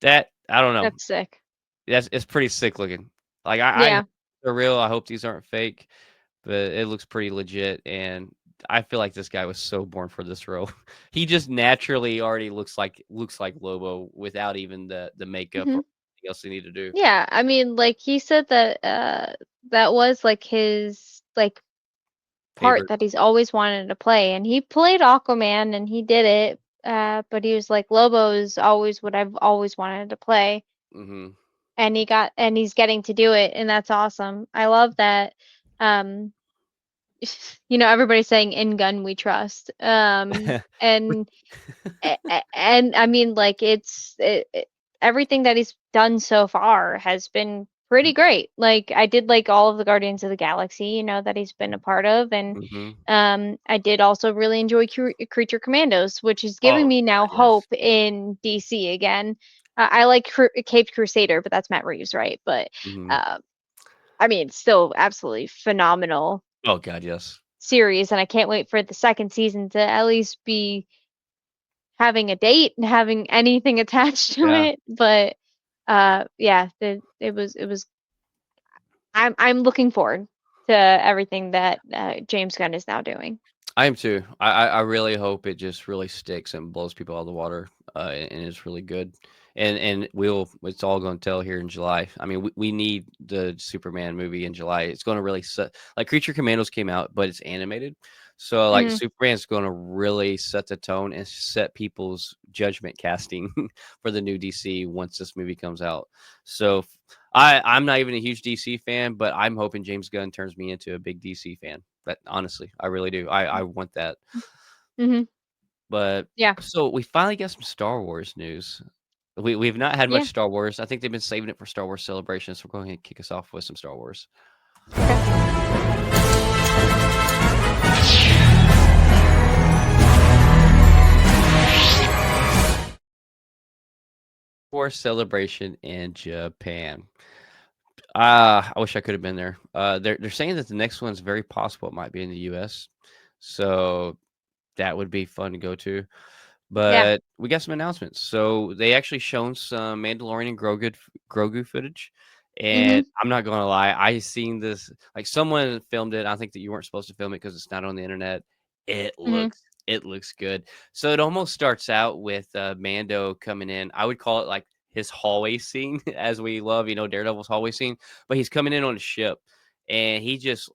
Speaker 1: That I don't know.
Speaker 2: That's sick.
Speaker 1: That's it's pretty sick looking. Like I hope
Speaker 2: Yeah.
Speaker 1: they're real. I hope these aren't fake, but it looks pretty legit. And I feel like this guy was so born for this role. He just naturally already looks like Lobo without even the makeup or
Speaker 2: Hmm.
Speaker 1: anything else they need to do.
Speaker 2: Yeah. I mean, like he said that that was like his like part
Speaker 1: Favorite.
Speaker 2: that he's always wanted to play, and he played Aquaman and he did it. But he was like, Lobo is always what I've always wanted to play.
Speaker 1: Mhm.
Speaker 2: and he's getting to do it, and that's awesome. I love that. Um, everybody's saying "In Gun We Trust," and and I mean, like everything that he's done so far has been pretty great. Like I did like all of the Guardians of the Galaxy, that he's been a part of, and
Speaker 1: Mhm.
Speaker 2: I did also really enjoy Creature Commandos, which is giving
Speaker 1: Oh
Speaker 2: me now
Speaker 1: god, yes.
Speaker 2: hope in DC again. I like Caped Crusader, but that's Matt Reeves, right? But
Speaker 1: Mhm.
Speaker 2: uh, I mean, still absolutely phenomenal
Speaker 1: Oh god, yes.
Speaker 2: series, and I can't wait for the second season to at least be having a date and having anything attached to
Speaker 1: Yeah.
Speaker 2: it. But yeah, it was I'm looking forward to everything that James Gunn is now doing.
Speaker 1: I am too. I really hope it just really sticks and blows people out of the water, and is really good. And it's all going to tell here in July. I mean, we need the Superman movie in July. It's going to really set like Creature Commandos came out, but it's animated, so like
Speaker 2: Hmm.
Speaker 1: Superman's going to really set the tone and set people's judgment casting for the new DC once this movie comes out. So I'm not even a huge DC fan, but I'm hoping James Gunn turns me into a big DC fan. But honestly, I really do. I want that.
Speaker 2: Hmm.
Speaker 1: But
Speaker 2: Yeah.
Speaker 1: so we finally got some Star Wars news. We've not had much
Speaker 2: Yeah.
Speaker 1: Star Wars. I think they've been saving it for Star Wars Celebration, so we're going to kick us off with some Star Wars.
Speaker 2: Okay.
Speaker 1: Wars Celebration in Japan. I wish I could have been there. They're saying that the next one's very possible it might be in the US. So that would be fun to go to.
Speaker 2: Yeah.
Speaker 1: But we got some announcements. So they actually shown some Mandalorian and Grogu footage. And
Speaker 2: Hmm.
Speaker 1: I'm not gonna lie, I seen this like someone filmed it. I think that you weren't supposed to film it because it's not on the internet. It
Speaker 2: Hmm.
Speaker 1: looks it looks good. So it almost starts out with Mando coming in. I would call it like his hallway scene, as we love, Daredevil's hallway scene. But he's coming in on a ship, and he just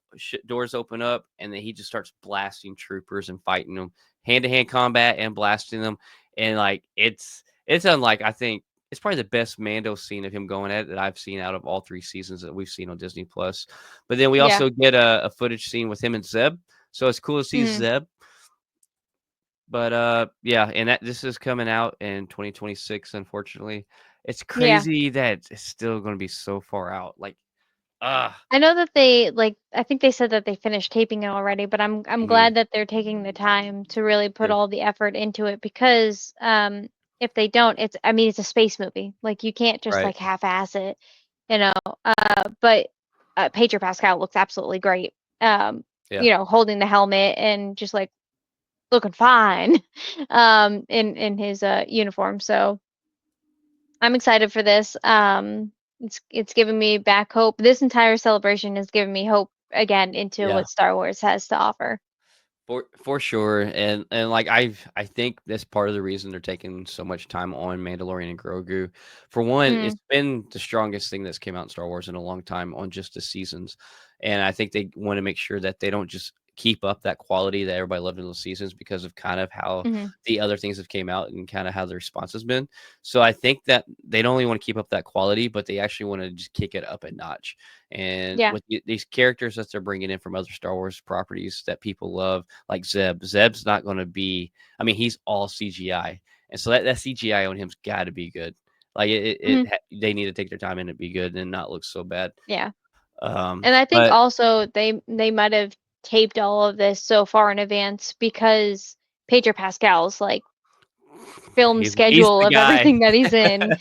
Speaker 1: doors open up, and then he just starts blasting troopers and fighting them hand-to-hand combat and blasting them, and, like, it's unlike I think it's probably the best Mando scene of him going at it that I've seen out of all 3 seasons that we've seen on Disney Plus. But then we
Speaker 2: Yeah.
Speaker 1: also get a footage scene with him and Zeb, so it's cool to see
Speaker 2: Hmm.
Speaker 1: Zeb. But, yeah, and that this is coming out in 2026, unfortunately. It's
Speaker 2: Yeah.
Speaker 1: crazy that it's still gonna be so far out, like, ah.
Speaker 2: I know that they like I think they said that they finished taping it already, but I'm
Speaker 1: Mhm.
Speaker 2: glad that they're taking the time to really put
Speaker 1: Yeah,
Speaker 2: all the effort into it because if they don't, I mean it's a space movie. Like you can't just
Speaker 1: right.
Speaker 2: like half-ass it, you know. But Pedro Pascal looks absolutely great.
Speaker 1: Yeah.
Speaker 2: Holding the helmet and just like looking fine in his uniform. So I'm excited for this. It's given me back hope. This entire celebration has given me hope again into
Speaker 1: Yeah.
Speaker 2: what Star Wars has to offer.
Speaker 1: For sure, and like I think that's part of the reason they're taking so much time on Mandalorian and Grogu. For one, it's
Speaker 2: Mm,
Speaker 1: been the strongest thing that's came out in Star Wars in a long time on just the seasons, and I think they want to make sure that they don't just keep up that quality that everybody loved in those seasons because of kind of how
Speaker 2: hmm.
Speaker 1: the other things have came out and kind of how the response has been. So I think that they don't only want to keep up that quality, but they actually want to just kick it up a notch. And
Speaker 2: Yeah.
Speaker 1: with these characters that they're bringing in from other Star Wars properties that people love, like Zeb. Zeb's not going to be. I mean, he's all CGI, and so that CGI on him's got to be good. Like
Speaker 2: Hmm.
Speaker 1: they need to take their time and it be good and not look so bad.
Speaker 2: Yeah. And I think
Speaker 1: But
Speaker 2: also they might have taped all of this so far in advance because Pedro Pascal's like film
Speaker 1: he's
Speaker 2: schedule
Speaker 1: the
Speaker 2: of
Speaker 1: guy.
Speaker 2: everything that he's in.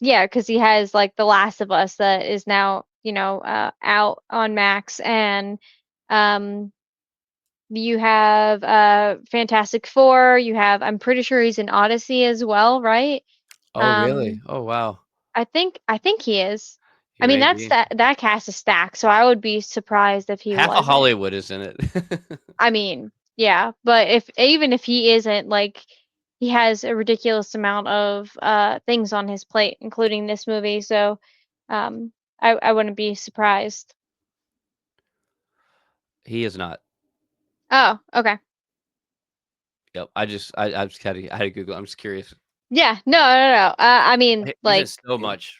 Speaker 2: Yeah, because he has like The Last of Us that is now, out on Max, and um you have Fantastic Four, you have I'm pretty sure he's in Odyssey as well, right?
Speaker 1: Oh, really?
Speaker 2: Um
Speaker 1: Oh, wow.
Speaker 2: I think he is.
Speaker 1: He
Speaker 2: I mean
Speaker 1: may
Speaker 2: that's
Speaker 1: be.
Speaker 2: that cast is stacked, so I would be surprised if he
Speaker 1: Half of
Speaker 2: wasn't.
Speaker 1: Hollywood is in it.
Speaker 2: I mean, yeah, but if he isn't, like he has a ridiculous amount of things on his plate, including this movie, so I wouldn't be surprised.
Speaker 1: He is not.
Speaker 2: Oh, okay.
Speaker 1: Yep. I just had to Google. I'm just curious.
Speaker 2: Yeah, no. I mean,
Speaker 1: He's in
Speaker 2: like,
Speaker 1: so much.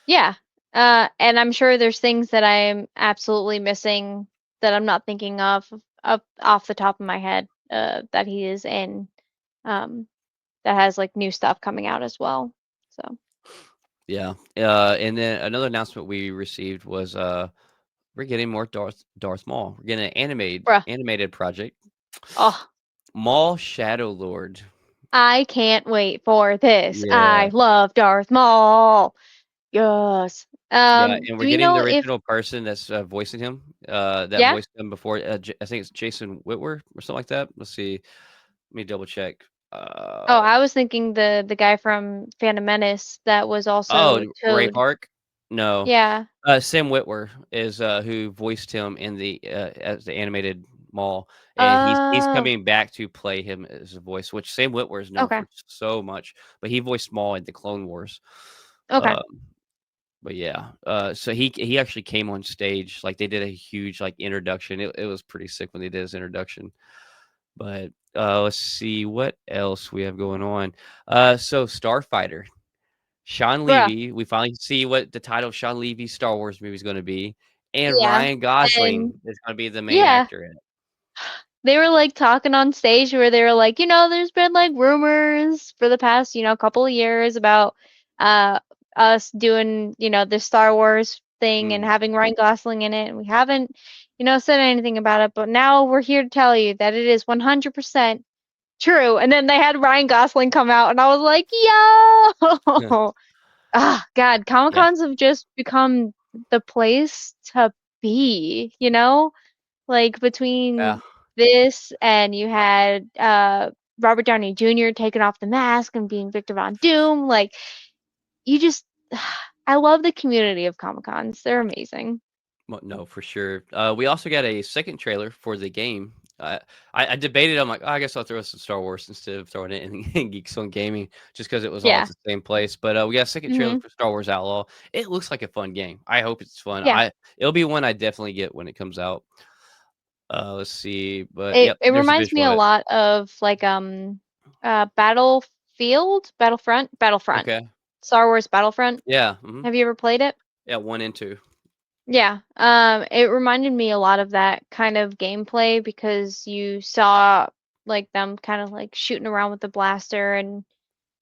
Speaker 2: yeah. And I'm sure there's things that I'm absolutely missing that I'm not thinking of up off the top of my head, that he is in, um, that has like new stuff coming out as well. So,
Speaker 1: Yeah. And then another announcement we received was we're getting more Darth Maul. We're getting an
Speaker 2: bruh.
Speaker 1: animated project.
Speaker 2: Oh,
Speaker 1: Maul Shadow Lord.
Speaker 2: I can't wait for this.
Speaker 1: Yeah.
Speaker 2: I love Darth Maul. Yes.
Speaker 1: Yeah, and
Speaker 2: Do
Speaker 1: we're
Speaker 2: you
Speaker 1: getting
Speaker 2: know
Speaker 1: the
Speaker 2: if
Speaker 1: original person that's voicing him. That
Speaker 2: yeah?
Speaker 1: voiced him before. I think it's Jason Whitwer or something like that. Let's see. Let me double check.
Speaker 2: Oh,
Speaker 1: Uh,
Speaker 2: I was thinking the guy from Phantom Menace that was
Speaker 1: oh,
Speaker 2: also
Speaker 1: Ray
Speaker 2: Toad.
Speaker 1: Park. No,
Speaker 2: Yeah.
Speaker 1: Sam Witwer is who voiced him in the as the animated Maul, and he's
Speaker 2: Oh,
Speaker 1: coming back to play him as a voice, which Sam Witwer is known
Speaker 2: okay.
Speaker 1: for so much, but he voiced Maul in the Clone Wars.
Speaker 2: Okay.
Speaker 1: Um, but yeah, so he actually came on stage, like they did a huge like introduction. It was pretty sick when they did his introduction. But let's see what else we have going on. So Starfighter. Sean
Speaker 2: Bruh.
Speaker 1: Levy, we finally see what the title of Sean Levy's Star Wars movie is gonna be, and
Speaker 2: Yeah.
Speaker 1: Ryan
Speaker 2: And
Speaker 1: Gosling is gonna be the main
Speaker 2: yeah,
Speaker 1: actor in it.
Speaker 2: they were like talking on stage where they were like, there's been like rumors for the past, couple of years about uh us doing, the Star Wars thing and
Speaker 1: Mm.
Speaker 2: having Ryan Gosling in it, and we haven't, said anything about it, but now we're here to tell you that it is 100% true. And then they had Ryan Gosling come out, and I was like, yo, ah, God, Comic
Speaker 1: Yeah,
Speaker 2: Cons have just become the place to be, like
Speaker 1: yeah.
Speaker 2: between this and you had Robert Downey Jr. taking off the mask and being Victor Von Doom, like you just I love the community of Comic Cons. They're amazing.
Speaker 1: Well, no, for sure. We also got a second trailer for the game. I debated. I'm like, oh, I guess I'll throw some Star Wars instead of throwing it in, in Geeks on Gaming, just because it was all at
Speaker 2: Yeah.
Speaker 1: the same place. But we got a second trailer
Speaker 2: Mhm.
Speaker 1: for Star Wars Outlaw. It looks like a fun game. I hope it's fun.
Speaker 2: Yeah.
Speaker 1: It'll be one I definitely get when it comes out. Let's see, but
Speaker 2: It
Speaker 1: yep,
Speaker 2: it
Speaker 1: there's a
Speaker 2: reminds me
Speaker 1: visual
Speaker 2: a
Speaker 1: of it.
Speaker 2: lot of like Battlefront.
Speaker 1: Okay.
Speaker 2: Star Wars Battlefront.
Speaker 1: Yeah. Hmm.
Speaker 2: Have you ever played it?
Speaker 1: Yeah. One and two.
Speaker 2: Yeah, it reminded me a lot of that kind of gameplay because you saw like them kind of like shooting around with the blaster and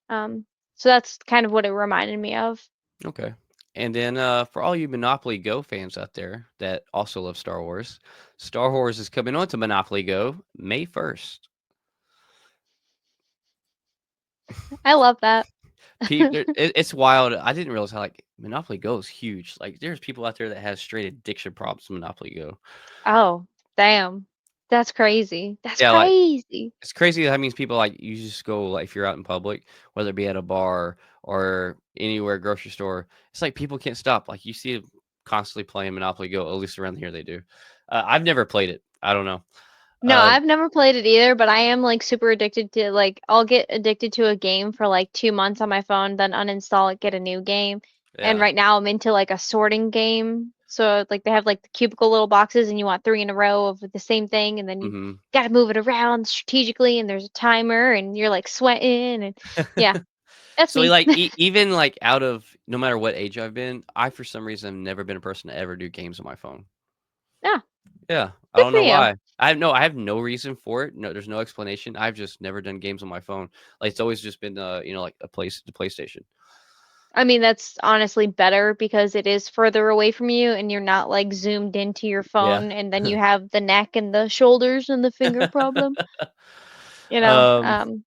Speaker 2: um so that's kind of what it reminded me of.
Speaker 1: Okay. And then for all you Monopoly Go fans out there that also love Star Wars is coming on to Monopoly Go May 1st.
Speaker 2: I love that.
Speaker 1: It's wild. I didn't realize how like Monopoly Go is huge. Like there's people out there that has straight addiction problems to Monopoly Go.
Speaker 2: Oh, damn. That's crazy. That's
Speaker 1: Yeah, like
Speaker 2: crazy.
Speaker 1: it's crazy. That means people like you just go like if you're out in public, whether it be at a bar or anywhere, grocery store. It's like people can't stop. Like you see them constantly playing Monopoly Go. At least around here they do. I've never played it. I don't know.
Speaker 2: No,
Speaker 1: Uh,
Speaker 2: I've never played it either, but I am like super addicted to like I'll get addicted to a game for like 2 months on my phone, then uninstall it, get a new game. And
Speaker 1: yeah.
Speaker 2: right now I'm into like a sorting game. So like they have like the cubicle little boxes and you want three in a row of the same thing and then you
Speaker 1: Hmm.
Speaker 2: gotta move it around strategically and there's a timer and you're like sweating and yeah, that's
Speaker 1: So
Speaker 2: me.
Speaker 1: like even like out of no matter what age I've been, I for some reason have never been a person to ever do games on my phone.
Speaker 2: Yeah,
Speaker 1: Yeah, I
Speaker 2: good
Speaker 1: don't
Speaker 2: for
Speaker 1: know
Speaker 2: you.
Speaker 1: why. I have no reason for it. No, there's no explanation. I've just never done games on my phone. Like it's always just been like the PlayStation.
Speaker 2: I mean, that's honestly better because it is further away from you and you're not like zoomed into your
Speaker 1: Yeah.
Speaker 2: phone and then you have the neck and the shoulders and the finger problem, you know?
Speaker 1: um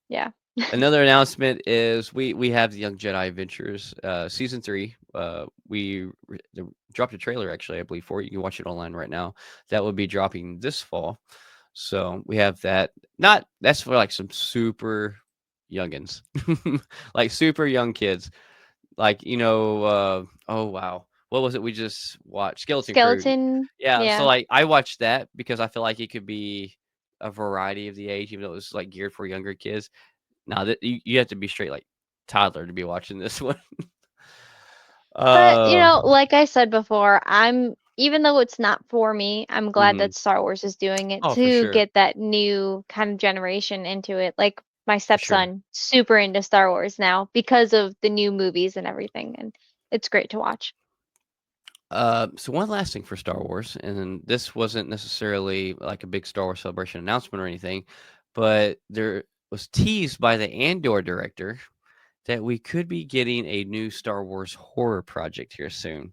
Speaker 2: Yeah.
Speaker 1: Another announcement is we have the Young Jedi Adventures season 3. Dropped a trailer actually, I believe, for it. You can watch it online right now. That will be dropping this fall. So we have that. Not that's for like some super youngins, like super young kids. Like oh wow, what was it we just watched? Skeleton Crew.
Speaker 2: Skeleton,
Speaker 1: Yeah, so
Speaker 2: yeah.
Speaker 1: like I watched that because I feel like it could be a variety of the age, even though it was like geared for younger kids. Now that you have to be straight like toddler to be watching this one.
Speaker 2: But,
Speaker 1: Uh,
Speaker 2: like I said before, even though it's not for me, I'm glad
Speaker 1: mhm.
Speaker 2: that Star Wars is doing it
Speaker 1: Oh, for
Speaker 2: to
Speaker 1: sure.
Speaker 2: get that new kind of generation into it. Like my
Speaker 1: for sure.
Speaker 2: stepson super into Star Wars now because of the new movies and everything, and it's great to watch.
Speaker 1: So one last thing for Star Wars, and this wasn't necessarily like a big Star Wars celebration announcement or anything, but there was teased by the Andor director that we could be getting a new Star Wars horror project here soon.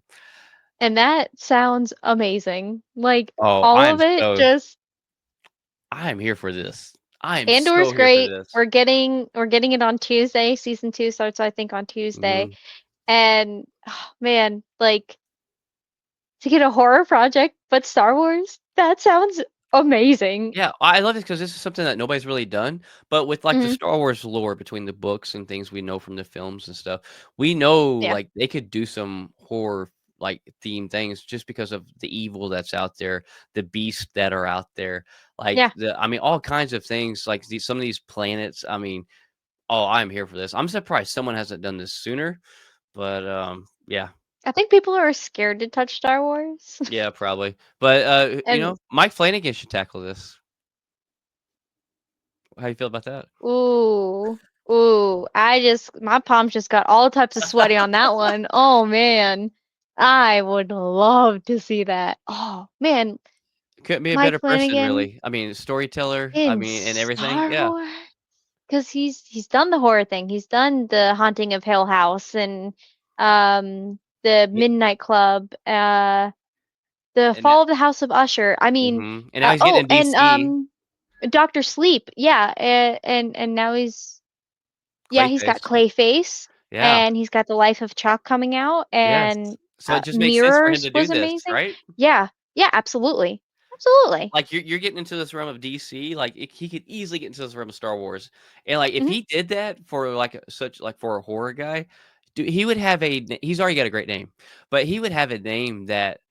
Speaker 2: And that sounds amazing. Like
Speaker 1: Oh,
Speaker 2: all of it just
Speaker 1: I am here for this. I am
Speaker 2: Andor's
Speaker 1: so here for
Speaker 2: great.
Speaker 1: this.
Speaker 2: We're getting it on Tuesday. Season 2 starts I think on Tuesday.
Speaker 1: Mhm.
Speaker 2: And oh, man, like to get a horror project but Star Wars, that sounds amazing.
Speaker 1: Yeah, I love it because this is something that nobody's really done, but with, like, the
Speaker 2: Mhm.
Speaker 1: Star Wars lore between the books and things we know from the films and stuff, we know,
Speaker 2: Yeah.
Speaker 1: like, they could do some horror, like, theme things just because of the evil that's out there, the beasts that are out there, like,
Speaker 2: Yeah.
Speaker 1: all kinds of things, like, some of these planets, oh, I'm here for this. I'm surprised someone hasn't done this sooner, but, yeah.
Speaker 2: I think people are scared to touch Star Wars.
Speaker 1: Yeah, probably, but,
Speaker 2: And
Speaker 1: Mike Flanagan should tackle this. How you feel about that?
Speaker 2: ooh, ooh, my palms just got all types of sweaty on that one. Oh man. I would love to see that. Oh man,
Speaker 1: Couldn't be a
Speaker 2: Mike
Speaker 1: better person,
Speaker 2: Flanagan
Speaker 1: really. Storyteller,
Speaker 2: in
Speaker 1: and everything.
Speaker 2: Star
Speaker 1: Yeah,
Speaker 2: Wars. Because he's done the horror thing. He's done the Haunting of Hill House and the
Speaker 1: y
Speaker 2: Midnight Club, the
Speaker 1: and
Speaker 2: Fall of the House of Usher. I mean,
Speaker 1: mhm, and now he's getting
Speaker 2: oh,
Speaker 1: in
Speaker 2: and
Speaker 1: DC,
Speaker 2: Doctor Sleep. Yeah, and now he's got
Speaker 1: Clayface.
Speaker 2: Clayface
Speaker 1: Yeah,
Speaker 2: and he's got The Life of Chuck coming out
Speaker 1: yes.
Speaker 2: and
Speaker 1: So it just makes sense for him
Speaker 2: Mirrors
Speaker 1: to do
Speaker 2: was
Speaker 1: this,
Speaker 2: amazing.
Speaker 1: right?
Speaker 2: Yeah. Yeah, absolutely. Absolutely.
Speaker 1: Like, you're getting into this realm of DC, like, he could easily get into this realm of Star Wars, and, like, if
Speaker 2: Mhm.
Speaker 1: he did that for, like, for a horror guy, dude, he would have he's already got a great name, but he would have a name that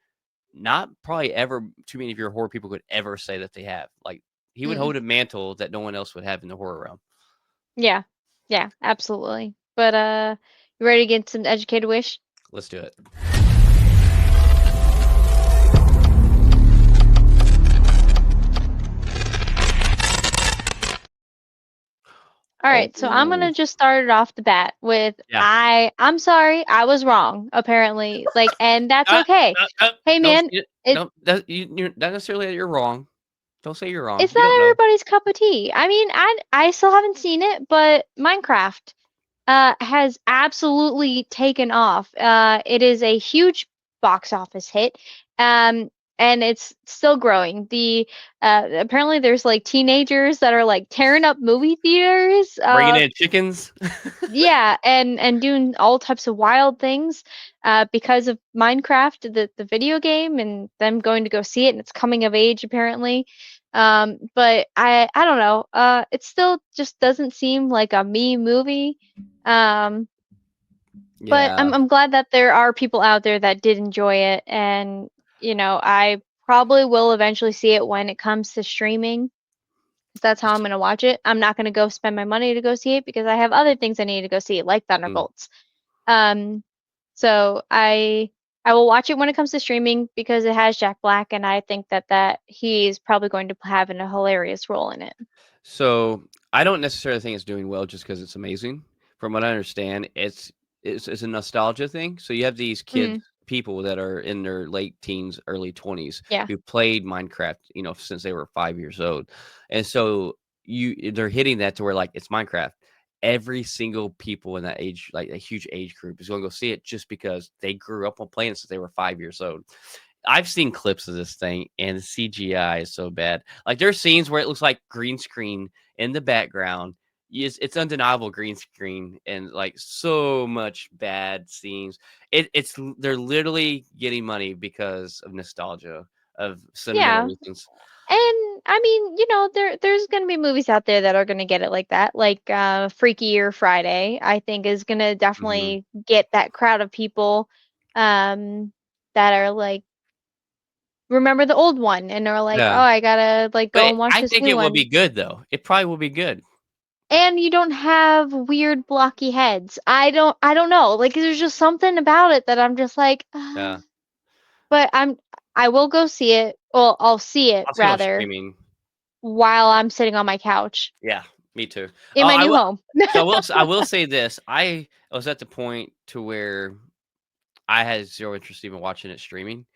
Speaker 1: not probably ever too many of your horror people could ever say that they have. Like, he would
Speaker 2: Mm.
Speaker 1: hold a mantle that no one else would have in the horror realm.
Speaker 2: Yeah. Yeah, absolutely. But you ready to get some educated wish?
Speaker 1: Let's do it.
Speaker 2: All right, so I'm
Speaker 1: Oh,
Speaker 2: gonna just start it off the bat with
Speaker 1: yeah.
Speaker 2: I'm sorry, I was wrong, apparently. Like, and that's
Speaker 1: Uh,
Speaker 2: okay. Hey
Speaker 1: don't
Speaker 2: man,
Speaker 1: say it.
Speaker 2: it
Speaker 1: No, that you're not necessarily that you're wrong. Don't say you're wrong.
Speaker 2: it's
Speaker 1: You don't
Speaker 2: not
Speaker 1: know.
Speaker 2: everybody's cup of tea. I mean, I still haven't seen it, but Minecraft has absolutely taken off. It is a huge box office hit, um, and it's still growing. Apparently there's like teenagers that are like tearing up movie theaters.
Speaker 1: Bringing in chickens.
Speaker 2: Yeah, and doing all types of wild things, because of Minecraft, the video game, and them going to go see it, and it's coming of age apparently. But I don't know. It still just doesn't seem like a me movie. Um, but
Speaker 1: Yeah.
Speaker 2: I'm glad that there are people out there that did enjoy it, and I probably will eventually see it when it comes to streaming. 'Cause that's how I'm gonna watch it. I'm not gonna go spend my money to go see it because I have other things I need to go see, like
Speaker 1: Mm.
Speaker 2: Thunderbolts. Um, so I will watch it when it comes to streaming because it has Jack Black, and I think that he's probably going to have a hilarious role in it.
Speaker 1: So, I don't necessarily think it's doing well just because it's amazing. From what I understand, it's a nostalgia thing. So you have these kids
Speaker 2: Mhm.
Speaker 1: people that are in their late teens, early 20s
Speaker 2: Yeah.
Speaker 1: who played Minecraft, since they were 5 years old. And so they're hitting that to where, like, it's Minecraft. Every single people in that age, like a huge age group, is gonna go see it just because they grew up on playing it since they were 5 years old. I've seen clips of this thing, and the CGI is so bad. Like, there's scenes where it looks like green screen in the background. It's undeniable green screen and, like, so much bad scenes. They're literally getting money because of nostalgia, of sentimental
Speaker 2: Yeah.
Speaker 1: reasons.
Speaker 2: And I mean, there's gonna be movies out there that are gonna get it like that, like Freaky or Friday, I think is gonna
Speaker 1: Mhm.
Speaker 2: definitely get that crowd of people that are like remember the old one and are like, "Oh,
Speaker 1: Yeah.
Speaker 2: I gotta like go
Speaker 1: But
Speaker 2: and watch
Speaker 1: I
Speaker 2: this
Speaker 1: think
Speaker 2: new
Speaker 1: it will be
Speaker 2: one."
Speaker 1: good, though. It probably will be good.
Speaker 2: And you don't have weird blocky heads. I don't know. Like there's just something about it that I'm just like,
Speaker 1: Yeah.
Speaker 2: but I will go see it. Well, I'll see it
Speaker 1: I'll see it on
Speaker 2: rather
Speaker 1: streaming.
Speaker 2: while I'm sitting on my couch.
Speaker 1: Yeah. Me too.
Speaker 2: in my
Speaker 1: I
Speaker 2: new
Speaker 1: will.
Speaker 2: home.
Speaker 1: So I will say this. I was at the point to where I had zero interest even watching it streaming,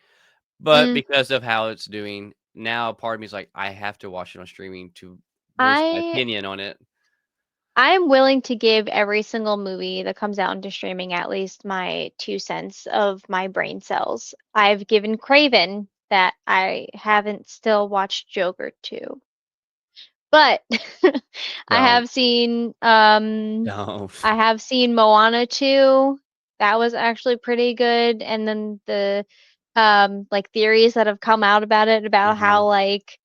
Speaker 1: but
Speaker 2: Mm,
Speaker 1: because of how it's doing now, part of me is like, I have to watch it on streaming to voice my
Speaker 2: I
Speaker 1: opinion on it.
Speaker 2: I'm willing to give every single movie that comes out into streaming at least my 2 cents of my brain cells. I've given Craven that I haven't still watched Joker 2. But I
Speaker 1: Don't,
Speaker 2: have seen
Speaker 1: don't.
Speaker 2: I have seen Moana 2. That was actually pretty good. And then the like theories that have come out about it about
Speaker 1: Hmm.
Speaker 2: how like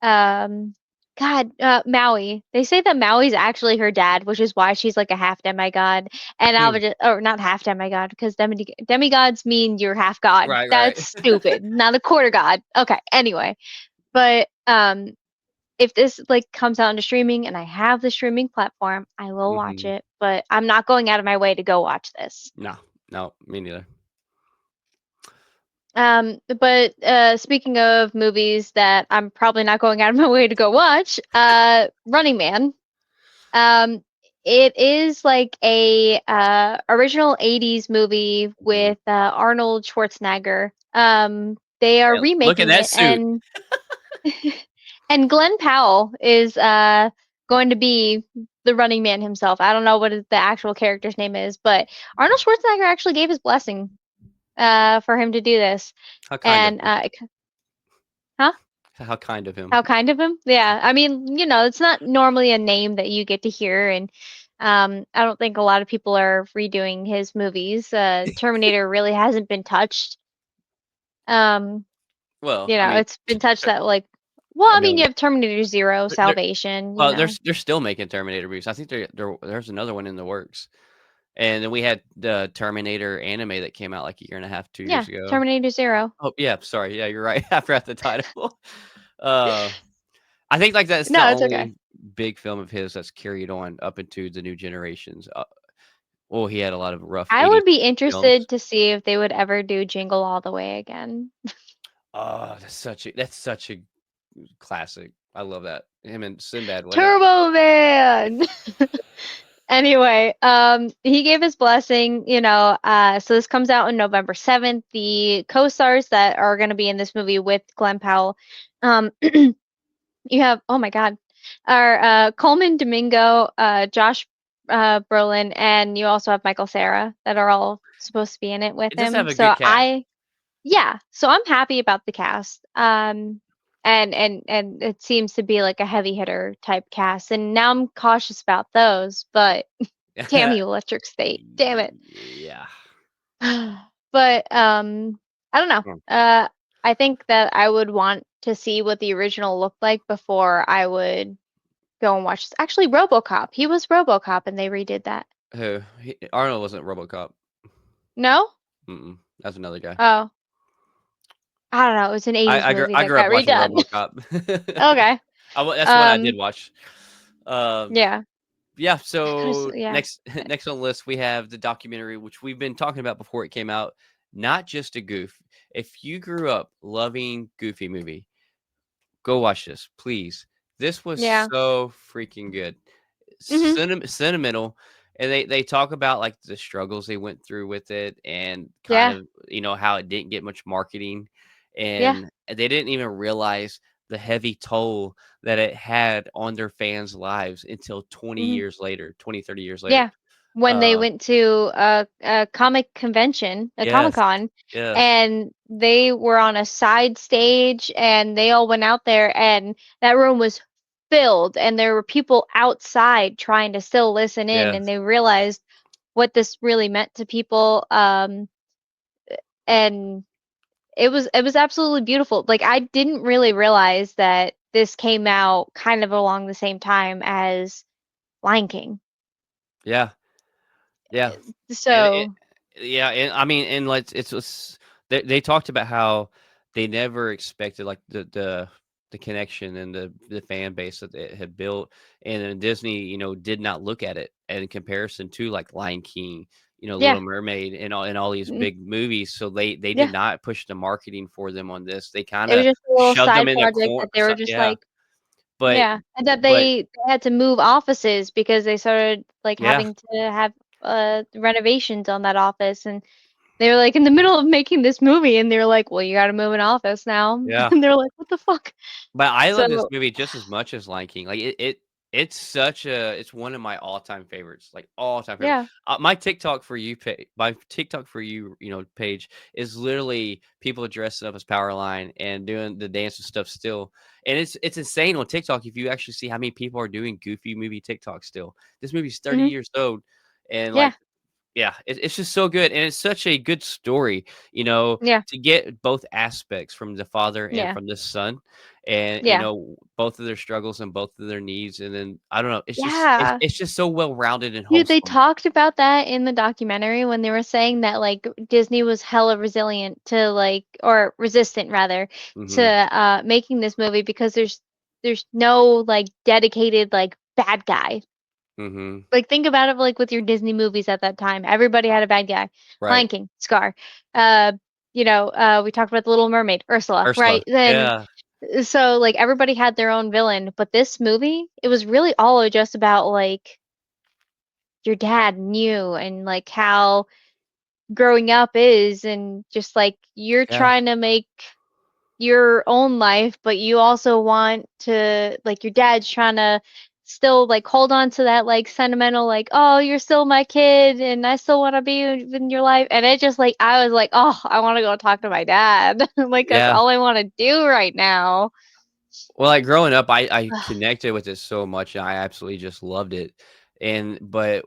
Speaker 2: um God, Maui. They say that Maui's actually her dad, which is why she's like a half demigod. And I
Speaker 1: Hmm.
Speaker 2: would just, or not half demigod, because demigods mean you're half god.
Speaker 1: Right,
Speaker 2: That's
Speaker 1: right.
Speaker 2: stupid. Not a quarter god. Okay, anyway. But if this like comes out into streaming and I have the streaming platform, I will watch
Speaker 1: Hmm.
Speaker 2: it. But I'm not going out of my way to go watch this.
Speaker 1: No, no, me neither.
Speaker 2: But speaking of movies that I'm probably not going out of my way to go watch, Running Man. Um, it is like a original 80s movie
Speaker 1: Hmm.
Speaker 2: with Arnold Schwarzenegger. They are
Speaker 1: Yeah, look at
Speaker 2: remaking
Speaker 1: that
Speaker 2: it,
Speaker 1: suit.
Speaker 2: and and Glenn Powell is going to be the Running Man himself. I don't know what the actual character's name is, but Arnold Schwarzenegger actually gave his blessing for him to do this.
Speaker 1: How kind of
Speaker 2: And
Speaker 1: him.
Speaker 2: huh?
Speaker 1: How kind of him.
Speaker 2: How kind of him? Yeah, I mean, it's not normally a name that you get to hear, and I don't think a lot of people are redoing his movies. Terminator really hasn't been touched. Um,
Speaker 1: Well, I mean,
Speaker 2: it's been touched that like, well,
Speaker 1: I
Speaker 2: I mean, you
Speaker 1: mean,
Speaker 2: have Terminator Zero,
Speaker 1: they're
Speaker 2: Salvation,
Speaker 1: well, they're still making Terminator movies. I think there's another one in the works. And then we had the Terminator anime that came out like a year and a half, 2
Speaker 2: Yeah,
Speaker 1: years ago.
Speaker 2: Terminator Zero.
Speaker 1: Oh, yeah, sorry. Yeah, you're right. I forgot the title. Uh, I think like that's the
Speaker 2: No, it's okay.
Speaker 1: only big film of his that's carried on up into the new generations. Well, he had a lot of rough
Speaker 2: I
Speaker 1: 80s
Speaker 2: would be
Speaker 1: films.
Speaker 2: interested to see if they would ever do Jingle All the Way again.
Speaker 1: Oh, that's such a classic. I love that. Him and Sinbad, wasn't it?
Speaker 2: Turbo Man. Anyway, he gave his blessing, so this comes out on November 7th. The co-stars that are going to be in this movie with Glenn Powell, you have, oh my God, are Coleman Domingo, Josh Brolin, and you also have Michael Cera that are all supposed to be in it with
Speaker 1: It does have
Speaker 2: him.
Speaker 1: a good cast.
Speaker 2: Yeah, so I'm happy about the cast. And it seems to be like a heavy hitter type cast, and now I'm cautious about those, but damn you, Electric State. Damn it.
Speaker 1: Yeah.
Speaker 2: But I don't know.
Speaker 1: Hmm.
Speaker 2: I think that I would want to see what the original looked like before I would go and watch. Actually, RoboCop. He was RoboCop, and they redid that.
Speaker 1: Who? Arnold wasn't RoboCop.
Speaker 2: No?
Speaker 1: Mm-mm. That's another guy.
Speaker 2: Oh, I don't know. It was an 80s movie
Speaker 1: I
Speaker 2: that
Speaker 1: grew up
Speaker 2: got
Speaker 1: watching
Speaker 2: redone.
Speaker 1: RoboCop.
Speaker 2: Okay.
Speaker 1: That's what I did
Speaker 2: Um,
Speaker 1: watch. Um,
Speaker 2: yeah.
Speaker 1: yeah.
Speaker 2: I kind of,
Speaker 1: So
Speaker 2: yeah.
Speaker 1: next on the list we have the documentary, which we've been talking about before it came out. Not just a goof. If you grew up loving Goofy movie, go watch this, please. This was
Speaker 2: Yeah.
Speaker 1: so freaking good.
Speaker 2: Mhm.
Speaker 1: Sentimental, and they talk about like the struggles they went through with it, and kind
Speaker 2: Yeah.
Speaker 1: of how it didn't get much marketing,
Speaker 2: Yeah.
Speaker 1: and they didn't even realize the heavy toll that it had on their fans' lives until 20
Speaker 2: Mhm.
Speaker 1: years later, 20, 30 years later.
Speaker 2: Yeah. When they
Speaker 1: Uh,
Speaker 2: went to a comic convention, a
Speaker 1: yes,
Speaker 2: Comic-Con,
Speaker 1: yes,
Speaker 2: and they were on a side stage and they all went out there and that room was filled and there were people outside trying to still listen in and
Speaker 1: yes,
Speaker 2: they realized what this really meant to people. And it was absolutely beautiful. Like I didn't really realize that this came out kind of along the same time as Lion King.
Speaker 1: yeah, yeah. And it,
Speaker 2: So,
Speaker 1: yeah, and I mean, and like they talked about how they never expected like the connection and the fan base that it had built, and then Disney, did not look at it in comparison to like Lion King,
Speaker 2: yeah.
Speaker 1: Little Mermaid, and all these
Speaker 2: Mm,
Speaker 1: big movies. So they did
Speaker 2: yeah.
Speaker 1: not push the marketing for them on this. They kind
Speaker 2: It was
Speaker 1: of
Speaker 2: just a little
Speaker 1: shoved them
Speaker 2: side
Speaker 1: in their
Speaker 2: project
Speaker 1: corner.
Speaker 2: that they were just
Speaker 1: Yeah,
Speaker 2: like,
Speaker 1: but
Speaker 2: Yeah, and that
Speaker 1: but
Speaker 2: they had to move offices because they started like
Speaker 1: yeah,
Speaker 2: having to have renovations on that office, and they were like in the middle of making this movie, and they were like, "Well, you got to move an office now,"
Speaker 1: yeah.
Speaker 2: and they're like, "What the fuck?"
Speaker 1: But I love this
Speaker 2: So
Speaker 1: movie just as much as Lion King. Like it's such a it's one of my all-time favorites, like all-time favorite.
Speaker 2: yeah,
Speaker 1: My TikTok for you page, my TikTok for you, page is literally people dressing up as Powerline and doing the dance and stuff still. And it's insane on TikTok if you actually see how many people are doing Goofy movie TikTok still. This movie's 30
Speaker 2: hmm
Speaker 1: years old, and
Speaker 2: yeah,
Speaker 1: like yeah, it's just so good, and it's such a good story,
Speaker 2: yeah,
Speaker 1: to get both aspects from the father and
Speaker 2: yeah,
Speaker 1: from the son, and
Speaker 2: yeah,
Speaker 1: both of their struggles and both of their needs, and then I don't know,
Speaker 2: yeah.
Speaker 1: it's just so well rounded and
Speaker 2: Dude, they
Speaker 1: wholesome.
Speaker 2: talked about that in the documentary when they were saying that like Disney was hella resilient to like or resistant rather to
Speaker 1: Hmm.
Speaker 2: making this movie because there's no like dedicated like bad guy.
Speaker 1: Hmm.
Speaker 2: Like think about it like with your Disney movies at that time. Everybody had a bad guy.
Speaker 1: Right.
Speaker 2: Lion King, Scar. Uh we talked about the Little Mermaid, Ursula,
Speaker 1: Ursula.
Speaker 2: right? Then
Speaker 1: Yeah.
Speaker 2: so like everybody had their own villain, but this movie, it was really all just about like your dad knew and like how growing up is and just like you're
Speaker 1: Yeah.
Speaker 2: trying to make your own life but you also want to like your dad's trying to still like hold on to that like sentimental like oh you're still my kid and I still want to be in your life and it just like I was like oh I want to go talk to my dad like that's
Speaker 1: Yeah.
Speaker 2: all I want to do right now.
Speaker 1: Well, like, growing up, I connected with it so much, and I absolutely just loved it, but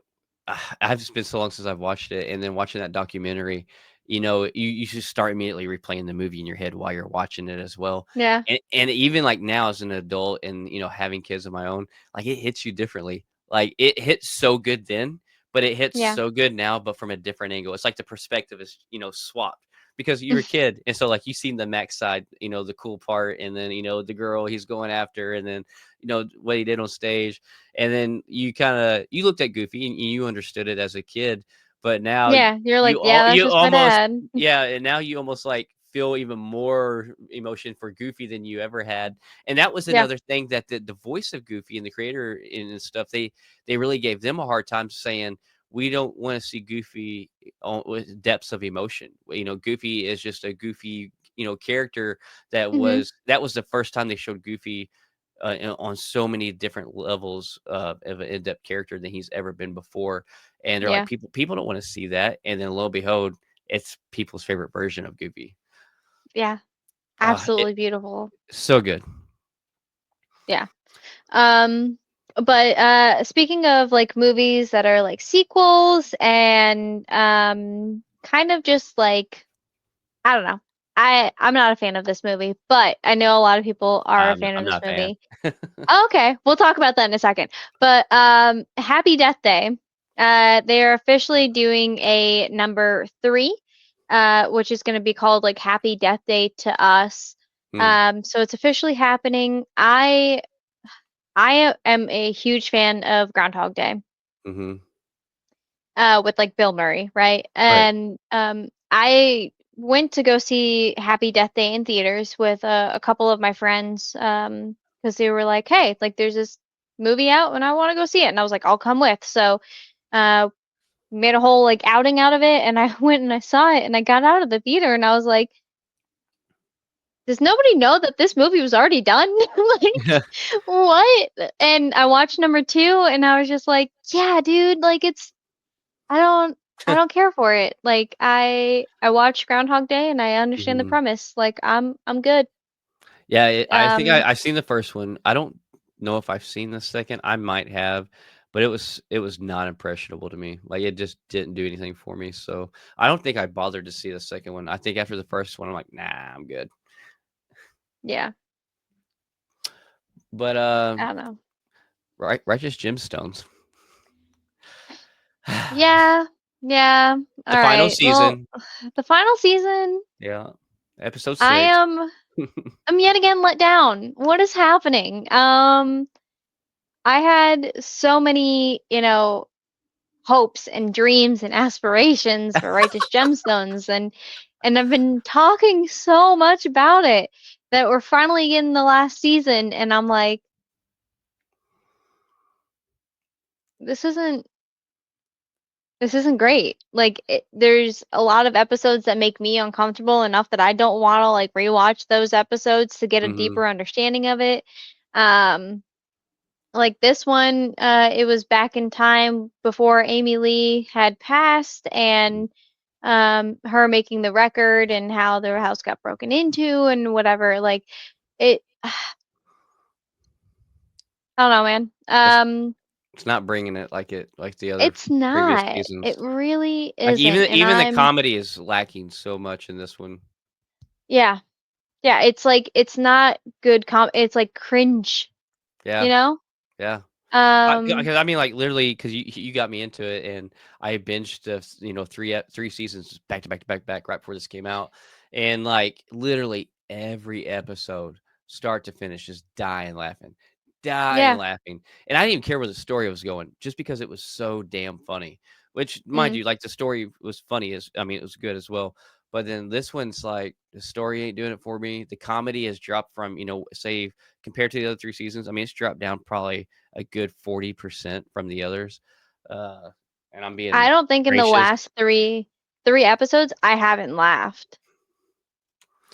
Speaker 1: I've just been so long since I've watched it, and then watching that documentary, you just start immediately replaying the movie in your head while you're watching it as well,
Speaker 2: Yeah.
Speaker 1: and even, like, now as an adult and, having kids of my own, like, it hits you differently. Like, it hits so good then, but it hits
Speaker 2: Yeah.
Speaker 1: so good now, but from a different angle. It's like the perspective is, swapped because you're a kid, and so, like, you seen the Max side, the cool part, and then, the girl he's going after, and then, what he did on stage, and then you looked at Goofy and you understood it as a kid, but now
Speaker 2: Yeah, you're like
Speaker 1: you
Speaker 2: yeah
Speaker 1: all
Speaker 2: that's
Speaker 1: you
Speaker 2: just my
Speaker 1: almost
Speaker 2: dad.
Speaker 1: yeah, and now you almost, like, feel even more emotion for Goofy than you ever had, and that was
Speaker 2: Yeah.
Speaker 1: another thing that the voice of Goofy and the creator and stuff, they really gave them a hard time saying, "We don't wanna see Goofy with depths of emotion." Goofy is just a goofy, character
Speaker 2: Mhm.
Speaker 1: that was the first time they showed Goofy, on so many different levels of an in-depth character than he's ever been before, and they're like,
Speaker 2: Yeah.
Speaker 1: "People don't wanna see that," and then lo and behold, it's people's favorite version of Goofy.
Speaker 2: Yeah.
Speaker 1: It's
Speaker 2: Absolutely beautiful.
Speaker 1: so good.
Speaker 2: Yeah. Um, but speaking of like movies that are like sequels and kind of just like I don't know. I'm not a fan of this movie, but I know a lot of people are a fan
Speaker 1: I'm
Speaker 2: of this
Speaker 1: not a fan.
Speaker 2: movie. Oh, okay, we'll talk about that in a second. But Happy Death Day. They are officially doing a number 3, which is going to be called like Happy Death Day to Us.
Speaker 1: Mm,
Speaker 2: So it's officially happening. Am a huge fan of Groundhog Day,
Speaker 1: mhm,
Speaker 2: with like Bill Murray, right?
Speaker 1: right.
Speaker 2: And I went to go see Happy Death Day in theaters with a couple of my friends, because they were like, "Hey, like there's this movie out, and I want to go see it," and I was like, "I'll come with." So, uh, made a whole like outing out of it, and I went and I saw it, and I got out of the theater, and I was like, does nobody know that this movie was already done? Like, what? And I watched number 2 and I was just like, yeah, dude, like I don't I don't care for it. Like I watched Groundhog Day and I understand the
Speaker 1: Mhm.
Speaker 2: premise. Like I'm good.
Speaker 1: Yeah, I think
Speaker 2: Um
Speaker 1: I've seen the first one. I don't know if I've seen the second. I might have, but it was not impressionable to me. Like, it just didn't do anything for me, so I don't think I bothered to see the second one. I think after the first one, I'm like, "Nah, I'm good."
Speaker 2: yeah,
Speaker 1: But,
Speaker 2: I don't know.
Speaker 1: Righteous Gemstones.
Speaker 2: Yeah. Yeah.
Speaker 1: The
Speaker 2: All
Speaker 1: final
Speaker 2: right. Well,
Speaker 1: season.
Speaker 2: the final season,
Speaker 1: Yeah. Episode
Speaker 2: I
Speaker 1: 6.
Speaker 2: am I'm yet again let down. What is happening? I had so many, hopes and dreams and aspirations for Righteous Gemstones and I've been talking so much about it that we're finally getting the last season and I'm like, this isn't this isn't great. Like there's a lot of episodes that make me uncomfortable enough that I don't want to like rewatch those episodes to get a
Speaker 1: Mhm.
Speaker 2: deeper understanding of it. Um, like this one, it was back in time before Amy Lee had passed,
Speaker 1: Mhm.
Speaker 2: and her making the record and how their house got broken into and whatever. Like it, I don't know, man.
Speaker 1: It's it's not bringing it like the other
Speaker 2: It's
Speaker 1: previous
Speaker 2: not. It
Speaker 1: seasons.
Speaker 2: really
Speaker 1: Like,
Speaker 2: isn't. And
Speaker 1: even the comedy is lacking so much in this one.
Speaker 2: yeah, yeah. It's like it's not good It's like cringe, you
Speaker 1: Yeah,
Speaker 2: know?
Speaker 1: yeah.
Speaker 2: Um,
Speaker 1: Because I mean, like, literally, because you got me into it, and I binged the, 3 seasons back to back to back to back right before this came out, and, like, literally every episode, start to finish, just dying
Speaker 2: yeah.
Speaker 1: laughing, and I didn't even care where the story was going, just because it was so damn funny, which, mind
Speaker 2: Mm.
Speaker 1: you, like, the story was funny as I mean, it was good as well, but then this one's like, the story ain't doing it for me, the comedy has dropped from, say, compared to the other 3 seasons, I mean, it's dropped down probably a good 40% from the others. Uh, and I'm
Speaker 2: I
Speaker 1: being
Speaker 2: don't think in the
Speaker 1: gracious.
Speaker 2: last three episodes I haven't laughed.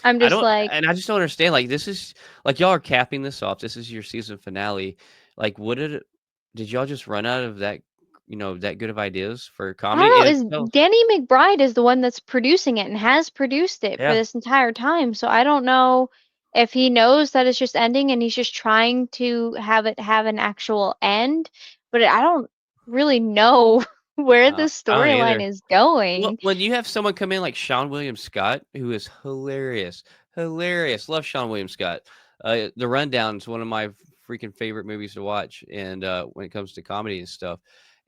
Speaker 2: I'm
Speaker 1: I
Speaker 2: just
Speaker 1: don't
Speaker 2: like,
Speaker 1: and I just don't understand, like, this is like, y'all are capping this off. This is your season finale. Like, did y'all just run out of that good of ideas for
Speaker 2: I
Speaker 1: comedy?
Speaker 2: don't
Speaker 1: And
Speaker 2: know,
Speaker 1: it's so
Speaker 2: Danny McBride is the one that's producing it and has produced it for
Speaker 1: yeah.
Speaker 2: this entire time. So I don't know if he knows that it's just ending and he's just trying to have it have an actual end, but I don't really know where the
Speaker 1: I don't
Speaker 2: storyline
Speaker 1: either.
Speaker 2: is
Speaker 1: Well,
Speaker 2: going.
Speaker 1: when you have someone come in like Sean William Scott, who is hilarious, hilarious. Love Sean William Scott. The Rundown is one of my freaking favorite movies to watch, and when it comes to comedy and stuff,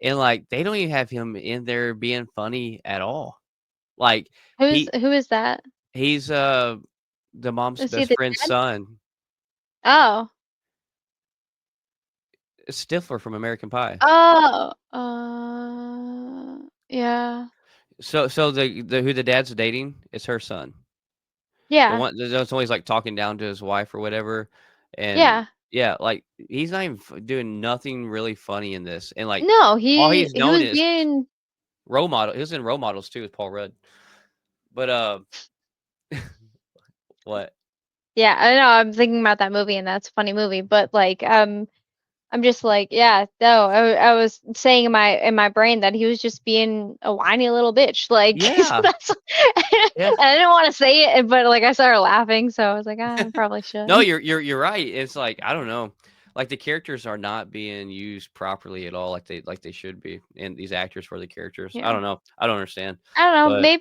Speaker 1: and like they don't even have him in there being funny at all. Like
Speaker 2: Who is that?
Speaker 1: he's the mom's
Speaker 2: Is he
Speaker 1: best
Speaker 2: the
Speaker 1: friend's
Speaker 2: dad?
Speaker 1: son,
Speaker 2: Oh.
Speaker 1: Stifler from American Pie.
Speaker 2: Oh. Yeah.
Speaker 1: So the who the dad's dating is her son. The
Speaker 2: Yeah.
Speaker 1: one that's always, like, talking down to his wife or whatever, and
Speaker 2: Yeah.
Speaker 1: yeah, like, he's not even doing nothing really funny in this, and, like,
Speaker 2: No,
Speaker 1: all he's
Speaker 2: he
Speaker 1: known
Speaker 2: was
Speaker 1: is
Speaker 2: being
Speaker 1: role model. He was in Role Models too with Paul Rudd, but, what?
Speaker 2: yeah, I know, I'm thinking about that movie and that's a funny movie, but like I'm just like, yeah, no, I was saying in my brain that he was just being a whiny little bitch. Like
Speaker 1: Yeah,
Speaker 2: that's
Speaker 1: yeah.
Speaker 2: I didn't want to say it, but like I started laughing, so I was like, ah, I probably
Speaker 1: No,
Speaker 2: should.
Speaker 1: you're right. It's like, I don't know, like, the characters are not being used properly at all like they should be, and these actors for the characters. I
Speaker 2: Yeah.
Speaker 1: don't know. I don't understand,
Speaker 2: I don't know,
Speaker 1: but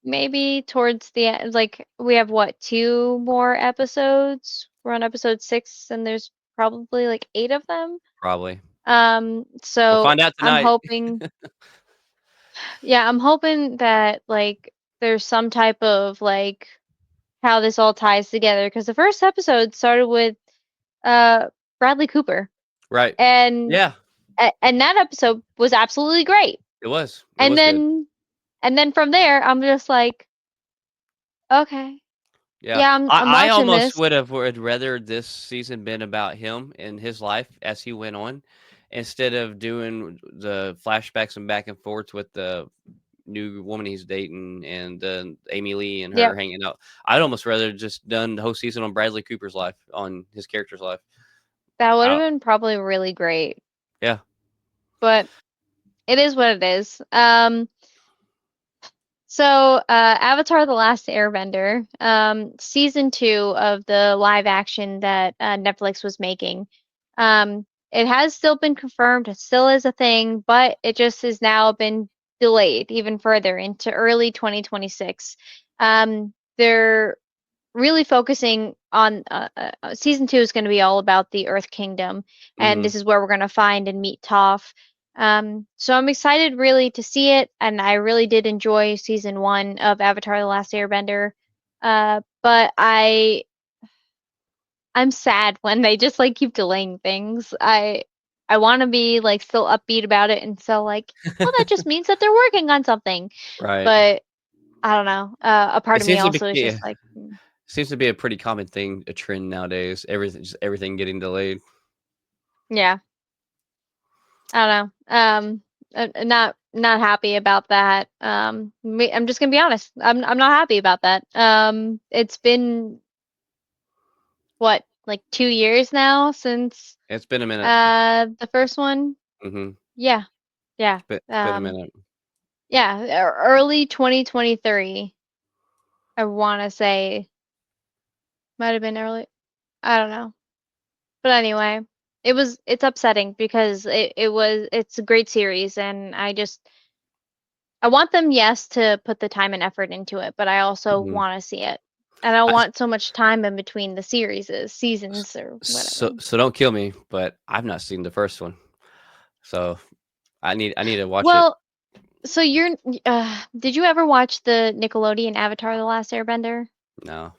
Speaker 2: maybe towards the end, like we have what, two more episodes? We're on episode 6 and there's probably like 8 of them.
Speaker 1: probably. We'll
Speaker 2: So
Speaker 1: find out
Speaker 2: I'm
Speaker 1: tonight.
Speaker 2: hoping, yeah, I'm hoping that like there's some type of like how this all ties together because the first episode started with uh Bradley Cooper
Speaker 1: Right.
Speaker 2: and
Speaker 1: Yeah,
Speaker 2: and that episode was absolutely great.
Speaker 1: it was. It
Speaker 2: And
Speaker 1: was good.
Speaker 2: then from there I'm just like, okay,
Speaker 1: Yeah,
Speaker 2: yeah, I'm
Speaker 1: I
Speaker 2: watching
Speaker 1: almost
Speaker 2: this.
Speaker 1: would rather this season been about him and his life as he went on, instead of doing the flashbacks and back and forth with the new woman he's dating and then Amy Lee and her
Speaker 2: Yep,
Speaker 1: hanging out. I'd almost rather just done the whole season on Bradley Cooper's life, on his character's life.
Speaker 2: that would have
Speaker 1: I
Speaker 2: been probably really great,
Speaker 1: Yeah,
Speaker 2: but it is what it is. So, Avatar: The Last Airbender, season 2 of the live action that Netflix was making, it has still been confirmed. It still is a thing, but it just has now been delayed even further into early 2026. They're really focusing on season 2 is going to be all about the Earth Kingdom, and
Speaker 1: mhm.
Speaker 2: this is where we're going to find and meet Toph. So I'm excited really to see it, and I really did enjoy season 1 of Avatar: The Last Airbender. But I'm sad when they just like keep delaying things. I want to be like still upbeat about it, and so like, well, that just means that they're working on something.
Speaker 1: Right.
Speaker 2: But I don't know. A part
Speaker 1: It
Speaker 2: of me
Speaker 1: seems to be
Speaker 2: also is
Speaker 1: yeah,
Speaker 2: just like, mm,
Speaker 1: seems to be a pretty common thing, a trend nowadays. Everything getting delayed.
Speaker 2: yeah. I don't know. Not happy about that. I'm just gonna be honest. I'm not happy about that. It's been what, like 2 years now since
Speaker 1: It's been a minute.
Speaker 2: the first one.
Speaker 1: Mm-hmm.
Speaker 2: Yeah, yeah.
Speaker 1: It's been a minute.
Speaker 2: Yeah, early 2023. I want to say might have been early. I don't know. But anyway, it's upsetting because it's a great series and I want them, yes, to put the time and effort into it, but I also
Speaker 1: Hmm.
Speaker 2: want to see it. I don't want so much time in between the seasons or
Speaker 1: So
Speaker 2: whatever.
Speaker 1: so don't kill me, but I've not seen the first one, so I need to watch it.
Speaker 2: Well, so did you ever watch the Nickelodeon Avatar: The Last Airbender?
Speaker 1: No,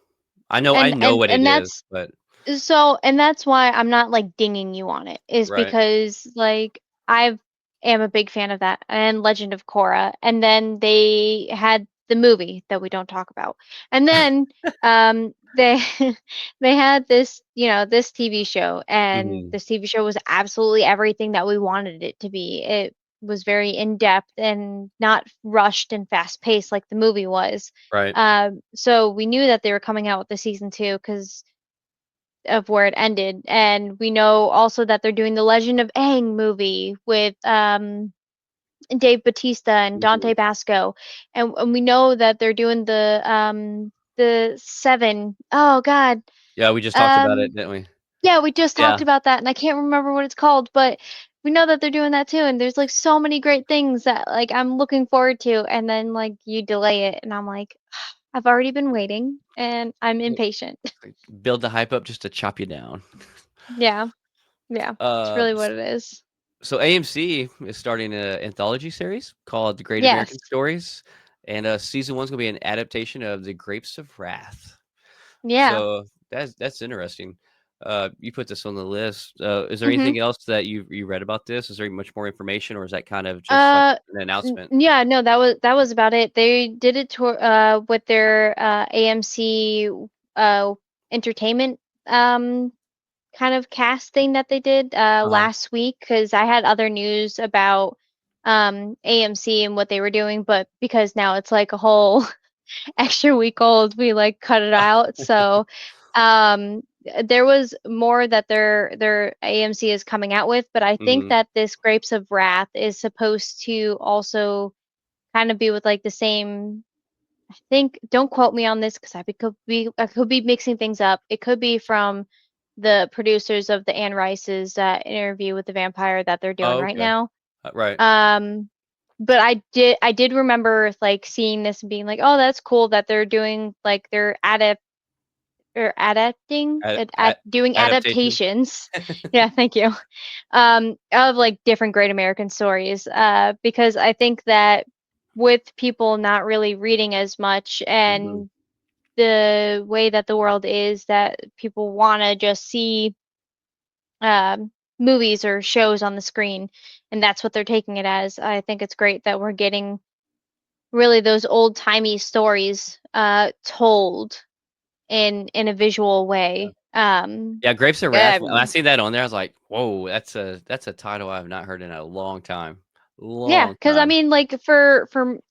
Speaker 1: I know
Speaker 2: And
Speaker 1: what it
Speaker 2: and
Speaker 1: is,
Speaker 2: that's
Speaker 1: but
Speaker 2: and that's why I'm not like dinging you on it, is
Speaker 1: right.
Speaker 2: because like I am a big fan of that and Legend of Korra. And then they had the movie that we don't talk about. And then they they had this TV show, and
Speaker 1: Hmm.
Speaker 2: this TV show was absolutely everything that we wanted it to be. It was very in depth and not rushed and fast paced like the movie was.
Speaker 1: Right.
Speaker 2: So we knew that they were coming out with the season two because of where it ended. And we know also that they're doing the Legend of Aang movie with Dave Bautista and
Speaker 1: Hmm.
Speaker 2: Dante Basco. And we know that they're doing the Seven. Oh God.
Speaker 1: Yeah, we just talked about it,
Speaker 2: Um
Speaker 1: didn't we?
Speaker 2: yeah, we just
Speaker 1: Yeah.
Speaker 2: talked about that and I can't remember what it's called, but we know that they're doing that too. And there's like so many great things that like I'm looking forward to, and then like you delay it and I'm like, I've already been waiting and I'm impatient.
Speaker 1: Build the hype up just to chop you down.
Speaker 2: Yeah, yeah. It's
Speaker 1: Uh,
Speaker 2: really
Speaker 1: s-
Speaker 2: what it is.
Speaker 1: so AMC is starting an anthology series called The Great American
Speaker 2: Yes.
Speaker 1: Stories, and season one's gonna be an adaptation of The Grapes of Wrath.
Speaker 2: Yeah.
Speaker 1: So that's interesting. You put this on the list. Is there
Speaker 2: Mhm.
Speaker 1: anything else that you read about this? Is there much more information, or is that kind of just like
Speaker 2: Uh,
Speaker 1: an announcement?
Speaker 2: yeah, no, that was about it. They did it to with their AMC uh entertainment kind of cast thing that they did
Speaker 1: Uh-huh.
Speaker 2: last week, because I had other news about AMC and what they were doing, but because now it's like a whole extra week old, we like cut it out. So there was more that their AMC is coming out with, but I think
Speaker 1: Hmm.
Speaker 2: that this Grapes of Wrath is supposed to also kind of be with like the same. I think, don't quote me on this because I could be mixing things up. It could be from the producers of the Anne Rice's Interview with the Vampire that they're doing
Speaker 1: Oh,
Speaker 2: right
Speaker 1: okay.
Speaker 2: now.
Speaker 1: Right.
Speaker 2: Um, but I did remember like seeing this and being like, oh, that's cool that they're doing like they're adapting doing
Speaker 1: Adaptation.
Speaker 2: adaptations. Yeah, thank you. Of like different Great American Stories. Because I think that with people not really reading as much
Speaker 1: Hmm.
Speaker 2: and the way that the world is, that people want to just see movies or shows on the screen, and that's what they're taking it as. I think it's great that we're getting really those old timey stories told in a visual way.
Speaker 1: Yeah, Grapes of Wrath. When I
Speaker 2: Um,
Speaker 1: see that on there, I was like, "Whoa, that's a title I have not heard in a long time,
Speaker 2: yeah,
Speaker 1: long
Speaker 2: because I
Speaker 1: time."
Speaker 2: mean, like for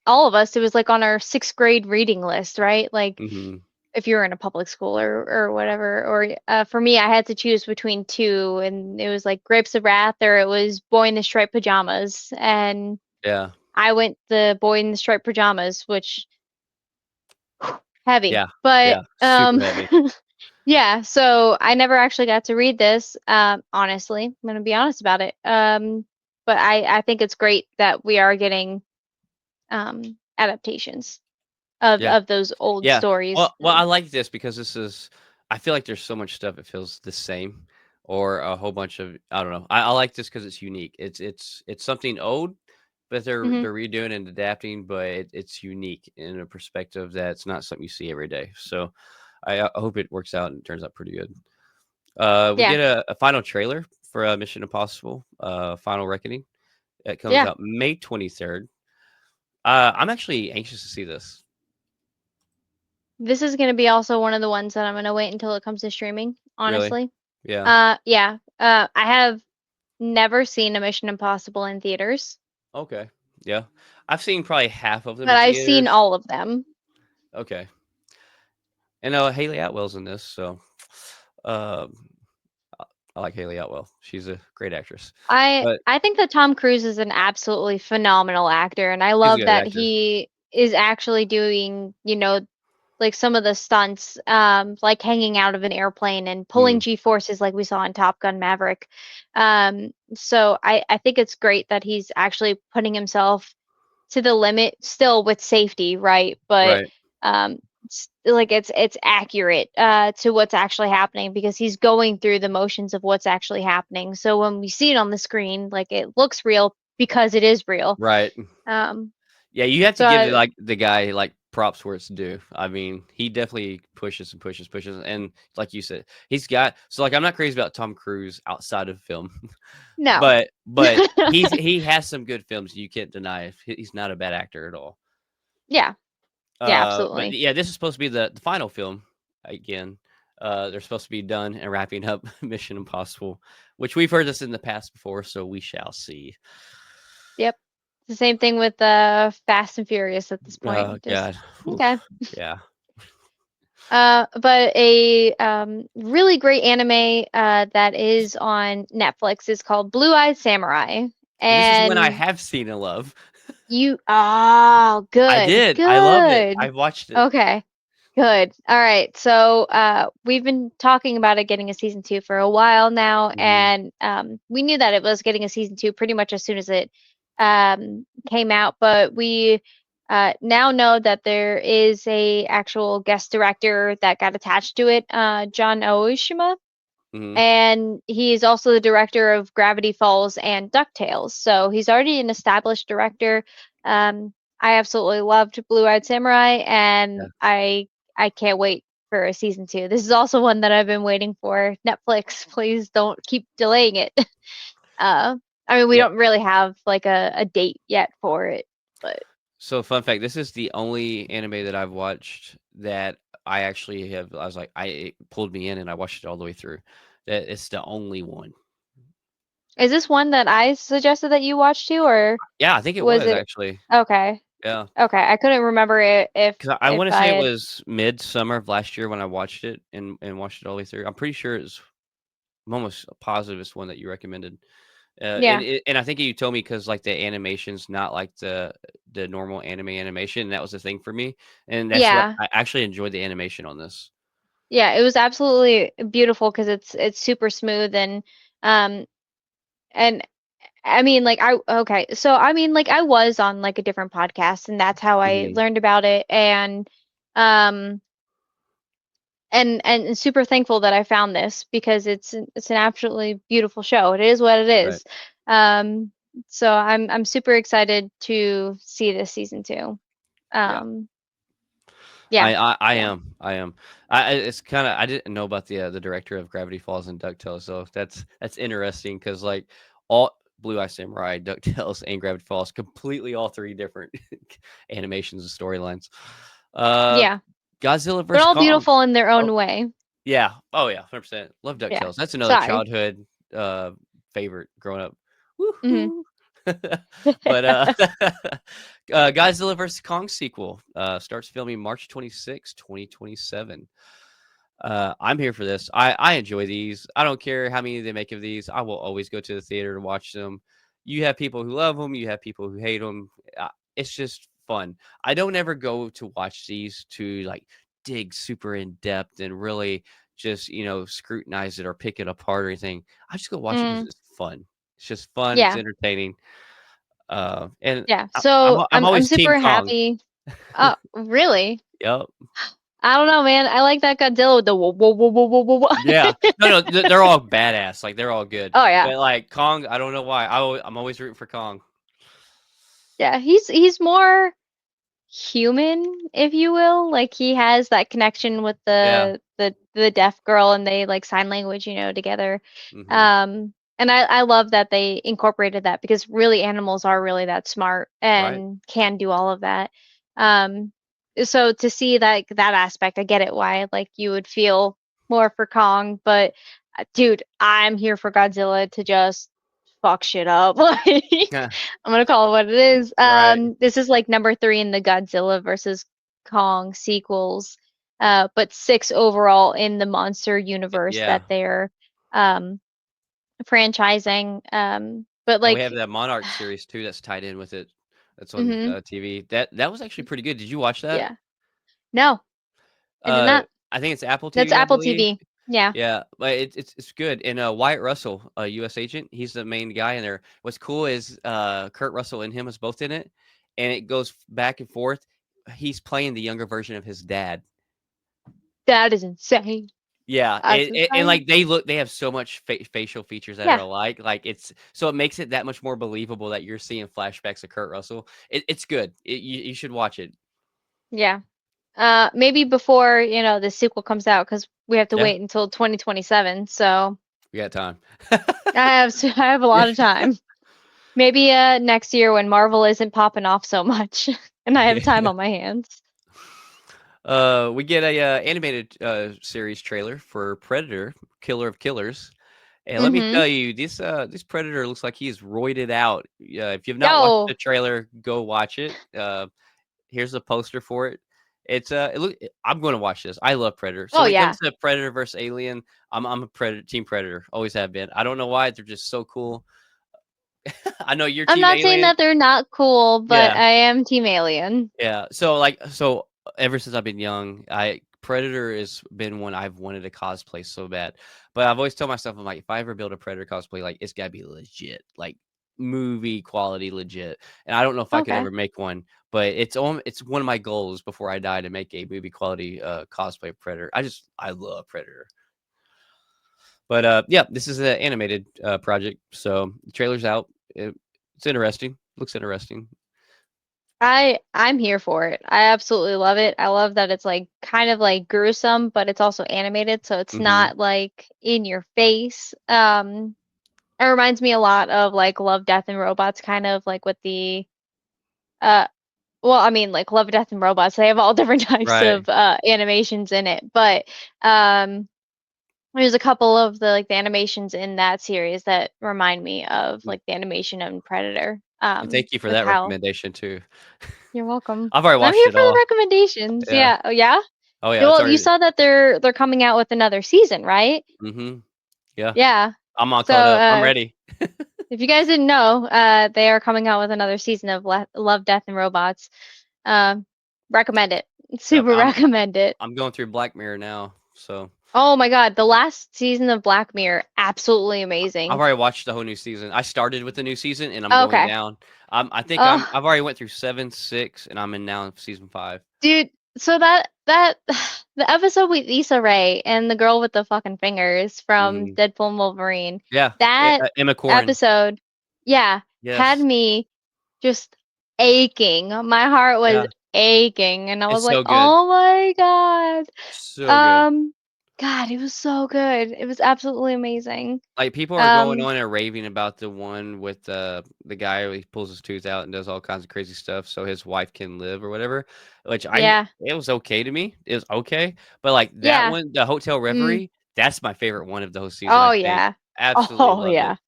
Speaker 2: all of us, it was like on our sixth grade reading list, right? Like
Speaker 1: Hmm.
Speaker 2: if you were in a public school or whatever. Or for me, I had to choose between two, and it was like Grapes of Wrath or it was Boy in the Striped Pajamas, and
Speaker 1: Yeah,
Speaker 2: I went the Boy in the Striped Pajamas, which heavy,
Speaker 1: yeah,
Speaker 2: but
Speaker 1: yeah. Super heavy.
Speaker 2: yeah. So I never actually got to read this. Honestly, I'm gonna be honest about it. But I think it's great that we are getting adaptations of
Speaker 1: Yeah.
Speaker 2: those old
Speaker 1: Yeah.
Speaker 2: stories.
Speaker 1: Well, I like this because this is. I feel like there's so much stuff that feels the same, or a whole bunch of. I don't know. I like this because it's unique. It's something old, but
Speaker 2: Hmm.
Speaker 1: they're redoing and adapting, but it's unique in a perspective that's not something you see every day. So, I hope it works out and turns out pretty good. We
Speaker 2: Yeah,
Speaker 1: get a final trailer for Mission Impossible, Final Reckoning. It comes
Speaker 2: yeah.
Speaker 1: out May 23rd. I'm actually anxious to see this.
Speaker 2: This is gonna be also one of the ones that I'm gonna wait until it comes to streaming,
Speaker 1: Really?
Speaker 2: honestly.
Speaker 1: Yeah.
Speaker 2: Yeah. I have never seen a Mission Impossible in theaters,
Speaker 1: Okay. Yeah. I've seen probably half of them
Speaker 2: but
Speaker 1: in
Speaker 2: I've seen
Speaker 1: theaters.
Speaker 2: all of them.
Speaker 1: Okay. And Haley Atwell's in this, so um, I like Haley Atwell. She's a great actress.
Speaker 2: I
Speaker 1: But
Speaker 2: I think that Tom Cruise is an absolutely phenomenal actor, and I
Speaker 1: he's a
Speaker 2: love
Speaker 1: good
Speaker 2: that
Speaker 1: actor.
Speaker 2: he is actually doing, like some of the stunts, like hanging out of an airplane and pulling
Speaker 1: Mm,
Speaker 2: G-forces like we saw in Top Gun Maverick. So I think it's great that he's actually putting himself to the limit, still with safety, right? But
Speaker 1: right.
Speaker 2: um, like it's accurate to what's actually happening because he's going through the motions of what's actually happening. So when we see it on the screen, like it looks real because it is real.
Speaker 1: Right.
Speaker 2: Um,
Speaker 1: Yeah, you have to
Speaker 2: so
Speaker 1: give
Speaker 2: I,
Speaker 1: the guy props where it's due. I mean, he definitely pushes and pushes, pushes, and like you said, he's got so I'm not crazy about Tom Cruise outside of film,
Speaker 2: no.
Speaker 1: but he has some good films. You can't deny it. He's not a bad actor at all.
Speaker 2: Yeah, yeah,
Speaker 1: But
Speaker 2: absolutely.
Speaker 1: yeah, this is supposed to be the final film again. They're supposed to be done and wrapping up Mission Impossible, which we've heard this in the past before, so we shall see.
Speaker 2: Yep. The same thing with Fast and Furious at this
Speaker 1: Oh
Speaker 2: point. Just
Speaker 1: God, Oof.
Speaker 2: okay.
Speaker 1: Yeah.
Speaker 2: But a really great anime that is on Netflix is called Blue Eyed Samurai.
Speaker 1: And this is one I
Speaker 2: And
Speaker 1: have seen and love.
Speaker 2: oh,
Speaker 1: I
Speaker 2: good,
Speaker 1: did. I loved it.
Speaker 2: good.
Speaker 1: I watched it.
Speaker 2: Okay, good. All right. So we've been talking about it getting a season two for a while now,
Speaker 1: Mhm,
Speaker 2: and we knew that it was getting a season two pretty much as soon as it came out, but we now know that there is a actual guest director that got attached to it, John Aoshima,
Speaker 1: mhm,
Speaker 2: and he's also the director of Gravity Falls and DuckTales. So he's already an established director. I absolutely loved Blue Eyed Samurai,
Speaker 1: yeah.
Speaker 2: and I can't wait for a season two. This is also one that I've been waiting for. Netflix, please don't keep delaying it. Uh, I mean, we
Speaker 1: Yep.
Speaker 2: don't really have like a date yet for it, but
Speaker 1: So fun fact, this is the only anime that I've watched that I actually have I was like, it pulled me in and I watched it all the way through. That it's the only one.
Speaker 2: is this one that I suggested that you watch too, or
Speaker 1: Yeah, I think it
Speaker 2: was
Speaker 1: was
Speaker 2: it
Speaker 1: actually.
Speaker 2: okay?
Speaker 1: Yeah.
Speaker 2: Okay, I couldn't remember it
Speaker 1: Because I
Speaker 2: if
Speaker 1: wanna
Speaker 2: I
Speaker 1: say it
Speaker 2: had.
Speaker 1: was midsummer of last year when I watched it and watched it all the way through. I'm pretty sure I'm almost positive it's one that you recommended.
Speaker 2: Yeah.
Speaker 1: And I think you told me because like the animation's not like the normal animation. And that was the thing for me, and that's what
Speaker 2: Yeah.
Speaker 1: I actually enjoyed the animation on this.
Speaker 2: Yeah, it was absolutely beautiful because it's super smooth um and I mean like I okay, so I mean like I was on like a different podcast and that's how I
Speaker 1: Mhm.
Speaker 2: learned about it, um and super thankful that I found this because it's an absolutely beautiful show. It is what it
Speaker 1: Right.
Speaker 2: is. Um so I'm super excited to see this season two.
Speaker 1: Yeah.
Speaker 2: Um yeah.
Speaker 1: I
Speaker 2: Yeah.
Speaker 1: am. I am. It's kinda I didn't know about the director of Gravity Falls and DuckTales, so that's interesting because like, all Blue Eye Samurai, DuckTales, and Gravity Falls, completely all 3 different animations and storylines. Uh,
Speaker 2: Yeah.
Speaker 1: Godzilla
Speaker 2: But
Speaker 1: vs.
Speaker 2: all
Speaker 1: Kong.
Speaker 2: beautiful in their
Speaker 1: Oh,
Speaker 2: own way.
Speaker 1: yeah. Oh, yeah, 100%. Love
Speaker 2: Yeah.
Speaker 1: DuckTales. That's another
Speaker 2: Sorry.
Speaker 1: childhood, favorite growing up.
Speaker 2: Mhm.
Speaker 1: Woohoo. But, Godzilla vs. Kong sequel, starts filming March 26, 2027. I'm here for this. I enjoy these. I don't care how many they make of these. I will always go to the theater to watch them. You have people who love them. You have people who hate them. It's just fun. I don't ever go to watch these to dig super in depth and really just scrutinize it or pick it apart or anything. I just go watch it because
Speaker 2: Mm,
Speaker 1: it's fun. It's just fun. It's
Speaker 2: yeah,
Speaker 1: entertaining. And
Speaker 2: yeah.
Speaker 1: I, I'm
Speaker 2: So
Speaker 1: I'm
Speaker 2: I'm
Speaker 1: always Team
Speaker 2: super
Speaker 1: Kong.
Speaker 2: happy. Oh, really?
Speaker 1: Yep.
Speaker 2: I don't know, man. I like that Godzilla with the whoa, whoa, whoa, whoa, whoa, whoa,
Speaker 1: Yeah.
Speaker 2: whoa.
Speaker 1: No, no, they're all badass. Like, they're all good.
Speaker 2: Oh yeah,
Speaker 1: But, like, Kong, I don't know why. I'm always rooting for Kong.
Speaker 2: yeah. He's more human, if you will. Like he has that connection with
Speaker 1: Yeah.
Speaker 2: the deaf girl, and they like sign language, together.
Speaker 1: Mhm.
Speaker 2: And I love that they incorporated that because really animals are really that smart
Speaker 1: Right.
Speaker 2: and can do all of that. Um, so to see that aspect, I get it why like you would feel more for Kong, but dude, I'm here for Godzilla to just fuck shit up. Like,
Speaker 1: Yeah,
Speaker 2: I'm gonna call it what it is.
Speaker 1: right.
Speaker 2: This is like number 3 in the Godzilla versus Kong sequels, but 6 overall in the monster universe
Speaker 1: Yeah.
Speaker 2: that they're um franchising. But
Speaker 1: And we have
Speaker 2: like,
Speaker 1: that Monarch series too that's tied in with it. That's on
Speaker 2: hmm
Speaker 1: TV. That was actually pretty good. Did you watch that?
Speaker 2: yeah, no, I did not.
Speaker 1: I think it's Apple
Speaker 2: That's
Speaker 1: TV, I
Speaker 2: Apple
Speaker 1: believe.
Speaker 2: TV. Yeah,
Speaker 1: Yeah, but it's good. And Wyatt Russell, a U.S. agent, he's the main guy in there. What's cool is Kurt Russell and him is both in it, and it goes back and forth. He's playing the younger version of his dad.
Speaker 2: that is insane.
Speaker 1: Yeah,
Speaker 2: That's
Speaker 1: and
Speaker 2: insane.
Speaker 1: like they have so much facial features that are
Speaker 2: Yeah,
Speaker 1: alike. Like it's so it makes it that much more believable that you're seeing flashbacks of Kurt Russell. It's good. You should watch it.
Speaker 2: yeah. Maybe before, the sequel comes out, because we have to
Speaker 1: Yeah,
Speaker 2: wait until 2027. So
Speaker 1: we got time.
Speaker 2: I have a
Speaker 1: Yeah.
Speaker 2: lot of time. Maybe next year when Marvel isn't popping off so much and I have time
Speaker 1: Yeah.
Speaker 2: on my hands.
Speaker 1: We get a animated series trailer for Predator, Killer of Killers. And let me
Speaker 2: Mm-hmm.
Speaker 1: tell you, this Predator looks like he's roided out. If you've not watched the
Speaker 2: Yo.
Speaker 1: trailer, go watch it. Here's a poster for it. I'm going to watch this. I love Predator. So
Speaker 2: Oh
Speaker 1: when it
Speaker 2: yeah.
Speaker 1: comes to Predator versus Alien, I'm a Predator team Predator. Always have been. I don't know why. They're just so cool. I know you're
Speaker 2: I'm
Speaker 1: team
Speaker 2: not saying
Speaker 1: Alien.
Speaker 2: that they're not cool, but
Speaker 1: Yeah.
Speaker 2: I am Team Alien.
Speaker 1: Yeah. So ever since I've been young, I Predator has been one I've wanted to cosplay so bad. But I've always told myself, I'm like, if I ever build a Predator cosplay, like it's gotta be legit, like movie quality legit. And I don't know if I could
Speaker 2: Okay.
Speaker 1: ever make one, but it's one of my goals before I die to make a movie quality cosplay of Predator. I love Predator. But yeah, this is an animated project. So the trailer's out. It's interesting. Looks interesting.
Speaker 2: I'm here for it. I absolutely love it. I love that it's like kind of like gruesome, but it's also animated, so it's
Speaker 1: Hmm.
Speaker 2: not like in your face. It reminds me a lot of like Love, Death and Robots, kind of like with the uh well, I mean, like Love, Death and Robots, they have all different types
Speaker 1: Right.
Speaker 2: of animations in it, but um there's a couple of the animations in that series that remind me of like the animation in Predator.
Speaker 1: And thank you for
Speaker 2: With
Speaker 1: that
Speaker 2: how
Speaker 1: recommendation too.
Speaker 2: You're welcome.
Speaker 1: I've already
Speaker 2: I'm
Speaker 1: watched
Speaker 2: here
Speaker 1: it
Speaker 2: for the
Speaker 1: all.
Speaker 2: recommendations.
Speaker 1: Yeah.
Speaker 2: Yeah. Oh yeah?
Speaker 1: Oh yeah,
Speaker 2: Yeah,
Speaker 1: it's
Speaker 2: well, you
Speaker 1: already
Speaker 2: saw that they're coming out with another season, right?
Speaker 1: mhm. Yeah.
Speaker 2: Yeah.
Speaker 1: I'm all
Speaker 2: So,
Speaker 1: caught up. I'm ready.
Speaker 2: if you guys didn't know, they are coming out with another season of Love, Death, and Robots. Um, recommend it.
Speaker 1: Yep.
Speaker 2: Super recommend it.
Speaker 1: I'm going through Black Mirror now, so
Speaker 2: Oh my God, the last season of Black Mirror, absolutely
Speaker 1: I've
Speaker 2: amazing.
Speaker 1: already watched the whole new season. I started with the new season and I'm going
Speaker 2: Okay.
Speaker 1: down. I think
Speaker 2: Oh,
Speaker 1: I've already went through 7, 6, and I'm in now in season 5.
Speaker 2: dude. So that the episode with Issa Rae and the girl with the fucking fingers from
Speaker 1: Mhm.
Speaker 2: Deadpool and Wolverine,
Speaker 1: Yeah.
Speaker 2: that
Speaker 1: Emma Corrin.
Speaker 2: episode, yeah, had
Speaker 1: Yes.
Speaker 2: me just aching. My heart was
Speaker 1: Yeah.
Speaker 2: aching, and I was
Speaker 1: It's
Speaker 2: like,
Speaker 1: so good.
Speaker 2: "Oh my God."
Speaker 1: So good.
Speaker 2: Um, God, it was so good. It was absolutely amazing.
Speaker 1: Like, people are going
Speaker 2: Um,
Speaker 1: on and raving about the one with, the guy who he pulls his tooth out and does all kinds of crazy stuff so his wife can live or whatever, which I
Speaker 2: yeah,
Speaker 1: it was okay to me. It was okay, but, like, that
Speaker 2: yeah.
Speaker 1: one, the Hotel
Speaker 2: Mm.
Speaker 1: Reverie, that's my favorite one of the whole season,
Speaker 2: Oh
Speaker 1: I think.
Speaker 2: yeah.
Speaker 1: Absolutely
Speaker 2: Oh
Speaker 1: loved
Speaker 2: yeah.
Speaker 1: it.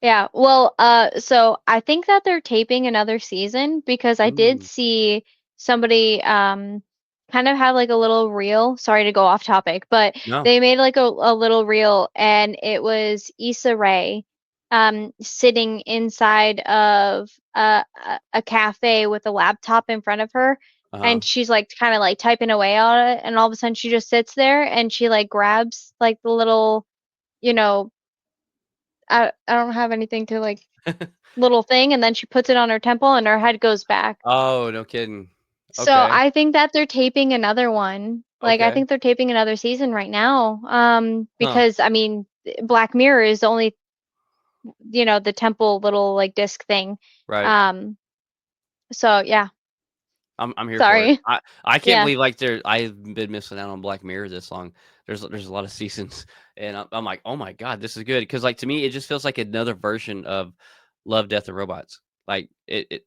Speaker 2: Yeah, well, so I think that they're taping another season, because I did
Speaker 1: Mm.
Speaker 2: see somebody kind of have like a little reel. Sorry to go off topic, but
Speaker 1: No.
Speaker 2: they made like a little reel, and it was Issa Rae sitting inside of a cafe with a laptop in front of her,
Speaker 1: Uh-huh.
Speaker 2: and she's like kind of like typing away on it, and all of a sudden she just sits there and she like grabs like the little, you know, I don't have anything to like, little thing, and then she puts it on her temple and her head goes back.
Speaker 1: Oh, no kidding.
Speaker 2: So
Speaker 1: Okay.
Speaker 2: I think that they're taping another one. Like, I
Speaker 1: Okay.
Speaker 2: think they're taping another season right now.
Speaker 1: Huh.
Speaker 2: Because I mean, Black Mirror is the only, the temple little like disc thing.
Speaker 1: Right.
Speaker 2: Um, so yeah,
Speaker 1: I'm here for it.
Speaker 2: sorry.
Speaker 1: I can't
Speaker 2: Yeah.
Speaker 1: believe, I've been missing out on Black Mirror this long. There's a lot of seasons, and I'm like, "Oh my god, this is good." Because like, to me, it just feels like another version of Love, Death, and Robots. Like, it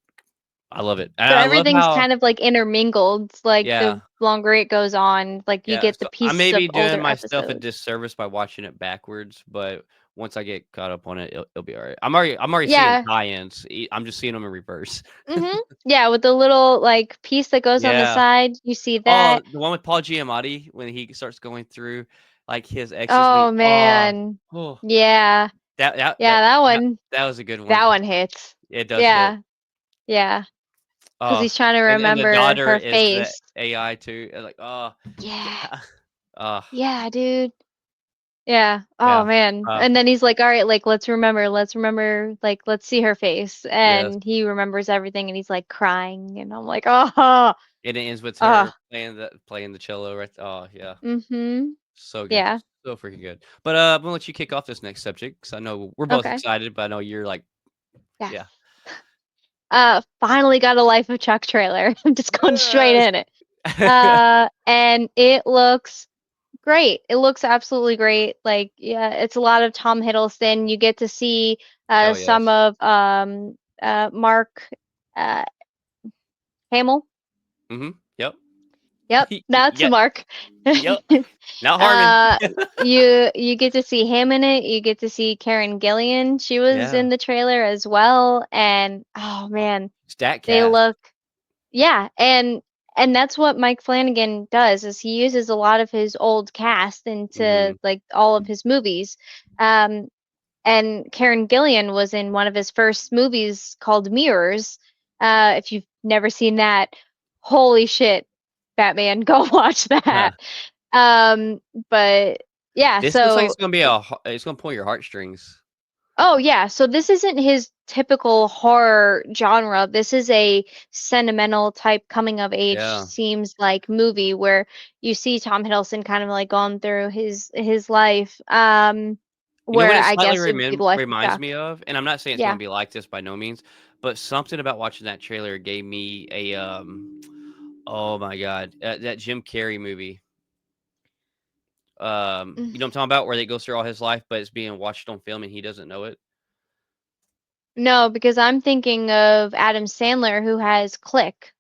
Speaker 1: I love it, and
Speaker 2: So
Speaker 1: I love
Speaker 2: everything's
Speaker 1: how
Speaker 2: kind of like intermingled. Like
Speaker 1: yeah,
Speaker 2: the longer it goes on, like you
Speaker 1: yeah.
Speaker 2: get the
Speaker 1: So, I
Speaker 2: pieces
Speaker 1: may
Speaker 2: of
Speaker 1: be doing
Speaker 2: older
Speaker 1: myself a
Speaker 2: episodes.
Speaker 1: disservice by watching it backwards, but once I get caught up on it, it'll be all right. I'm already seeing
Speaker 2: Yeah.
Speaker 1: tie-ins. I'm just seeing them in reverse.
Speaker 2: Mhm. Yeah, with the little, like, piece that goes on the
Speaker 1: Yeah.
Speaker 2: side, you see
Speaker 1: Oh,
Speaker 2: that.
Speaker 1: the one with Paul Giamatti when he starts going through like his exes.
Speaker 2: Oh, man.
Speaker 1: Oh,
Speaker 2: Yeah.
Speaker 1: that that
Speaker 2: Yeah,
Speaker 1: that
Speaker 2: that
Speaker 1: that,
Speaker 2: one
Speaker 1: that was a good one.
Speaker 2: that one hits.
Speaker 1: It does hit.
Speaker 2: Yeah, yeah, because
Speaker 1: Oh,
Speaker 2: he's trying to
Speaker 1: and the
Speaker 2: remember
Speaker 1: daughter
Speaker 2: her
Speaker 1: is the
Speaker 2: face.
Speaker 1: AI too. Like, oh,
Speaker 2: Yeah.
Speaker 1: yeah. Oh,
Speaker 2: Yeah, dude. Yeah. Oh,
Speaker 1: yeah.
Speaker 2: man.
Speaker 1: Uh,
Speaker 2: And then he's like, "Alright, like, let's remember, like, let's see her face."
Speaker 1: yes.
Speaker 2: And he remembers everything, and he's, like, crying, and I'm like, "Oh,
Speaker 1: And it ends with
Speaker 2: oh."
Speaker 1: her playing the cello right. Oh, yeah.
Speaker 2: Mhm.
Speaker 1: So good.
Speaker 2: Yeah.
Speaker 1: So freaking good. But I'm gonna let you kick off this next subject because I know we're both
Speaker 2: Okay.
Speaker 1: excited, but I know you're like,
Speaker 2: Yes.
Speaker 1: yeah.
Speaker 2: Finally got a Life of Chuck trailer. I'm just going straight
Speaker 1: Yes.
Speaker 2: in it. And it looks great. It looks absolutely great. Like, yeah, it's a lot of Tom Hiddleston. You get to see
Speaker 1: Oh
Speaker 2: some
Speaker 1: yes.
Speaker 2: of Mark uh Hamill.
Speaker 1: Yep.
Speaker 2: Yep, that's
Speaker 1: Yep.
Speaker 2: Mark.
Speaker 1: Yep. Not Harmon.
Speaker 2: uh you get to see him in it. You get to see Karen Gillian. She was
Speaker 1: Yeah.
Speaker 2: in the trailer as well. And oh man,
Speaker 1: Stat
Speaker 2: they
Speaker 1: cast.
Speaker 2: look, yeah, and that's what Mike Flanagan does is he uses a lot of his old cast into
Speaker 1: Mhm.
Speaker 2: like all of his movies. Um, and Karen Gillian was in one of his first movies called Mirrors. If you've never seen that, holy shit, Batman, go watch
Speaker 1: Huh.
Speaker 2: that. Um, but yeah,
Speaker 1: This looks like
Speaker 2: so
Speaker 1: it's gonna be it's gonna pull your heartstrings.
Speaker 2: oh yeah, so this isn't his typical horror genre. This is a sentimental type coming of age
Speaker 1: Yeah.
Speaker 2: seems like movie where you see Tom Hiddleston kind of like going through his life.
Speaker 1: You know what
Speaker 2: Where
Speaker 1: it
Speaker 2: I
Speaker 1: slightly
Speaker 2: guess it would be the life of
Speaker 1: reminds
Speaker 2: Chuck.
Speaker 1: me of? And I'm not saying it's gonna
Speaker 2: Yeah.
Speaker 1: be like this by no means, but something about watching that trailer gave me a, oh my god, that Jim Carrey movie.
Speaker 2: Mm.
Speaker 1: You know what I'm talking about? Where they goes through all his life, but it's being watched on film and he doesn't know it?
Speaker 2: No, because I'm thinking of Adam Sandler who has Click.